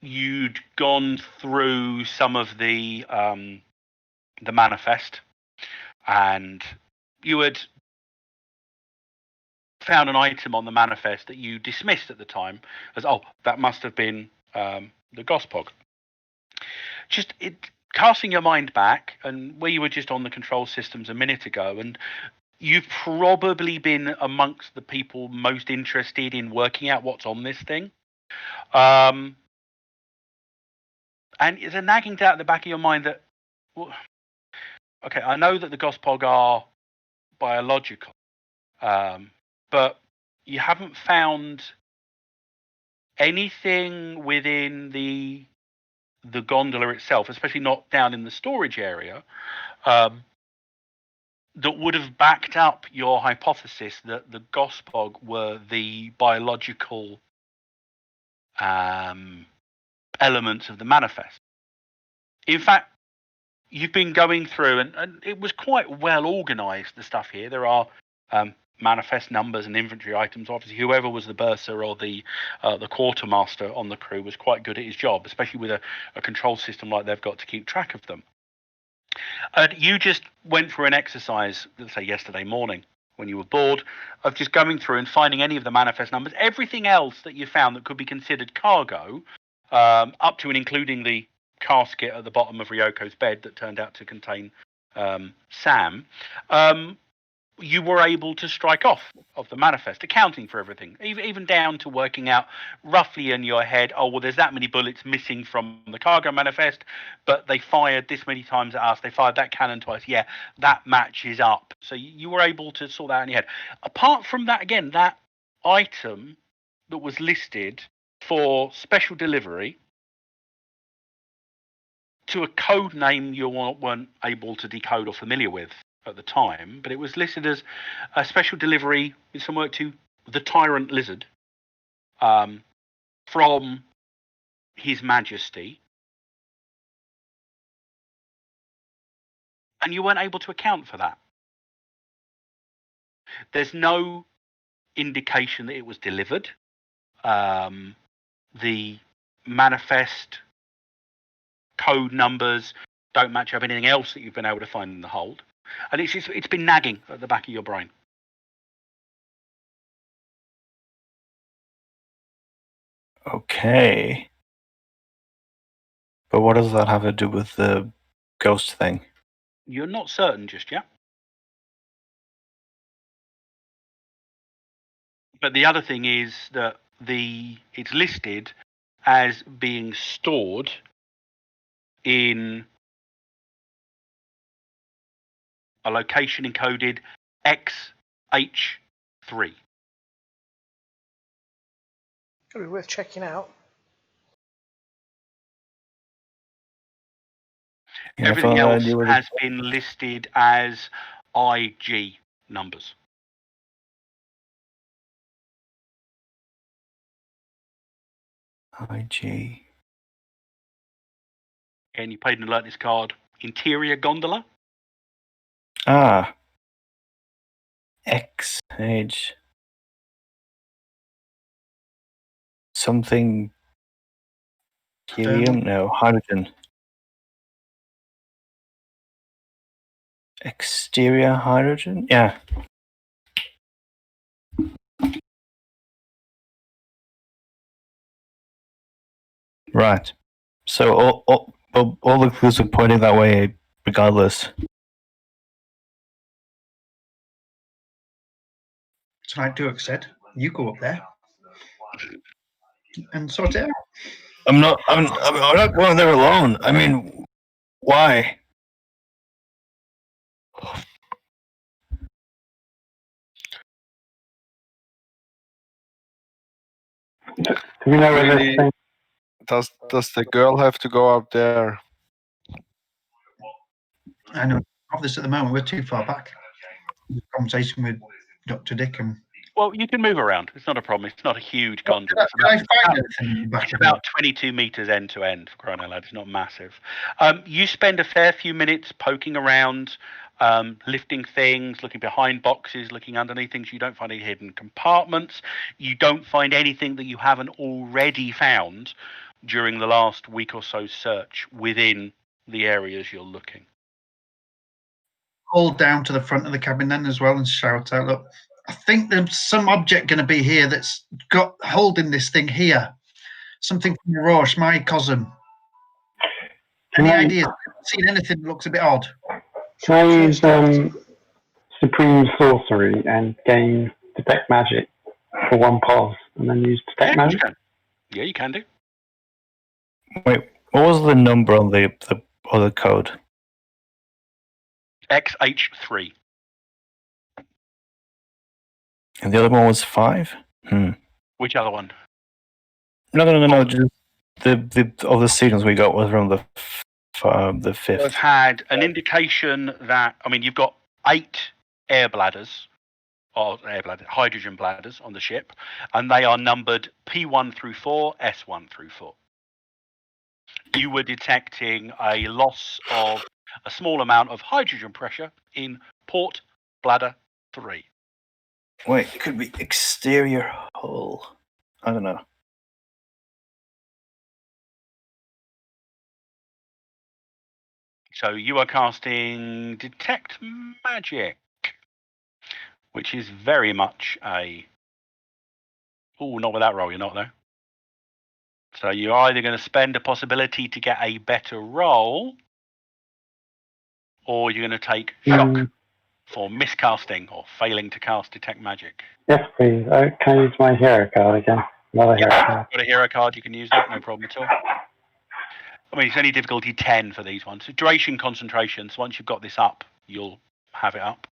You'd gone through some of the manifest, and you had found an item on the manifest that you dismissed at the time as, oh, that must have been the Gospog. Just casting your mind back, and where you were just on the control systems a minute ago, and you've probably been amongst the people most interested in working out what's on this thing. And it's a nagging doubt at the back of your mind that, well, okay, I know that the Gospog are biological, but you haven't found anything within the gondola itself, especially not down in the storage area, that would have backed up your hypothesis that the Gospog were the biological elements of the manifest. In fact, you've been going through, and it was quite well organized, the stuff here. There are manifest numbers and inventory items. Obviously, whoever was the bursar or the quartermaster on the crew was quite good at his job, especially with a control system like they've got to keep track of them. And you just went through an exercise, let's say yesterday morning, when you were bored, of just going through and finding any of the manifest numbers. Everything else that you found that could be considered cargo, up to and including the casket at the bottom of Ryoko's bed that turned out to contain Sam, you were able to strike off of the manifest, accounting for everything, even down to working out roughly in your head, oh, well, there's that many bullets missing from the cargo manifest, but they fired this many times at us, they fired that cannon twice, yeah, that matches up. So you were able to sort that out in your head. Apart from that, again, that item that was listed for special delivery to a code name you weren't able to decode or familiar with at the time, but it was listed as a special delivery with some work to the Tyrant Lizard from His Majesty, and you weren't able to account for that. There's no indication that it was delivered. The manifest code numbers don't match up anything else that you've been able to find in the hold, and it's been nagging at the back of your brain. Okay. But what does that have to do with the ghost thing? You're not certain just yet. But the other thing is that it's listed as being stored in a location encoded XH3. Could be worth checking out. Yeah, Everything if I else knew what has been listed as IG numbers. IG. And you paid an alertness card. Interior gondola. Ah. XH. Something. Helium? No, hydrogen. Exterior hydrogen? Yeah. Right. So all the clues are pointing that way regardless. So like Dirk said, you go up there and sort it out. I'm not going there alone. I mean, why? Do we know where this thing? Does the girl have to go up there? I know of this at the moment. We're too far back. The conversation with Dr. Dick and. Well, you can move around. It's not a problem. It's not a huge gondola. Did I find anything back It's in about 22 meters end to end, for crying out loud. It's not massive. You spend a fair few minutes poking around, lifting things, looking behind boxes, looking underneath things. You don't find any hidden compartments. You don't find anything that you haven't already found during the last week or so search within the areas you're looking. Hold down to the front of the cabin then as well and shout out, look, I think there's some object going to be here that's got holding this thing here. Something from Roche, my cousin. Any ideas? Seen anything that looks a bit odd? Can I use Supreme Sorcery and gain Detect Magic for one pause and then use Detect Magic? Yeah, you can do. Wait, what was the number on the other code? XH3. And the other one was 5? Which other one? No. Just the other seasons we got was around the 5th. We've had an indication that, I mean, you've got 8 hydrogen bladders on the ship, and they are numbered P1 through 4, S1 through 4. You were detecting a loss of a small amount of hydrogen pressure in port bladder 3. Wait, it could be exterior hull. I don't know. So you are casting Detect Magic, which is very much a... Oh, not with that roll, you're not, though. So you're either going to spend a possibility to get a better roll, or you're going to take shock for miscasting or failing to cast Detect Magic. Yes, please. Can I use my hero card again? Another hero card. Got a hero card, you can use that, no problem at all. I mean, it's only difficulty 10 for these ones. So duration, concentration. So once you've got this up, you'll have it up.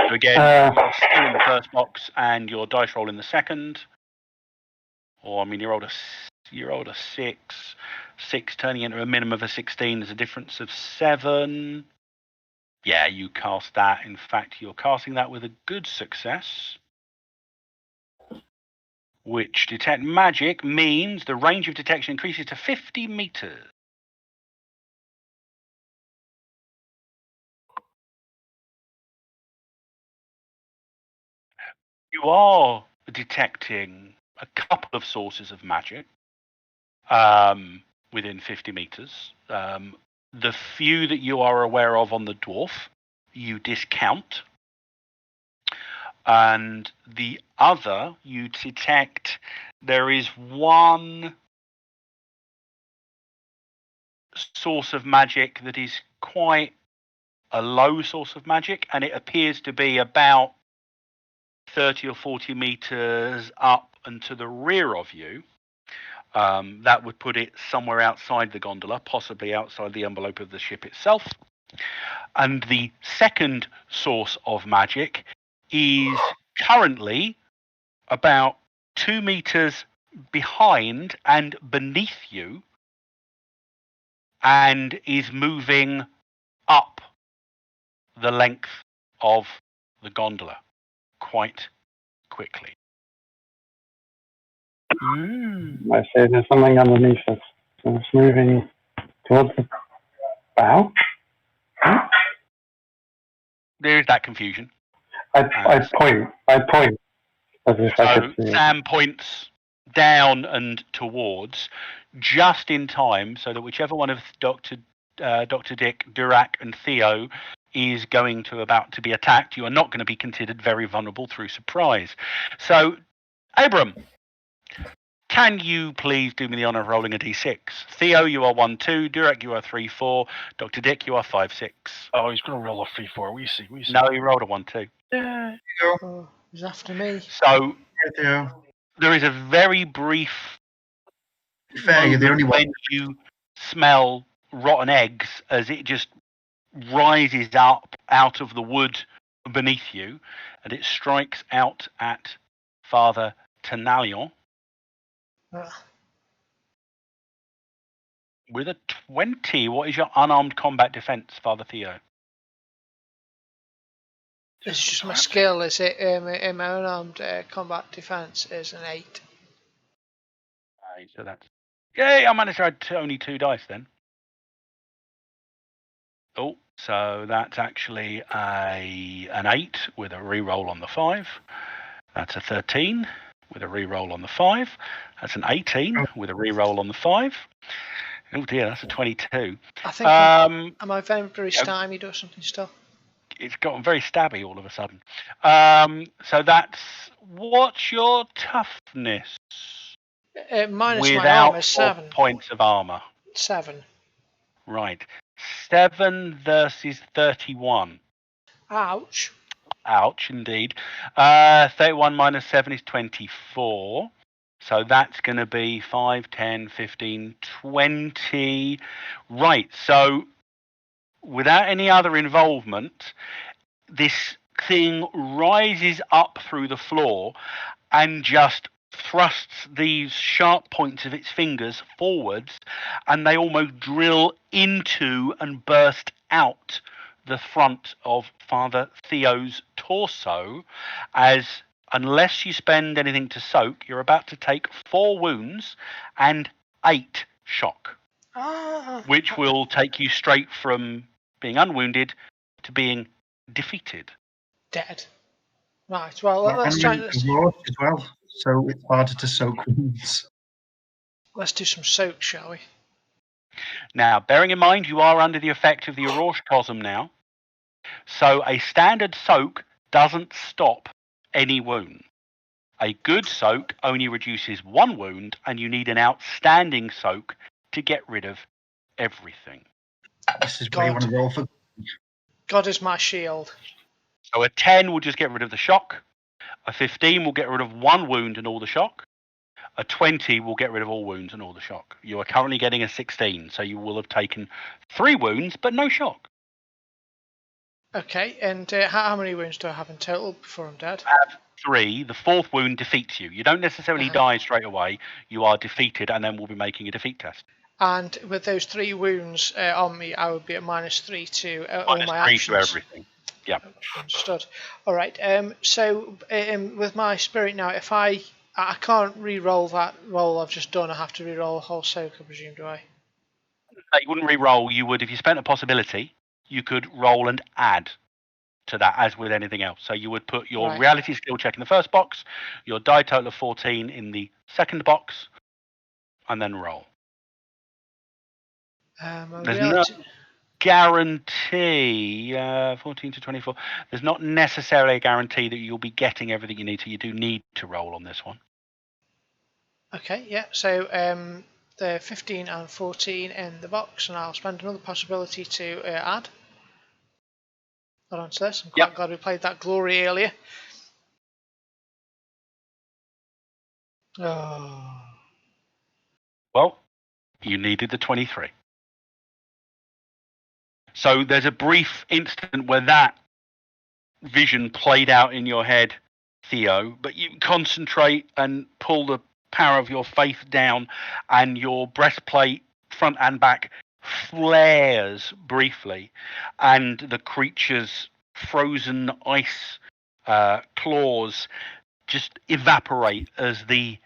So again, your skill in the first box and your dice roll in the second. Or I mean, you rolled a 6. 6 turning into a minimum of a 16 is a difference of 7. Yeah, you cast that. In fact, you're casting that with a good success. Which detect magic means the range of detection increases to 50 meters. You are detecting a couple of sources of magic within 50 meters. The few that you are aware of on the dwarf, you discount. And the other, you detect there is one source of magic that is quite a low source of magic, and it appears to be about 30 or 40 meters up and to the rear of you. That would put it somewhere outside the gondola, possibly outside the envelope of the ship itself. And the second source of magic is currently about 2 meters behind and beneath you, and is moving up the length of the gondola quite quickly. I say there's something underneath us. So it's moving towards the bow. There is that confusion. I point as if I could see Sam points down and towards, just in time, so that whichever one of Dr. Dick, Durac, and Theo is about to be attacked, you are not going to be considered very vulnerable through surprise. So, Abram, can you please do me the honour of rolling a d6? Theo, you are 1-2. Durac, you are 3-4. Dr. Dick, you are 5-6. Oh, he's going to roll a 3-4. We see. No, he rolled a 1-2. Yeah. Oh, he's after me. So Yeah. there is a very brief Fair, you're the only one. when you smell rotten eggs as it just rises up out of the wood beneath you, and it strikes out at Father Tenalion with a 20. What is your unarmed combat defense, Father Theo? It's just my skill, is it? In my unarmed combat defense is an 8. Right, so that's... Yay, I managed to add only 2 dice then. Oh, so that's actually an 8 with a reroll on the 5. That's a 13 with a reroll on the 5. That's an 18 with a reroll on the 5. Oh dear, that's a 22. I think am I very stymied or something still? It's gotten very stabby all of a sudden. So that's... What's your toughness? Minus without my armor, 7. Points of armor. 7. Right. 7 versus 31. Ouch. Ouch, indeed. 31 minus 7 is 24. So that's going to be 5, 10, 15, 20. Right, so without any other involvement, this thing rises up through the floor and just thrusts these sharp points of its fingers forwards, and they almost drill into and burst out the front of Father Theo's torso, as unless you spend anything to soak, you're about to take 4 wounds and 8 shock, which will take you straight from being unwounded to being defeated. Dead. Right, well, let's try this. As well, so it's harder to soak wounds. Let's do some soak, shall we? Now, bearing in mind you are under the effect of the Oroshtosm now, so a standard soak doesn't stop any wound. A good soak only reduces 1 wound, and you need an outstanding soak to get rid of everything. This is where you want to roll for. God is my shield. So a 10 will just get rid of the shock. A 15 will get rid of 1 wound and all the shock. A 20 will get rid of all wounds and all the shock. You are currently getting a 16, so you will have taken 3 wounds but no shock. Okay, and how many wounds do I have in total before I'm dead? You have 3. The 4th wound defeats you. You don't necessarily die straight away. You are defeated, and then we'll be making a defeat test. And with those 3 wounds on me, I would be at -3 to all my -3 actions. to everything. Yeah. Understood. All right. So with my spirit now, if I can't re-roll that roll I've just done, I have to re-roll a whole soak, I presume, do I? No, you wouldn't re-roll. You would, if you spent a possibility, you could roll and add to that, as with anything else. So you would put your reality skill check in the first box, your die total of 14 in the second box, and then roll. There's no guarantee, 14 to 24. There's not necessarily a guarantee that you'll be getting everything you need, so you do need to roll on this one. Okay, yeah. So the 15 and 14 in the box, and I'll spend another possibility to add on to this. I'm quite glad we played that glory earlier. Oh. Well, you needed the 23. So there's a brief instant where that vision played out in your head, Theo, but you concentrate and pull the power of your faith down, and your breastplate, front and back, flares briefly, and the creature's frozen ice claws just evaporate as the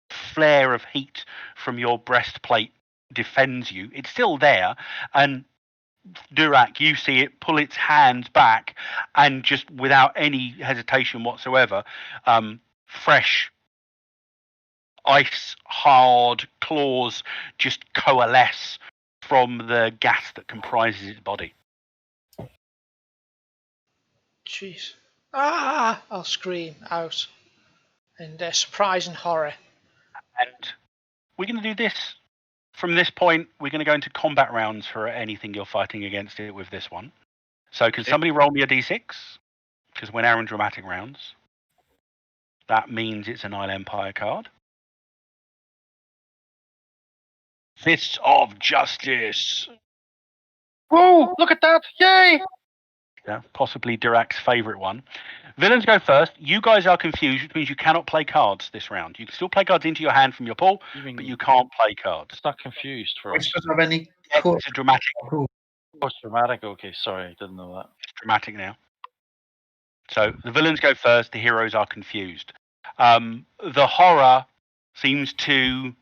flare of heat from your breastplate defends you. It's still there, and Durak, you see it pull its hands back, and just without any hesitation whatsoever, fresh ice hard claws just coalesce from the gas that comprises its body. Jeez. Ah! I'll scream out in surprise and horror. And we're going to do this. From this point, we're going to go into combat rounds for anything you're fighting against it with this one. So can somebody roll me a d6? Because we're now in dramatic rounds. That means it's a Nile Empire card. Fists of Justice. Whoa, look at that. Yay! Yeah, possibly Durak's favourite one. Villains go first. You guys are confused, which means you cannot play cards this round. You can still play cards into your hand from your pool, but you can't play cards. It's not confused for Which us. doesn't have any. It's a dramatic. Oh, it's dramatic. Okay, sorry, I didn't know that. It's dramatic now. So the villains go first. The heroes are confused. The horror seems to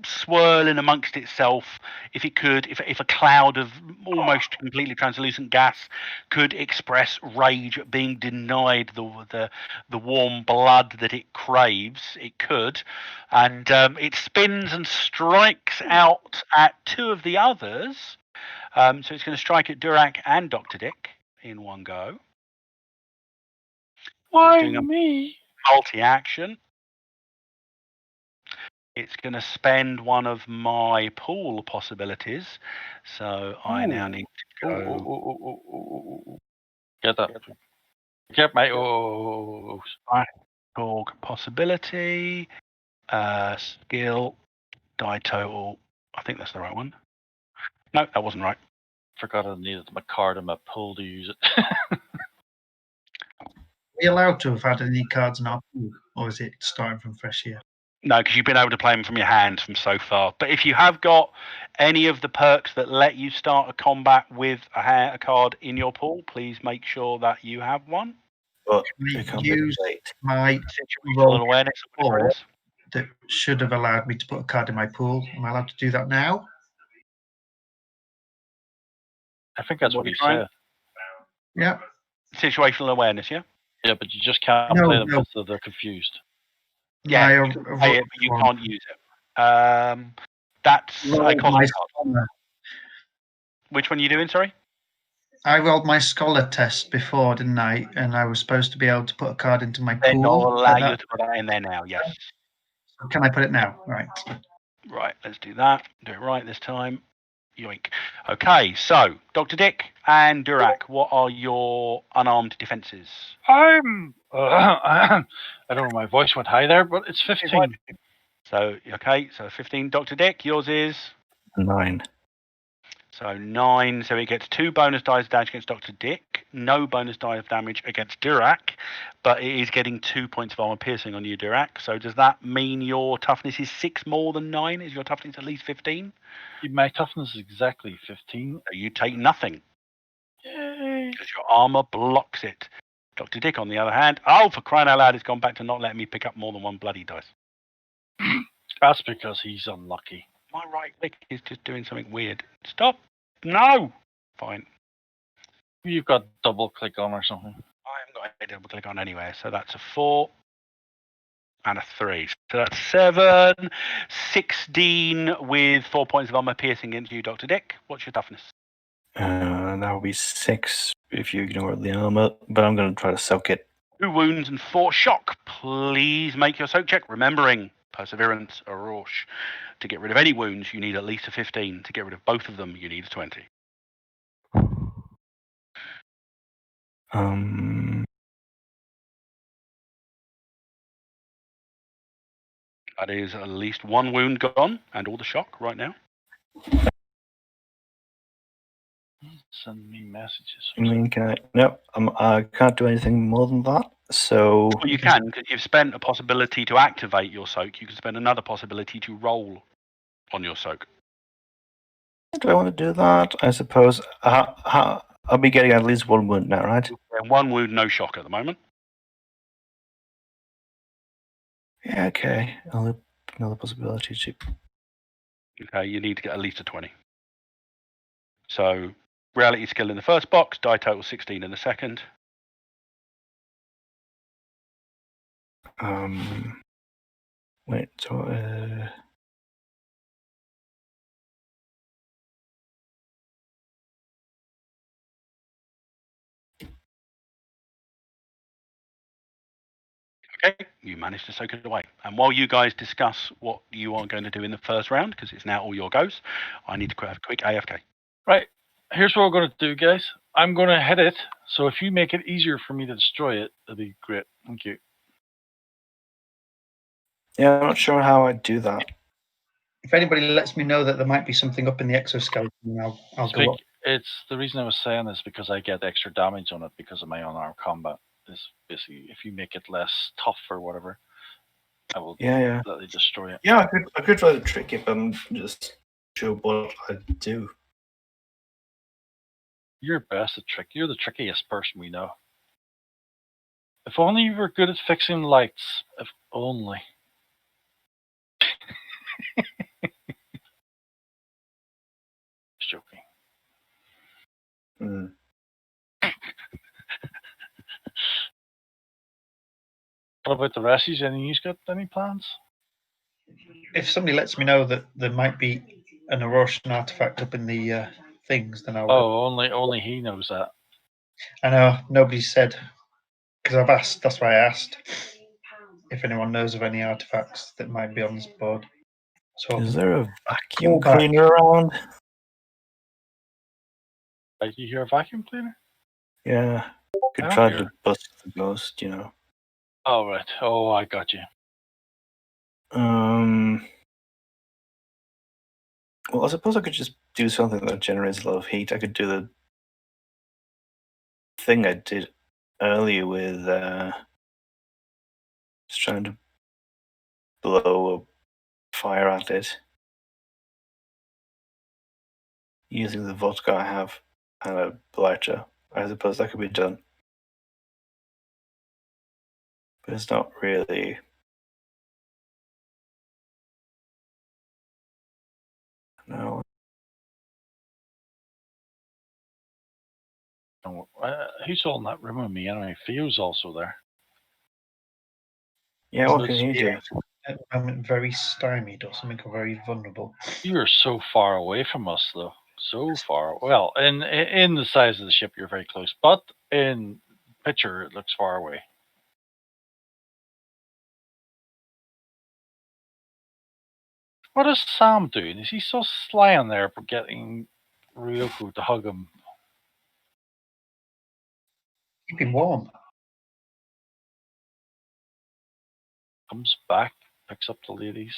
swirl in amongst itself. If it could, if a cloud of almost completely translucent gas could express rage at being denied the warm blood that it craves, it could, and it spins and strikes out at 2 of the others. So it's going to strike at Durak and Dr. Dick in one go. Why so doing me? Multi-action. It's going to spend one of my pool possibilities, so I now need to go. Get that. Get my TORG possibility, skill, die total. I think that's the right one. No, that wasn't right. Forgot I needed my card in my pool to use it. Are we allowed to have had any cards in our pool, or is it starting from fresh here? No, because you've been able to play them from your hand from so far. But if you have got any of the perks that let you start a combat with a card in your pool, please make sure that you have one. But Use my situational awareness. That should have allowed me to put a card in my pool. Am I allowed to do that now? I think that's what he said. Yeah. Situational awareness, yeah? Yeah, but you just can't play them because they're confused. Yeah, you can play it, but you can't use it. That's a cost card. Which one are you doing, sorry? I rolled my scholar test before, didn't I? And I was supposed to be able to put a card into my Then pool. I'll allow you to put that in there now, yes. Can I put it now? Right. Right, let's do that. Do it right this time. Yoink. Okay, so Dr. Dick and Durak, what are your unarmed defenses? I'm. I don't know. My voice went high there, but it's 15. So okay, so 15. Dr. Dick, yours is 9. So 9. So it gets 2 bonus dice of damage against Dr. Dick, no bonus die of damage against Dirac, but it is getting 2 points of armor piercing on you, Dirac. So does that mean your toughness is 6 more than 9? Is your toughness at least 15? My toughness is exactly 15. So you take nothing. Yay! Because your armor blocks it. Dr. Dick, on the other hand, oh, for crying out loud, it's gone back to not letting me pick up more than 1 bloody dice. That's because he's unlucky. My right click is just doing something weird. Stop. No. Fine. You've got double click on or something. I haven't got a double click on anywhere. So that's a 4 and a 3. So that's 7. 16 with 4 points of armor piercing against you, Dr. Dick. What's your toughness? That would be 6 if you ignore the armor, but I'm going to try to soak it. 2 wounds and 4 shock. Please make your soak check. Remembering, perseverance, a Rorsch. To get rid of any wounds, you need at least a 15. To get rid of both of them, you need a 20. That is at least 1 wound gone and all the shock right now. Send me messages. I mean, can I? No, I can't do anything more than that. So Well, you can, because you've spent a possibility to activate your soak. You can spend another possibility to roll on your soak. do I want to do that? I suppose I'll be getting at least 1 wound now, right? And 1 wound, no shock at the moment. Yeah, okay. Another possibility to. Okay, you need to get at least a 20. So, reality skill in the first box, die total 16 in the second. Wait, so Okay, you managed to soak it away. And while you guys discuss what you are going to do in the first round, because it's now all your goes, I need to have a quick AFK. Right. Here's what we're going to do, guys. I'm going to hit it. So if you make it easier for me to destroy it, that'd be great. Thank you. yeah, I'm not sure how I'd do that. If anybody lets me know that there might be something up in the exoskeleton, I'll go up. It's the reason I was saying this because I get extra damage on it because of my unarmed combat. This basically, if you make it less tough or whatever, I will completely destroy it. Yeah, I could try to trick it, but I'm just sure what I'd do. You're best at trick. You're the trickiest person we know. If only you were good at fixing lights. If only. Just joking. What about the rest of you? Any you got any plans? If somebody lets me know that there might be an Eurasian artifact up in the things, then I'll go. Oh, only he knows that. I know nobody said, because I've asked. That's why I asked if anyone knows of any artifacts that might be on this board. So Is there a vacuum Call back. cleaner around? Did you hear a vacuum cleaner? Yeah, could I try don't to hear. bust the ghost, you know. Oh right. Oh, I got you. Well, I suppose I could just do something that generates a lot of heat. I could do the thing I did earlier with just trying to blow a fire at it using the vodka I have and a lighter. I suppose that could be done. But it's not really. No. Who's all in that room with me anyway? Theo's also there. Yeah, what can he do? At the moment, very stymied or something, or very vulnerable. You're so far away from us, though. So far. Well, in the size of the ship, you're very close, but in picture, it looks far away. What is Sam doing? Is he so sly on there for getting Ryoko to hug him? Keep him warm. Comes back, picks up the ladies.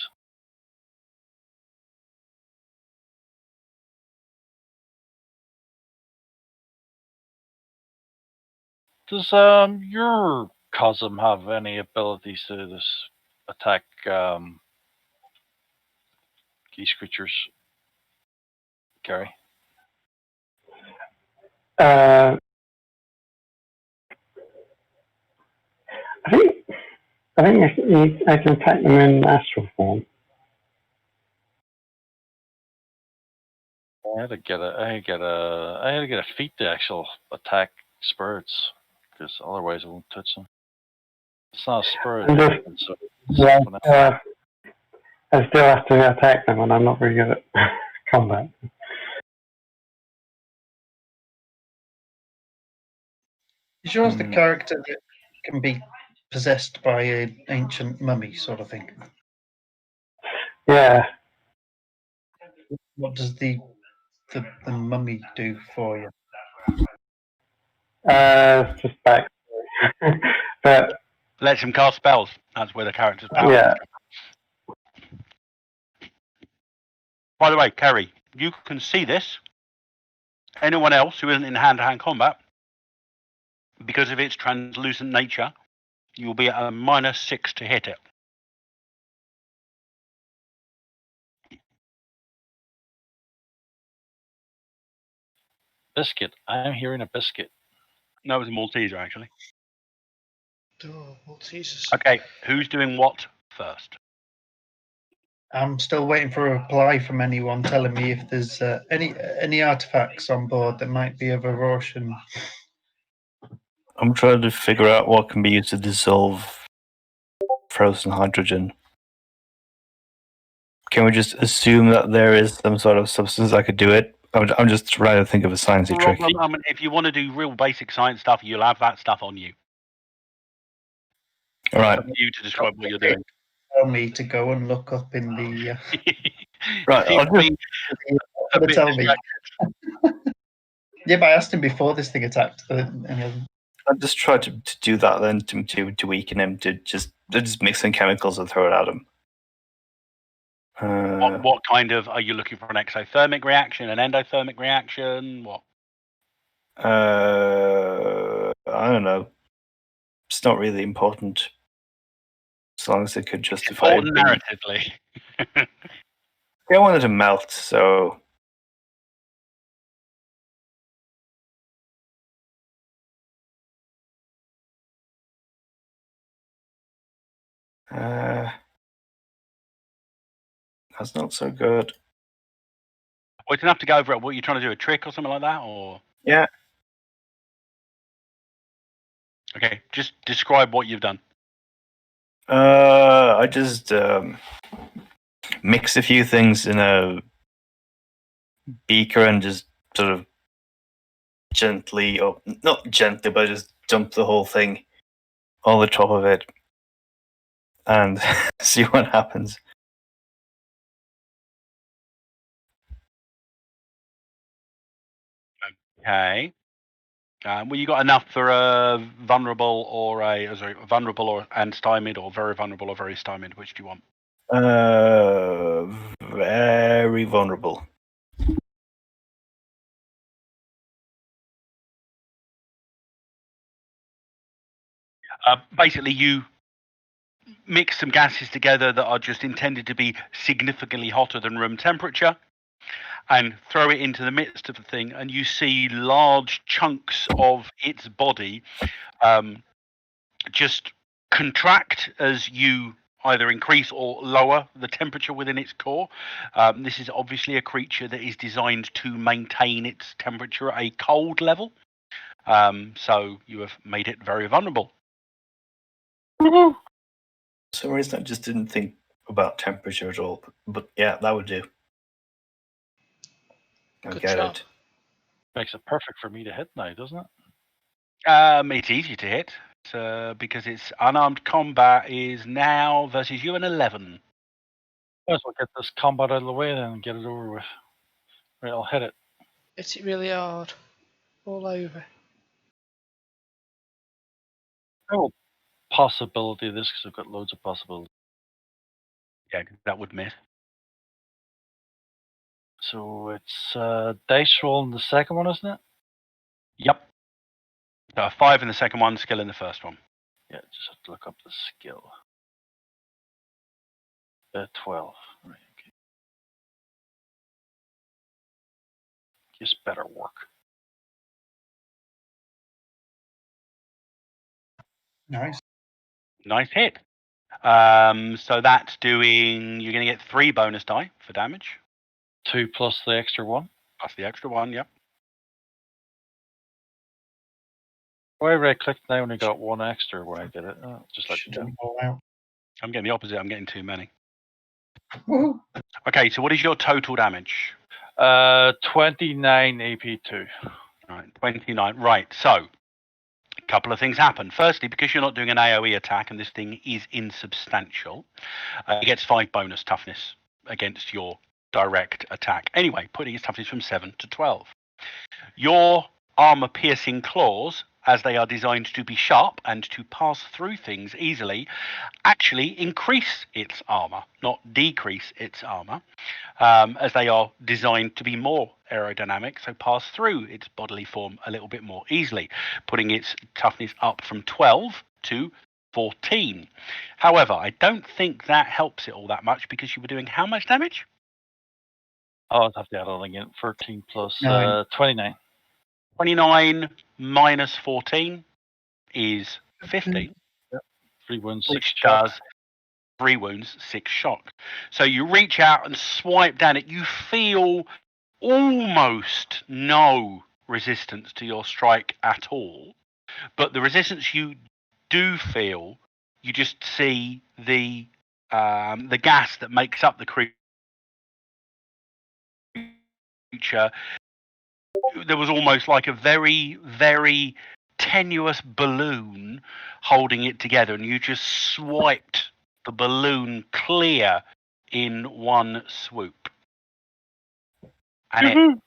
Does your Cosm have any abilities to this attack these creatures, Gary? I think I can attack them in astral form. I had to get a feat to actual attack spirits, because otherwise I won't touch them. It's not a spirit, And so yeah, I still have to attack them, and I'm not very good at combat. Is yours the character that can be possessed by an ancient mummy sort of thing? Yeah. What does the mummy do for you? It's just back. But Lets him cast spells. That's where the character's power yeah. comes from. By the way, Kerry, you can see this. Anyone else who isn't in hand-to-hand combat, because of its translucent nature, you'll be at a -6 to hit it. Biscuit. I'm hearing a biscuit. No, it was a Malteser, actually. Oh, Maltesers. Okay, who's doing what first? I'm still waiting for a reply from anyone telling me if there's any artifacts on board that might be of Aurorian. I'm trying to figure out what can be used to dissolve frozen hydrogen. Can we just assume that there is some sort of substance that could do it? I'm just trying to think of a sciencey trick. I mean, if you want to do real basic science stuff, you'll have that stuff on you. All right. You to describe what you're doing. Tell me to go and look up in the. Right. I'll just, a bit tell me. distracted. Yeah, but I asked him before this thing attacked. I'll just try to do that then to weaken him, to just mix some chemicals and throw it at him. What kind of, are you looking for an exothermic reaction, an endothermic reaction? What? I don't know. It's not really important, as long as it could justify it. Important narratively. I wanted to melt, so. That's not so good. We don't have to go over it. What, you're trying to do, a trick or something like that, or? Yeah. Okay, just describe what you've done. I just mix a few things in a beaker and just sort of gently, or not gently, but just dump the whole thing on the top of it and see what happens. Okay. Well, you got enough for a vulnerable or vulnerable or and stymied, or very vulnerable or very stymied. Which do you want? Very vulnerable. Basically, you mix some gases together that are just intended to be significantly hotter than room temperature, and throw it into the midst of the thing, and you see large chunks of its body just contract as you either increase or lower the temperature within its core. This is obviously a creature that is designed to maintain its temperature at a cold level. So you have made it very vulnerable. For some reason, I just didn't think about temperature at all. But yeah, that would do. I get it. Makes it perfect for me to hit now, doesn't it? It's easy to hit because its unarmed combat is now versus you an 11. Might as well get this combat out of the way then and get it over with. Right, I'll hit it. Hit it really hard. All over. No possibility of this because I've got loads of possibilities. Yeah, that would miss. So it's dice roll in the second one, isn't it? Yep. So a 5 in the second one, skill in the first one. Yeah, just have to look up the skill. 12. Right, okay. Just better work. Nice. Nice hit. So that's doing. You're going to get 3 bonus die for damage. 2 plus the extra 1. Plus the extra 1, yep. Wherever I clicked, I only got 1 extra when I did it. Oh, just like Should all out. I'm getting the opposite. I'm getting too many. Woohoo. Okay, so what is your total damage? 29 AP2. Right, 29. Right, so a couple of things happen. Firstly, because you're not doing an AoE attack and this thing is insubstantial, it gets 5 bonus toughness against your direct attack. Anyway, putting its toughness from 7 to 12. Your armor-piercing claws, as they are designed to be sharp and to pass through things easily, actually increase its armor, not decrease its armor, as they are designed to be more aerodynamic, so pass through its bodily form a little bit more easily, putting its toughness up from 12 to 14. However, I don't think that helps it all that much because you were doing how much damage? Oh, I'd have to add on again. 13 plus 9. 29. 29 minus 14 is 15. 3 wounds, 6 Which shock. does 3 wounds, 6 shock. So you reach out and swipe down it. You feel almost no resistance to your strike at all. But the resistance you do feel, you just see the gas that makes up the creature. There was almost like a very, very tenuous balloon holding it together, and you just swiped the balloon clear in one swoop. And it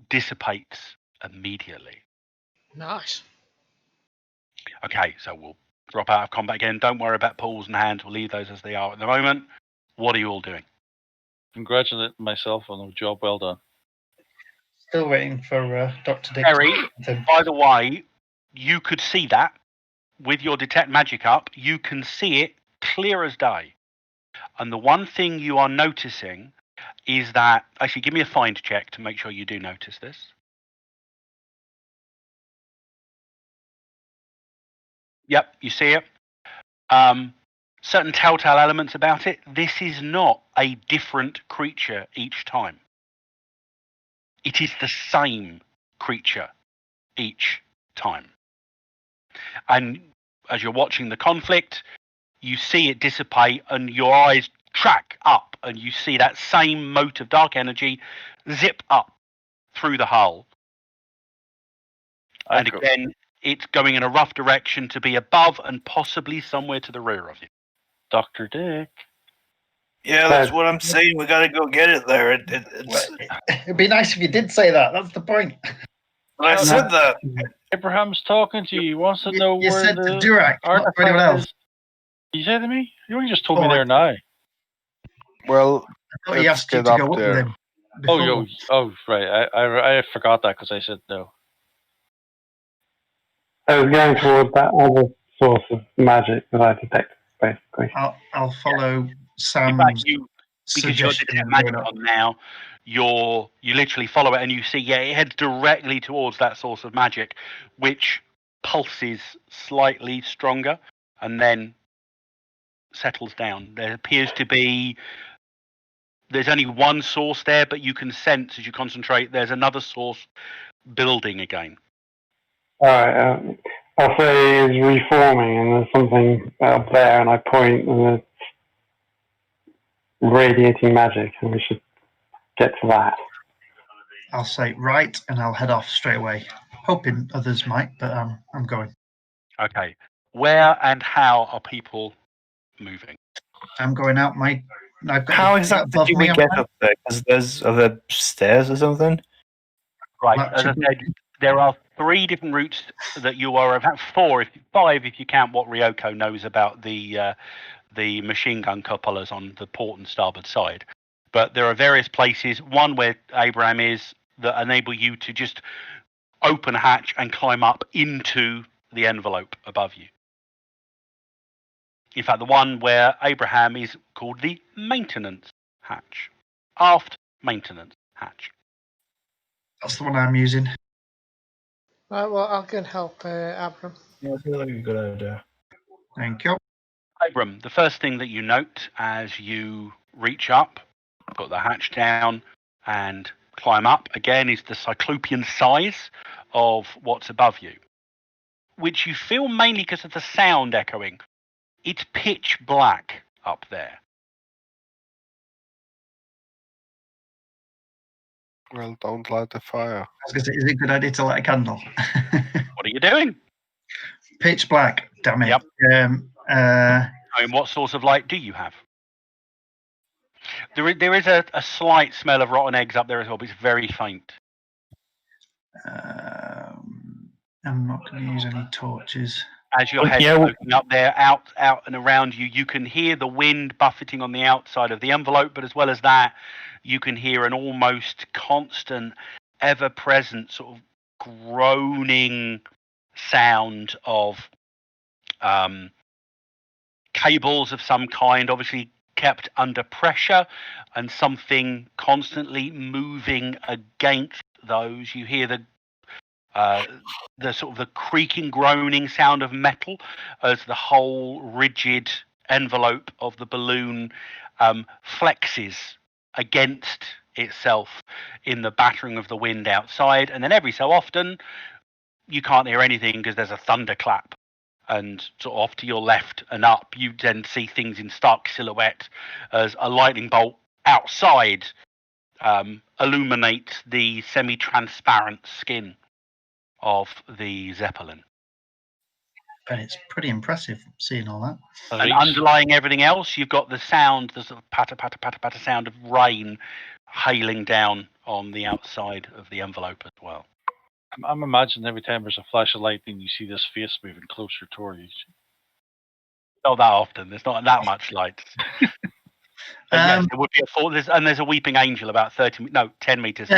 dissipates immediately. Nice. Okay, so we'll drop out of combat again. Don't worry about pulls and hands. We'll leave those as they are at the moment. What are you all doing? Congratulate myself on a job well done. Still waiting for Dr. Dick. Harry, by the way, you could see that with your detect magic up. You can see it clear as day. And the one thing you are noticing is that, actually, give me a find check to make sure you do notice this. Yep, you see it. Certain telltale elements about it. This is not a different creature each time. It is the same creature each time. And as you're watching the conflict, you see it dissipate and your eyes track up and you see that same mote of dark energy zip up through the hull. And again, it's going in a rough direction to be above and possibly somewhere to the rear of you. Dr. Dick. Yeah, that's what I'm saying. We gotta go get it there. It'd be nice if you did say that. That's the point. I said that. Abraham's talking to you. He wants to know You where said the to Durack, not for anyone artifact else. is. You said to me? You only just told me there now. Well, I thought he let's asked you get to up go up with there. him. before. Right. I forgot that because I said no. I was going towards that other source of magic that I detected, basically. I'll follow In Sam's fact, because you're suggestion. detect magic on now, you literally follow it and you see, it heads directly towards that source of magic, which pulses slightly stronger and then settles down. There appears to be, there's only one source there, but you can sense as you concentrate, there's another source building again. Alright, I'll say it's reforming and there's something up there and I point and it's radiating magic and we should get to that. I'll say right and I'll head off straight away. Hoping others might, but I'm going. Okay. Where and how are people moving? I'm going out. I've got How exactly above do me we on get that. up there? Because are there stairs or something? Right. That As I should be- said, there are 3 different routes that you are about 5 if you count what Ryoko knows about the machine gun cupolas on the port and starboard side. But there are various places. One where Abraham is that enable you to just open a hatch and climb up into the envelope above you. In fact, the one where Abraham is called the maintenance hatch. Aft maintenance hatch. That's the one I'm using. Right, well, I'll go and help Abram. Yeah, I feel like a good idea. Thank you. Abram, the first thing that you note as you reach up, put the hatch down, and climb up again is the cyclopean size of what's above you, which you feel mainly because of the sound echoing. It's pitch black up there. Well, don't light the fire. I was going to say, is it a good idea to light a candle? What are you doing? Pitch black, damn it. Yep. I mean, what source of light do you have? There is a slight smell of rotten eggs up there as well, but it's very faint. I'm not going to use any torches. As your head's floating up there, out and around you, you can hear the wind buffeting on the outside of the envelope, but as well as that, you can hear an almost constant, ever-present sort of groaning sound of cables of some kind, obviously kept under pressure, and something constantly moving against those. You hear the sort of the creaking, groaning sound of metal as the whole rigid envelope of the balloon flexes against itself in the battering of the wind outside. And then every so often, you can't hear anything because there's a thunderclap. And sort of off to your left and up, you then see things in stark silhouette as a lightning bolt outside illuminates the semi-transparent skin of the Zeppelin. And it's pretty impressive seeing all that. And underlying everything else, you've got the sound, the sort of patter, patter, patter, patter sound of rain hailing down on the outside of the envelope as well. I'm imagining every time there's a flash of lightning, you see this face moving closer toward you. Not that often. There's not that much light. Yes, there would be there's a weeping angel about 10 meters.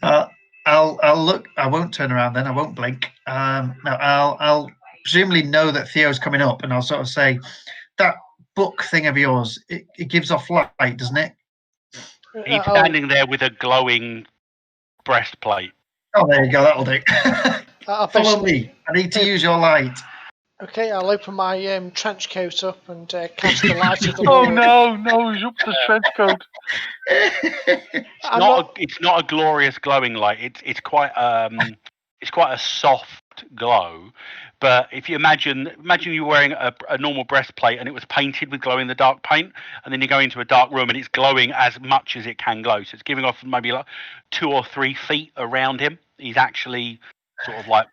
I'll look. I won't turn around then. I won't blink. No, I'll presumably know that Theo's coming up, and I'll sort of say, that book thing of yours, it gives off light, doesn't it? He's standing there with a glowing breastplate. Oh, there you go. That'll do. Follow me. I need to use your light. Okay, I'll open my trench coat up and cast the light of the Oh Lord. no, he's up the trench coat. It's not a glorious glowing light. It's quite a soft glow. But if you imagine you wearing a normal breastplate and it was painted with glow in the dark paint, and then you go into a dark room and it's glowing as much as it can glow. So it's giving off maybe like 2 or 3 feet around him. He's actually sort of like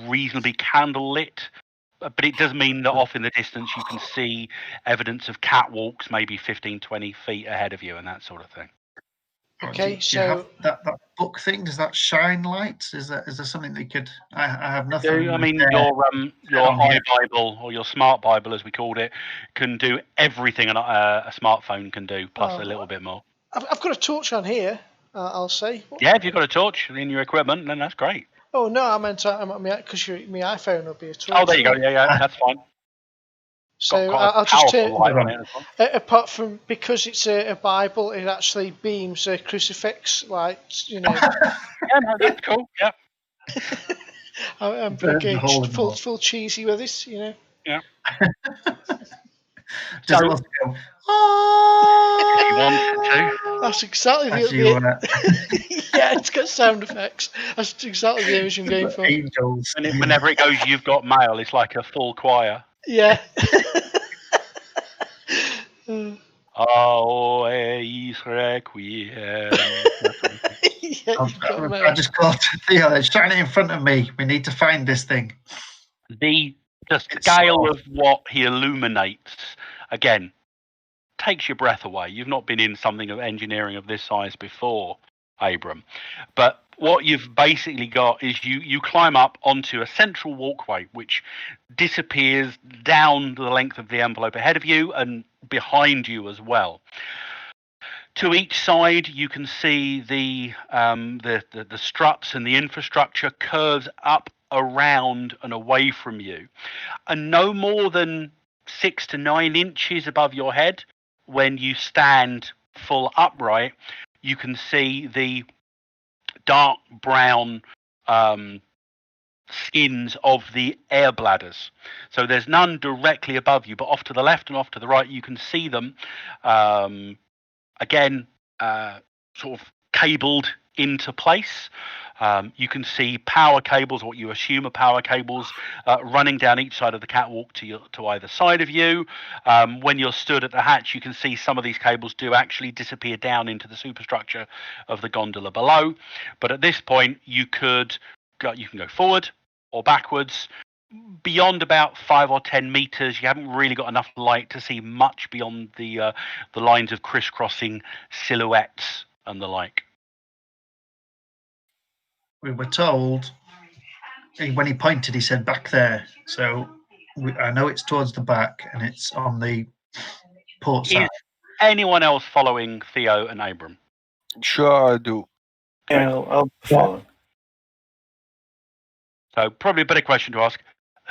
reasonably candle lit. But it does mean that off in the distance you can see evidence of catwalks maybe 15, 20 feet ahead of you and that sort of thing. Okay, do you have that book thing, does that shine light? Is there something that could? I have nothing. I mean, your iBible or your smart Bible, as we called it, can do everything a smartphone can do, plus a little bit more. I've got a torch on here. I'll say. Yeah, if you've got a torch in your equipment, then that's great. Oh no, I meant because my iPhone will be a torch. Oh, there you go. Yeah, that's fine. So I'll just turn. Apart from because it's a Bible, it actually beams a crucifix, like Yeah, no, that's cool. Yeah. I'm engaged, full cheesy with this, Yeah. Does it also go? If you want to. That's exactly the yeah, it's got sound effects. That's exactly the image I'm going for. Angels. Whenever it goes, you've got mail. It's like a full choir. Yeah. I just called Theo. They're shining in front of me. We need to find this thing. The scale of what he illuminates, again, takes your breath away. You've not been in something of engineering of this size before, Abram. But what you've basically got is you climb up onto a central walkway which disappears down the length of the envelope ahead of you and behind you as well. To each side, you can see the struts and the infrastructure curves up, around, and away from you, and no more than 6 to 9 inches above your head. When you stand full upright, you can see the dark brown skins of the air bladders. So there's none directly above you, but off to the left and off to the right, you can see them. Again, sort of cabled into place. You can see power cables, what you assume are power cables, running down each side of the catwalk to either side of you. When you're stood at the hatch, you can see some of these cables do actually disappear down into the superstructure of the gondola below. But at this point, you can go forward or backwards. Beyond about 5 or 10 meters, you haven't really got enough light to see much beyond the lines of crisscrossing silhouettes and the like. We were told, when he pointed, he said back there. So I know it's towards the back and it's on the port side. Is anyone else following Theo and Abram? Sure, I do. Yeah, I'll follow. So probably a better question to ask: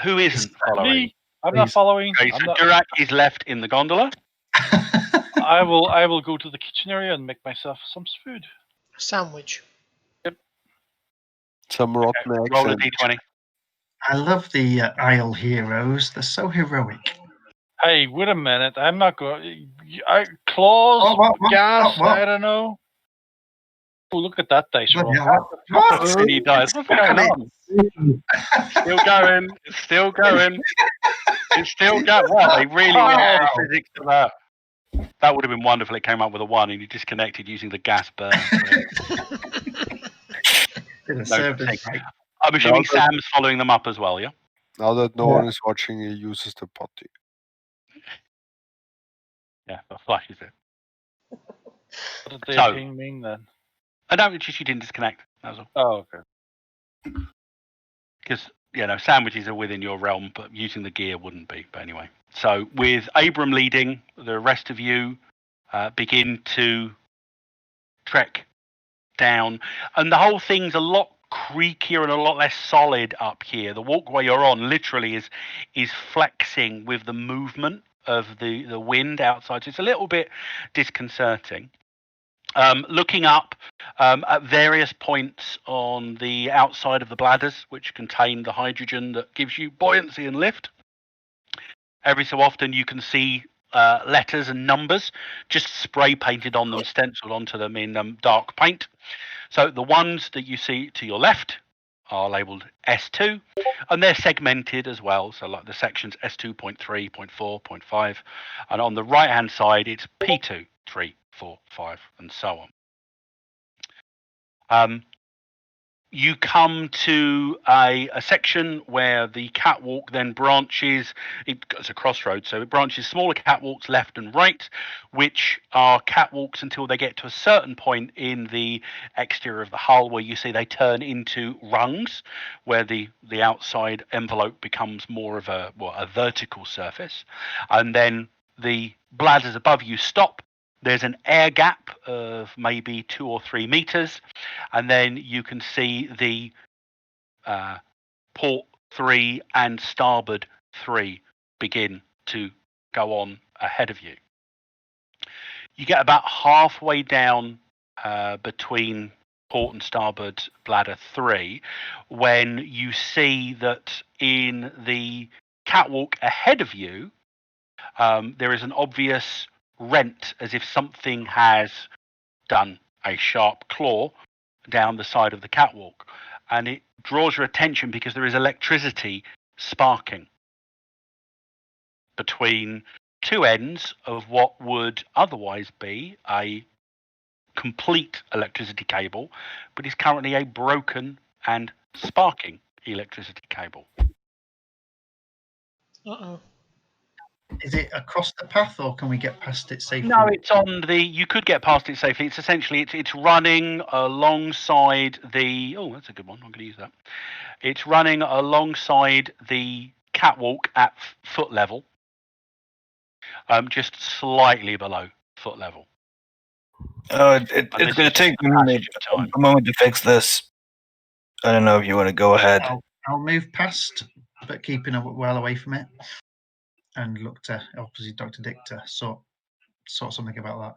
who isn't following? Me? I'm not following. Okay, so Durak is left in the gondola. I will go to the kitchen area and make myself some food. Sandwich. Some rotten eggs. Roll a and- d20. I love the Isle heroes. They're so heroic. Hey, wait a minute. I'm not going. Claws, gas. I don't know. Oh, look at that dice roll. What? And he dies. What's going on? Still going. It's still going. It's still going. Wow, they really went to the physics of that. That would have been wonderful. It came up with a 1 and you disconnected using the gas burn. I'm assuming Sam's following them up as well, yeah? Now that no one is watching, he uses the potty. Yeah, that flashes it. What did they ping mean then? I don't, just you didn't disconnect. That was all. Oh, okay. Because, sandwiches are within your realm, but using the gear wouldn't be. But anyway. So with Abram leading, the rest of you begin to trek down. And the whole thing's a lot creakier and a lot less solid up here. The walkway you're on literally is flexing with the movement of the wind outside. So it's a little bit disconcerting. Looking up at various points on the outside of the bladders, which contain the hydrogen that gives you buoyancy and lift. Every so often you can see letters and numbers just spray painted on them, stenciled onto them in dark paint. So the ones that you see to your left are labelled S2, and they're segmented as well. So like the sections S2.3, 0.4, 0.5, and on the right-hand side it's P2, 3, 4, 5, and so on. You come to a section where the catwalk then branches. It's a crossroads, so it branches smaller catwalks left and right, which are catwalks until they get to a certain point in the exterior of the hull where you see they turn into rungs, where the outside envelope becomes more of a vertical surface. And then the bladders above you stop. There's an air gap of maybe 2 or 3 meters, and then you can see the port 3 and starboard 3 begin to go on ahead of you. You get about halfway down between port and starboard bladder 3 when you see that in the catwalk ahead of you there is an obvious rent, as if something has done a sharp claw down the side of the catwalk, and it draws your attention because there is electricity sparking between 2 ends of what would otherwise be a complete electricity cable, but is currently a broken and sparking electricity cable. Uh-oh. Is it across the path, or can we get past it safely? No, it's on the. You could get past it safely. It's essentially it's running alongside the. Oh, that's a good one. I'm going to use that. It's running alongside the catwalk at foot level, just slightly below foot level. It's going to take a moment to fix this. I don't know if you want to go ahead. I'll move past, but keeping well away from it, and look to opposite Dr. Dick to sort something about that.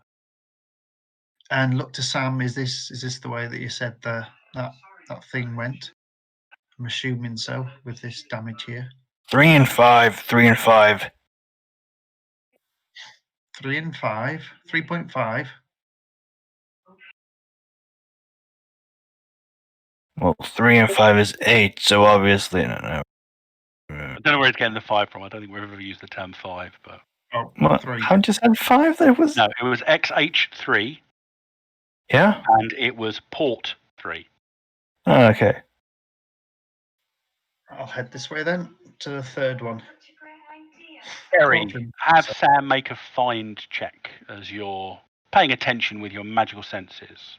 And look to Sam. Is this the way that you said that thing went? I'm assuming so with this damage here. 3 and 5. 3 and 5. 3 and 5. 3.5. Well, 3 and 5 is 8, so obviously no. I don't know where it's getting the 5 from. I don't think we've ever used the term 5, but. What? 3. How just had 5? That was. No, it was XH3. Yeah. And it was port 3. Oh, okay. I'll head this way then to the third one. Terry, have Sam make a find check as you're paying attention with your magical senses.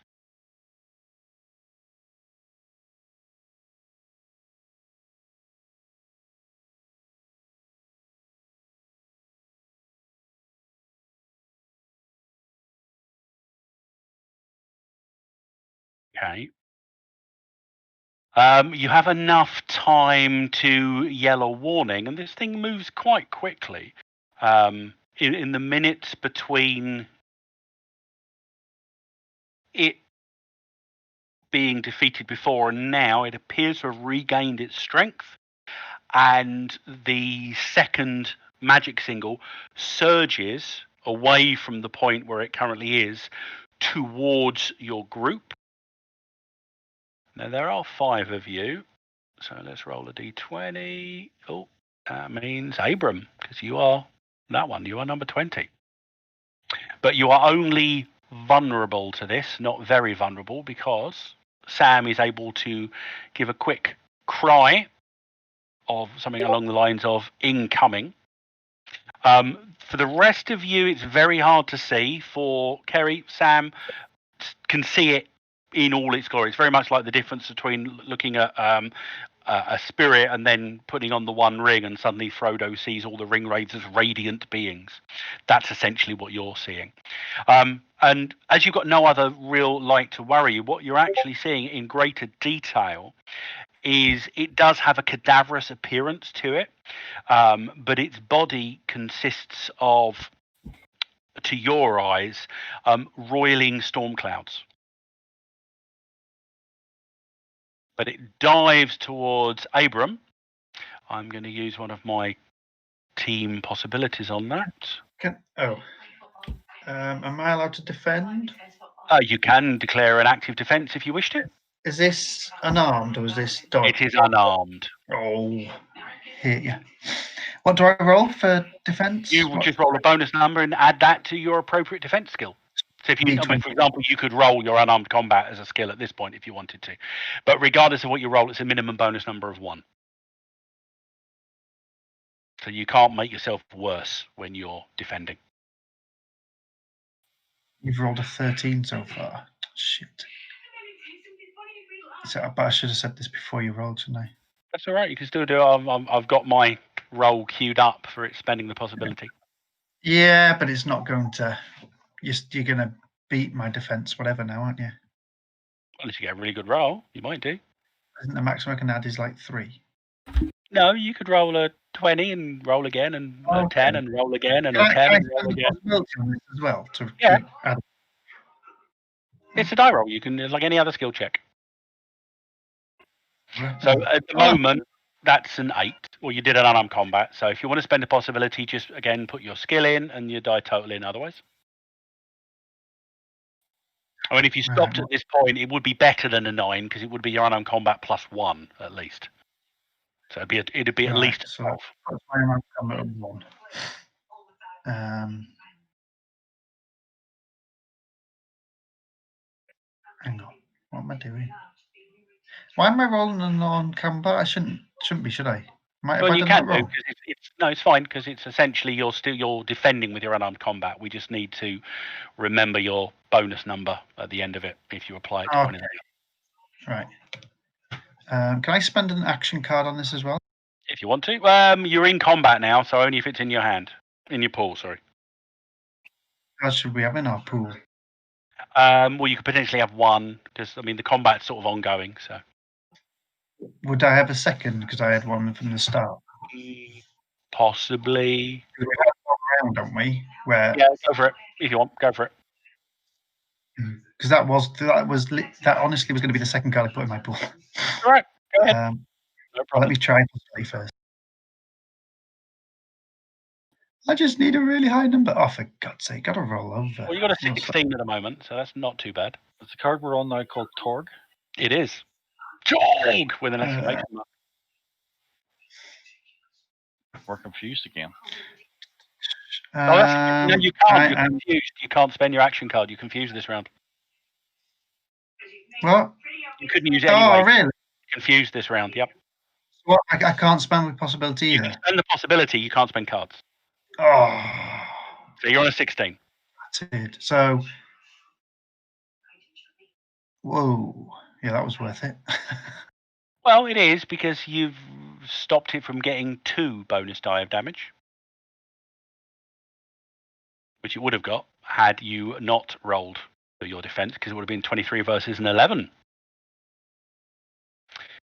Okay. You have enough time to yell a warning, and this thing moves quite quickly. In the minutes between it being defeated before and now, it appears to have regained its strength, and the second magic single surges away from the point where it currently is towards your group. Now, there are 5 of you, so let's roll a d20. Oh, that means Abram, because you are that one. You are number 20. But you are only vulnerable to this, not very vulnerable, because Sam is able to give a quick cry of something along the lines of incoming. For the rest of you, it's very hard to see. For Kerry, Sam can see it in all its glory. It's very much like the difference between looking at a spirit and then putting on the one ring, and suddenly Frodo sees all the ring wraiths as radiant beings. That's essentially what you're seeing. And as you've got no other real light to worry you, what you're actually seeing in greater detail is it does have a cadaverous appearance to it, but its body consists of, to your eyes, roiling storm clouds. But it dives towards Abram. I'm going to use one of my team possibilities on that. Am I allowed to defend? You can declare an active defense if you wish to. Is this unarmed or is this dodge? It is unarmed. Oh, here you. What do I roll for defense? You would just roll a bonus number and add that to your appropriate defense skill. So if you, I mean, for example, you could roll your unarmed combat as a skill at this point if you wanted to. But regardless of what you roll, it's a minimum bonus number of 1. So you can't make yourself worse when you're defending. You've rolled a 13 so far. Shit. So, but I should have said this before you rolled, shouldn't I? That's all right. You can still do it. I've got my roll queued up for expending the possibility. Yeah, but it's not going to. You're going to beat my defense, whatever now, aren't you? Unless you get a really good roll, you might do. Isn't the maximum I can add is like 3? No, you could roll a 20 and roll again, and a 10 and roll again, and a 10 and roll again. As well to keep adding. It's a die roll. You can, like any other skill check. So at the moment, that's an 8. Well, you did an unarmed combat. So if you want to spend a possibility, just again put your skill in and your die total in. Otherwise, I mean, if you stopped at this point, it would be better than a 9 because it would be your unarmed combat plus 1 at least. So it'd be at least 12. That's my unarmed combat of 1. Hang on, what am I doing? Why am I rolling an unarmed combat? I shouldn't be, should I? Well, you can do because it's fine because it's essentially you're defending with your unarmed combat. We just need to remember your bonus number at the end of it if you apply it to one of them. Right. Can I spend an action card on this as well? If you want to. You're in combat now, so only if it's in your hand, in your pool. Sorry. How should we have in our pool? Well, you could potentially have one because I mean the combat's sort of ongoing. So Would I have a second because I had one from the start? possibly. We have one round, don't we? Where Yeah, go for it if you want. Go for it. because that honestly was going to be the second card I put in my pool. All right, go ahead. No No let problem. me try possibility first. I just need a really high number. Oh, for God's sake, got to roll over. Well, you got a Oh, 16 at the moment, so that's not too bad. It's the card we're on now called TORG. It is. TORG with an exclamation mark. We're confused again. Oh, no, you can't. You're I'm confused. You can't spend your action card. You're confused this round. what? You couldn't use it anyway. Oh, really? Confused this round. Yep. What? I can't spend with possibility You either. can spend the possibility. You can't spend cards. Oh, So you're on a 16. that's it. So, whoa, yeah, that was worth it. Well, it is because you've stopped it from getting 2 bonus die of damage, which it would have got had you not rolled for your defense, because it would have been 23 versus an 11.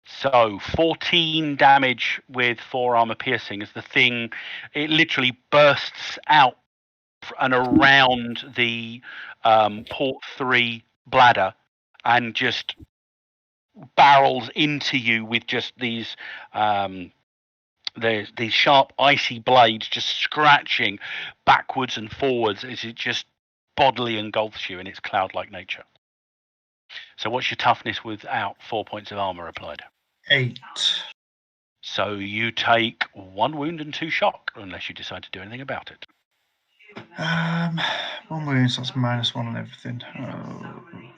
So 14 damage with 4 armor piercing as the thing, it literally bursts out and around the port 3 bladder and just barrels into you with just these sharp icy blades just scratching backwards and forwards as it just bodily engulfs you in its cloud-like nature. So what's your toughness without 4 points of armor applied? 8. So you take 1 wound and 2 shock unless you decide to do anything about it. 1 wound, so that's -1 on everything. Oh.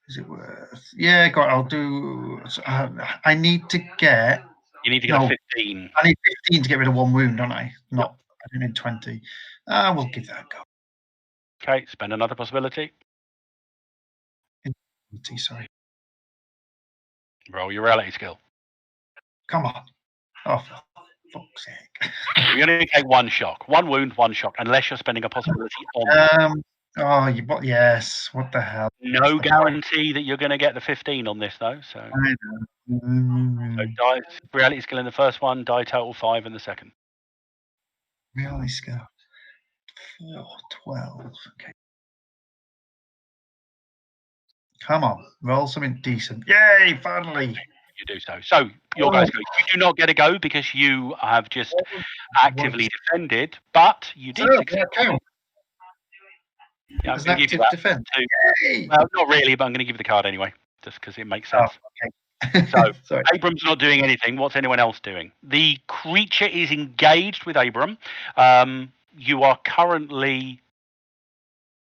Is it worth? Yeah, go on, I'll do. I need to get. You need to get a 15. I need 15 to get rid of 1 wound, don't I? Not. I don't need 20. We'll give that a go. Okay, spend another possibility. Sorry. Roll your reality skill. Come on. Oh, for fuck's sake. You only take 1 shock. 1 wound, 1 shock, unless you're spending a possibility on. Yes. What the hell? No guarantee that you're going to get the 15 on this, though. So, I know. so reality skill in the first one, die total 5 in the second. Reality skill. 4, 12. Okay. Come on, roll something decent. Yay, finally. You do so. So, your guys go. You do not get a go because you have just actively defended, but you did succeed. Yeah, I'm going to give you that. Defense. Well, not really, but I'm going to give you the card anyway, just because it makes sense. Okay. So, Abram's not doing anything. What's anyone else doing? The creature is engaged with Abram. You are currently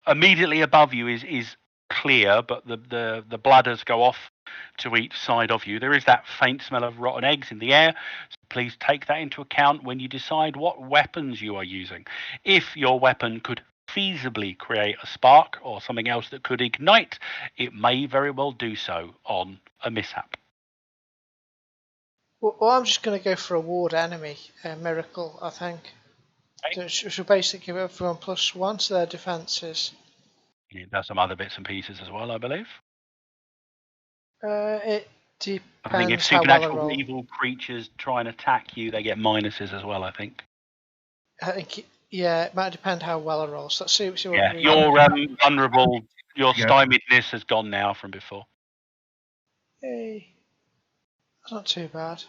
immediately above you is clear, but the bladders go off to each side of you. There is that faint smell of rotten eggs in the air. So please take that into account when you decide what weapons you are using. If your weapon could feasibly create a spark or something else that could ignite, it may very well do so on a mishap. Well, I'm just going to go for a ward enemy, miracle, I think. Okay. So it should basically give everyone +1 to their defences. It does some other bits and pieces as well, I believe. It I think if depends how well I supernatural roll. evil creatures try and attack you, they get minuses as well, I think. I think, yeah, it might depend how well I roll. So let's see what Yeah, we your vulnerable, your stymiedness has gone now from before. Hey, that's not too bad.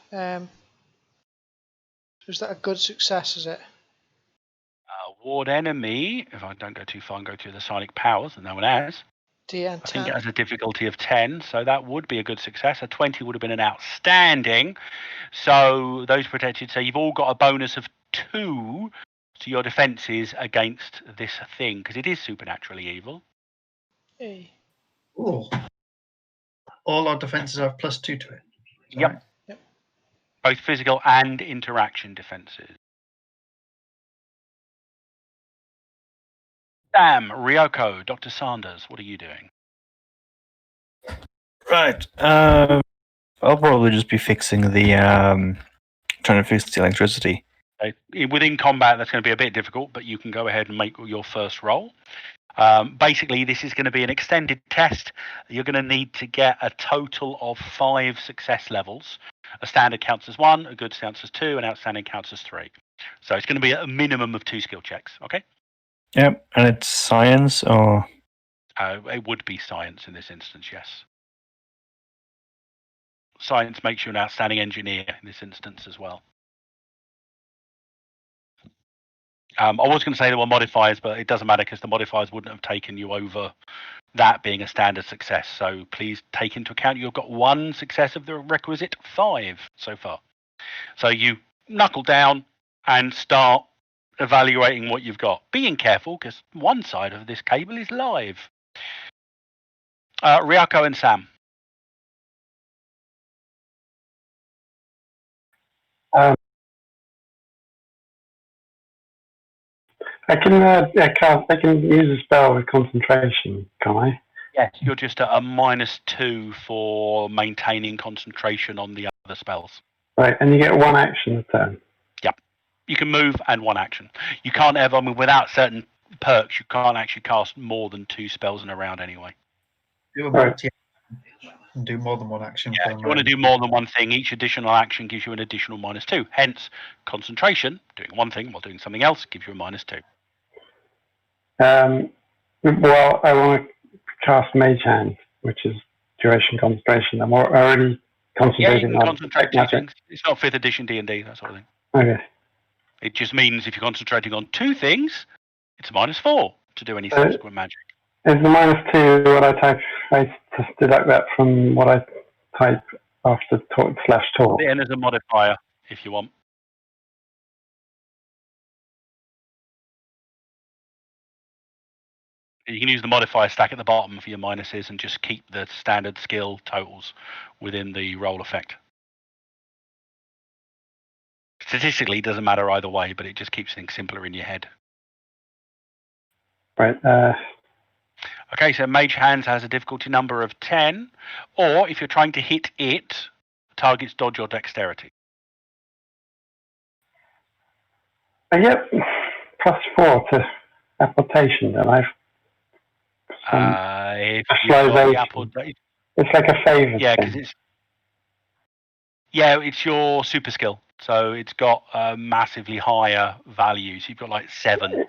Is that a good success, is it? Ward enemy, if I don't go too far and go to the psionic powers that no one has, DN10. I think it has a difficulty of 10, so that would be a good success. A 20 would have been an outstanding. So those protected, so you've all got a bonus of 2 to your defences against this thing, because it is supernaturally evil. Hey. Ooh. All our defences have +2 to it. Yep. Right. Yep. Both physical and interaction defences. Sam, Ryoko, Dr. Sanders, what are you doing? Right. I'll probably just be fixing the trying to fix the electricity. Within combat, that's going to be a bit difficult, but you can go ahead and make your first roll. Basically, this is going to be an extended test. You're going to need to get a total of 5 success levels. A standard counts as 1, a good counts as 2, and outstanding counts as 3. So it's going to be a minimum of 2 skill checks. Okay. Yep, and it's science or. It would be science in this instance, yes. Science makes you an outstanding engineer in this instance as well. I was going to say there were modifiers, but it doesn't matter because the modifiers wouldn't have taken you over that being a standard success. So please take into account you've got 1 success of the requisite 5 so far. So you knuckle down and start evaluating what you've got. Being careful because one side of this cable is live. Ryako and Sam. I can use a spell with concentration, can't I? Yes, you're just at a -2 for maintaining concentration on the other spells. Right, and you get 1 action a turn. Yep. You can move and 1 action. You can't ever, without certain perks, you can't actually cast more than 2 spells in a round anyway. Do a multi and do more than 1 action. Yeah, if you want to do more than 1 thing, each additional action gives you an additional -2. Hence, concentration, doing 1 thing while doing something else, gives you a -2. Well, I want to cast Mage Hand, which is duration concentration. I'm already concentrating on concentrate 2 things. It's not 5th edition D&D, that sort of thing. Okay. It just means if you're concentrating on 2 things, it's a -4 to do any subsequent magic. Is the -2 what I type? I just deduct that from what I type after /talk. Then as a modifier, if you want. You can use the modifier stack at the bottom for your minuses and just keep the standard skill totals within the roll effect. Statistically, it doesn't matter either way, but it just keeps things simpler in your head. Right. Okay, so Mage Hands has a difficulty number of 10, or if you're trying to hit it, targets dodge or dexterity. I get +4 to application, don't I? If you've got the apple, it's like a favour. Yeah, because it's your super skill, so it's got massively higher values. You've got like 7.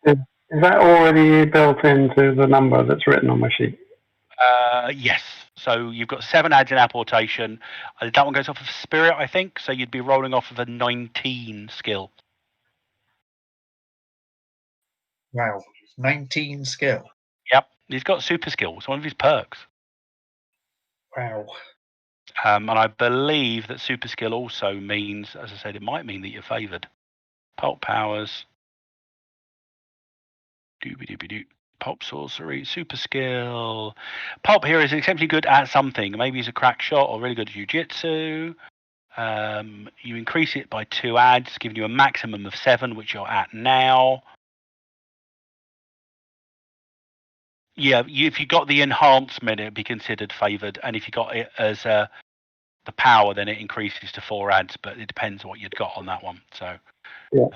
Is that already built into the number that's written on my sheet? Yes. So you've got 7 adds in apportation. That one goes off of spirit, I think. So you'd be rolling off of a 19 skill. Wow, 19 skill. Yep, he's got super skill. It's one of his perks. Wow. And I believe that super skill also means, as I said, it might mean that you're favoured. Pulp powers. Doobie-doobie-doo. Pulp sorcery, super skill. Pulp here is exceptionally good at something. Maybe he's a crack shot or really good at jiu-jitsu. You increase it by 2 adds, giving you a maximum of 7, which you're at now. Yeah, if you got the enhancement, it'd be considered favoured, and if you got it as the power, then it increases to 4 adds. But it depends what you'd got on that one. So, yeah.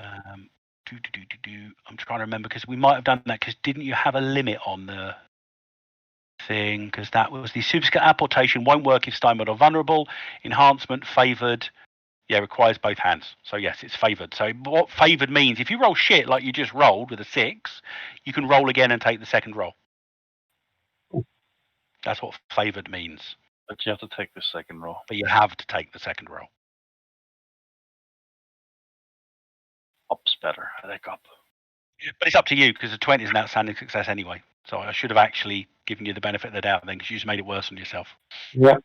I'm trying to remember because we might have done that. Because didn't you have a limit on the thing? Because that was the super skill apportation won't work if stymied or vulnerable. Enhancement favoured. Yeah, requires both hands. So yes, it's favoured. So what favoured means, if you roll shit like you just rolled with a 6, you can roll again and take the second roll. That's what favoured means. But you have to take the second roll. But you have to take the second roll. Up's better. I think up. But it's up to you because the 20 is an outstanding success anyway. So I should have actually given you the benefit of the doubt then because you just made it worse on yourself. Yeah.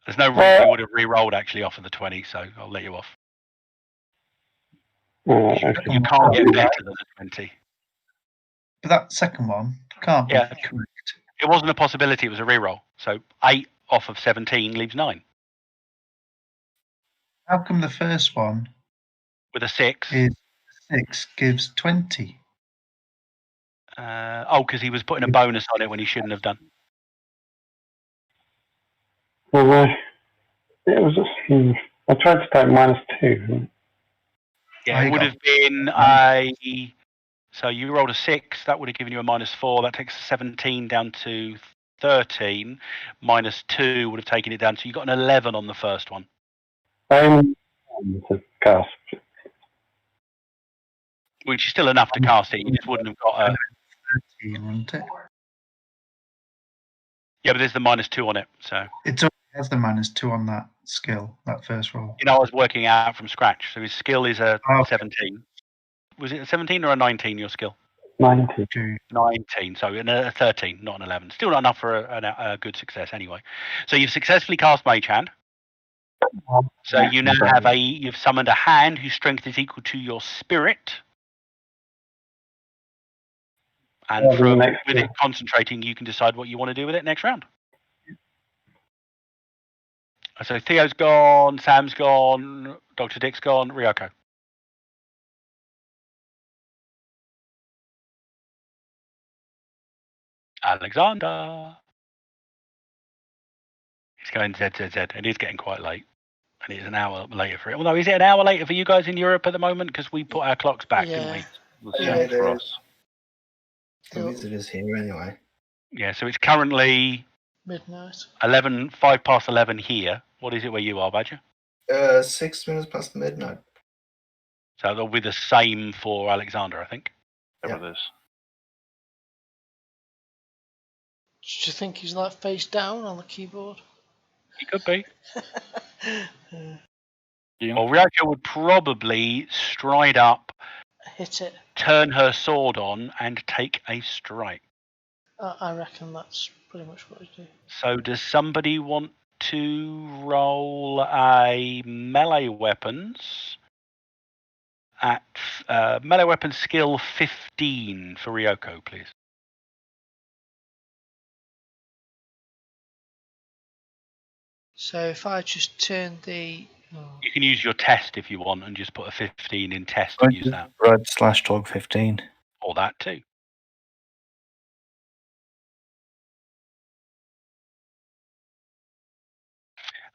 There's no reason you would have re-rolled actually off of the 20, so I'll let you off. Okay. You can't get better than a 20. But that second one can't be correct. It wasn't a possibility, it was a re-roll. So 8 off of 17 leaves 9. How come the first one with a 6 gives 20? Because he was putting a bonus on it when he shouldn't have done. Well, it was. I tried to type -2. Yeah, it would have been a So you rolled a 6. That would have given you a -4. That takes 17 down to 13. -2 would have taken it down. So you got an 11 on the first one. I'm to cast. Which is still enough to cast it. You just wouldn't have got a... 13, wouldn't it? Yeah, but there's the -2 on it. So It already has the -2 on that skill, that first roll. I was working out from scratch. So his skill is a Oh. 17. Was it a 17 or a 19, your skill? 90. 19, so a 13, not an 11. Still not enough for a good success anyway. So you've successfully cast Mage Hand. So you now have you've summoned a hand whose strength is equal to your spirit. And with it concentrating, you can decide what you want to do with it next round. So Theo's gone, Sam's gone, Dr. Dick's gone, Ryoko. Alexander. He's going ZZZ. It is getting quite late. And it's an hour later for it. Although, is it an hour later for you guys in Europe at the moment? Because we put our clocks back, didn't we? The same for us. At least it is here anyway. Yeah, so it's currently midnight. 5 past 11 here. What is it where you are, Badger? 6 minutes past midnight. So that'll be the same for Alexander, I think. Whatever it is. Do you think he's like face down on the keyboard? He could be. Yeah. Well, Ryoko would probably stride up, Hit it. turn her sword on, and take a strike. I reckon that's pretty much what he do. So does somebody want to roll a melee weapons at melee weapon skill 15 for Ryoko, please? So if I just turn the... You can use your test if you want and just put a 15 in test and use that. Red/TORG 15. Or that too.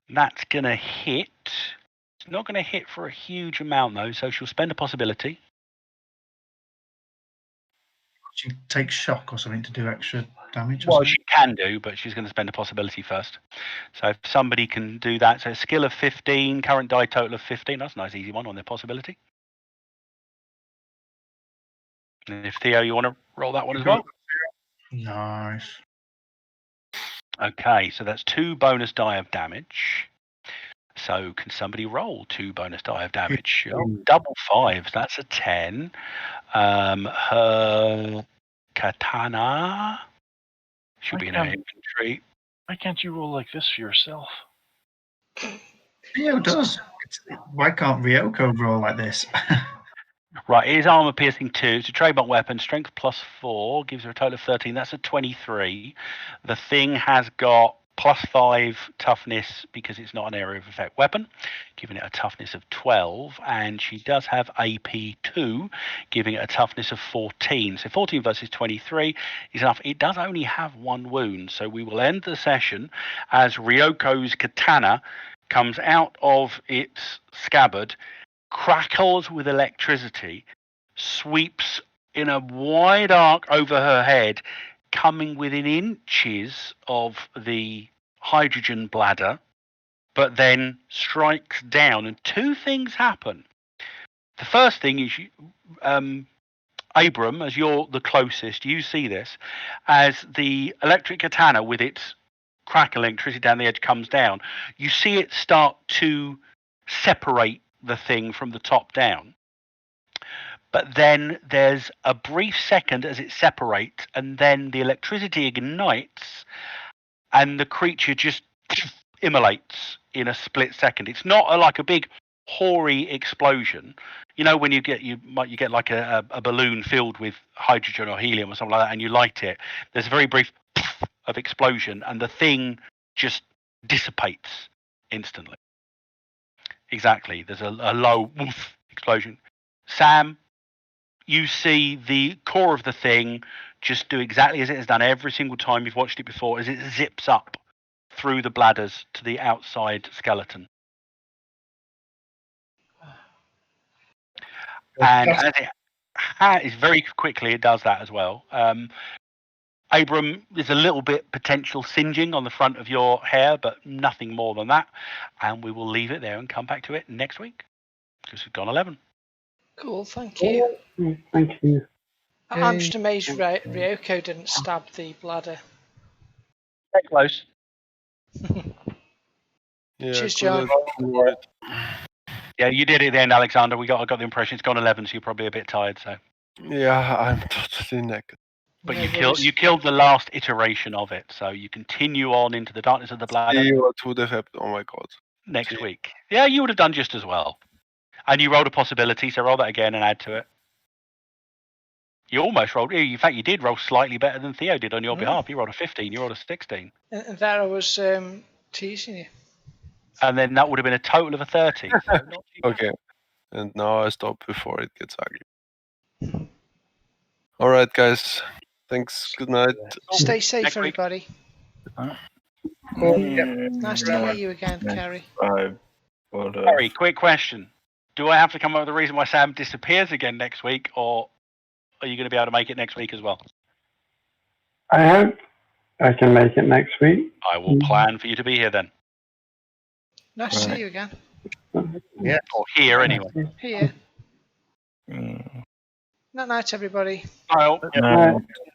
That's going to hit. It's not going to hit for a huge amount though, so she'll spend a possibility. She takes shock or something to do extra damage? Well, she can do, but she's going to spend a possibility first. So if somebody can do that, so skill of 15, current die total of 15, that's a nice easy one on their possibility. And if Theo, you want to roll that one as well? Nice. Okay, so that's 2 bonus die of damage. So can somebody roll 2 bonus die of damage? Double 5s, that's a 10. Her katana should be in her inventory. Why can't you roll like this for yourself? Theo does. Why can't Ryoko roll like this? Right, it is armor piercing 2. It's a trademark weapon. Strength +4 gives her a total of 13. That's a 23. The thing has got +5 toughness because it's not an area of effect weapon, giving it a toughness of 12. And she does have AP 2, giving it a toughness of 14. So 14 versus 23 is enough. It does only have 1 wound. So we will end the session as Ryoko's katana comes out of its scabbard, crackles with electricity, sweeps in a wide arc over her head, coming within inches of the hydrogen bladder, but then strikes down. And 2 things happen. The first thing is, Abram, as you're the closest, you see this, as the electric katana with its crackle electricity down the edge comes down, you see it start to separate the thing from the top down. But then there's a brief second as it separates, and then the electricity ignites, and the creature just immolates in a split second. It's not like a big hoary explosion. You know, when you get like a balloon filled with hydrogen or helium or something like that, and you light it. There's a very brief of explosion, and the thing just dissipates instantly. Exactly. There's a low woof explosion. Sam, you see the core of the thing just do exactly as it has done every single time you've watched it before, as it zips up through the bladders to the outside skeleton. And is very quickly. It does that as well. Abram, there's a little bit potential singeing on the front of your hair, but nothing more than that. And we will leave it there and come back to it next week because we've gone 11. Cool, thank you. Thank you. I'm just amazed Ryoko didn't stab the bladder. Very close. Yeah, Cheers, could John. have worried. Yeah, you did it at the end, Alexander. I got the impression it's gone 11, so you're probably a bit tired. So, Yeah, I'm totally naked. but No you killed the last iteration of it, so you continue on into the darkness of the bladder See what would have happened. Oh my god. next See. week. Yeah, you would have done just as well. And you rolled a possibility, so roll that again and add to it. You almost rolled. In fact, you did roll slightly better than Theo did on your behalf. He rolled a 15. You rolled a 16. And there I was teasing you. And then that would have been a total of a 30. So not too bad. Okay. And now I stop before it gets ugly. All right, guys. Thanks. Good night. Stay safe, Next week. everybody. Nice to hear you again, Kerry. Harry, quick question. Do I have to come up with a reason why Sam disappears again next week, or are you going to be able to make it next week as well? I hope I can make it next week. I will plan for you to be here then. Nice to see you again. Yeah. Or here, anyway. Here. Night, everybody. Well,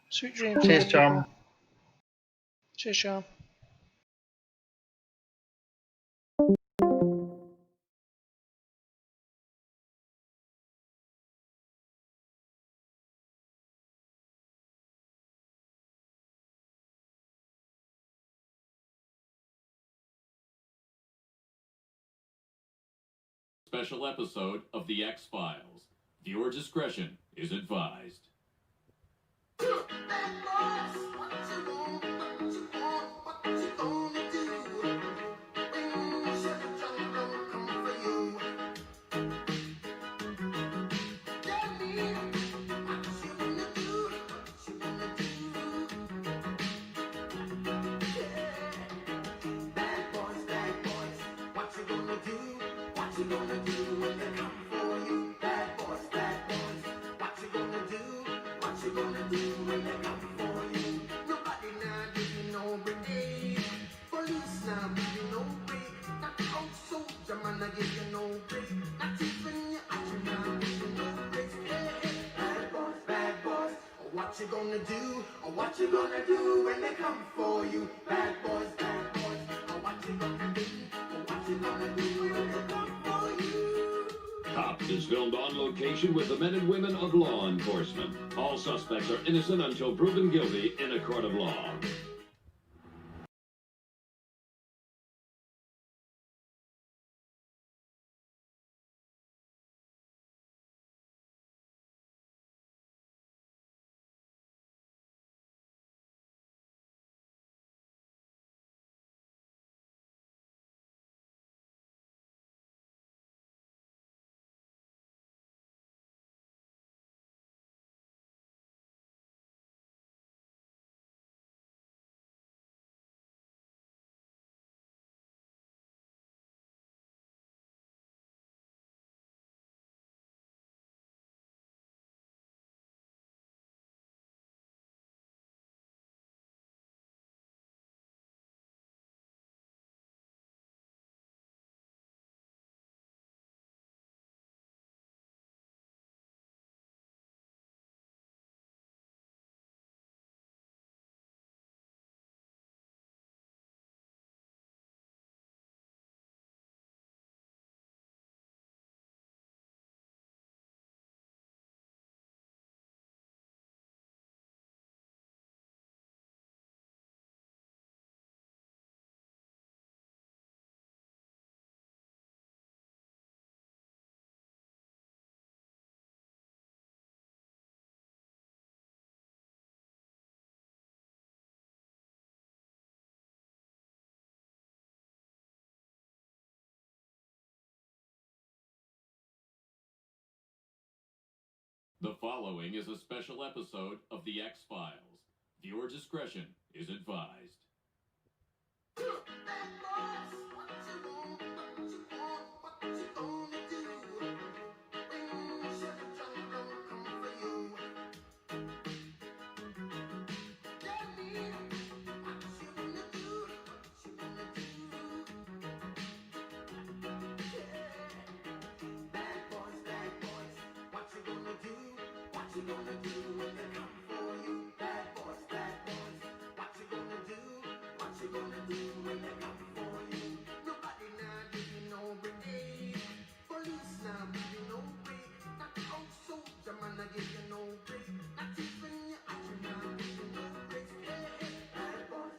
Sweet dreams. Cheers, John. Cheers, John. Special episode of The X-Files. Viewer discretion is advised. What you gonna do, or what you gonna do when they come for you? Bad boys, or what you gonna do, or what you gonna do when they come for you? Cops is filmed on location with the men and women of law enforcement. All suspects are innocent until proven guilty in a court of law. The following is a special episode of The X-Files. Viewer discretion is advised. What you gonna do when you shut the jungle come for you gonna do when they come for you? Bad boys, what you gonna do? What you gonna do when they come for you? Nobody now give you no break. Police now give you no break. Not out soldier man I give you no break. Not even your action now give you no break. Hey,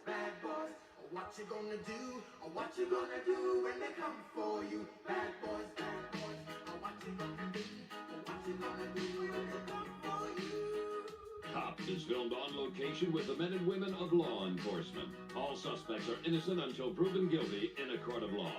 bad boys, what you gonna do? Or what you gonna do when they come for you? Bad boys, or what you gonna do? Or what you gonna do when they come for you? Cops is filmed on location with the men and women of law enforcement. All suspects are innocent until proven guilty in a court of law.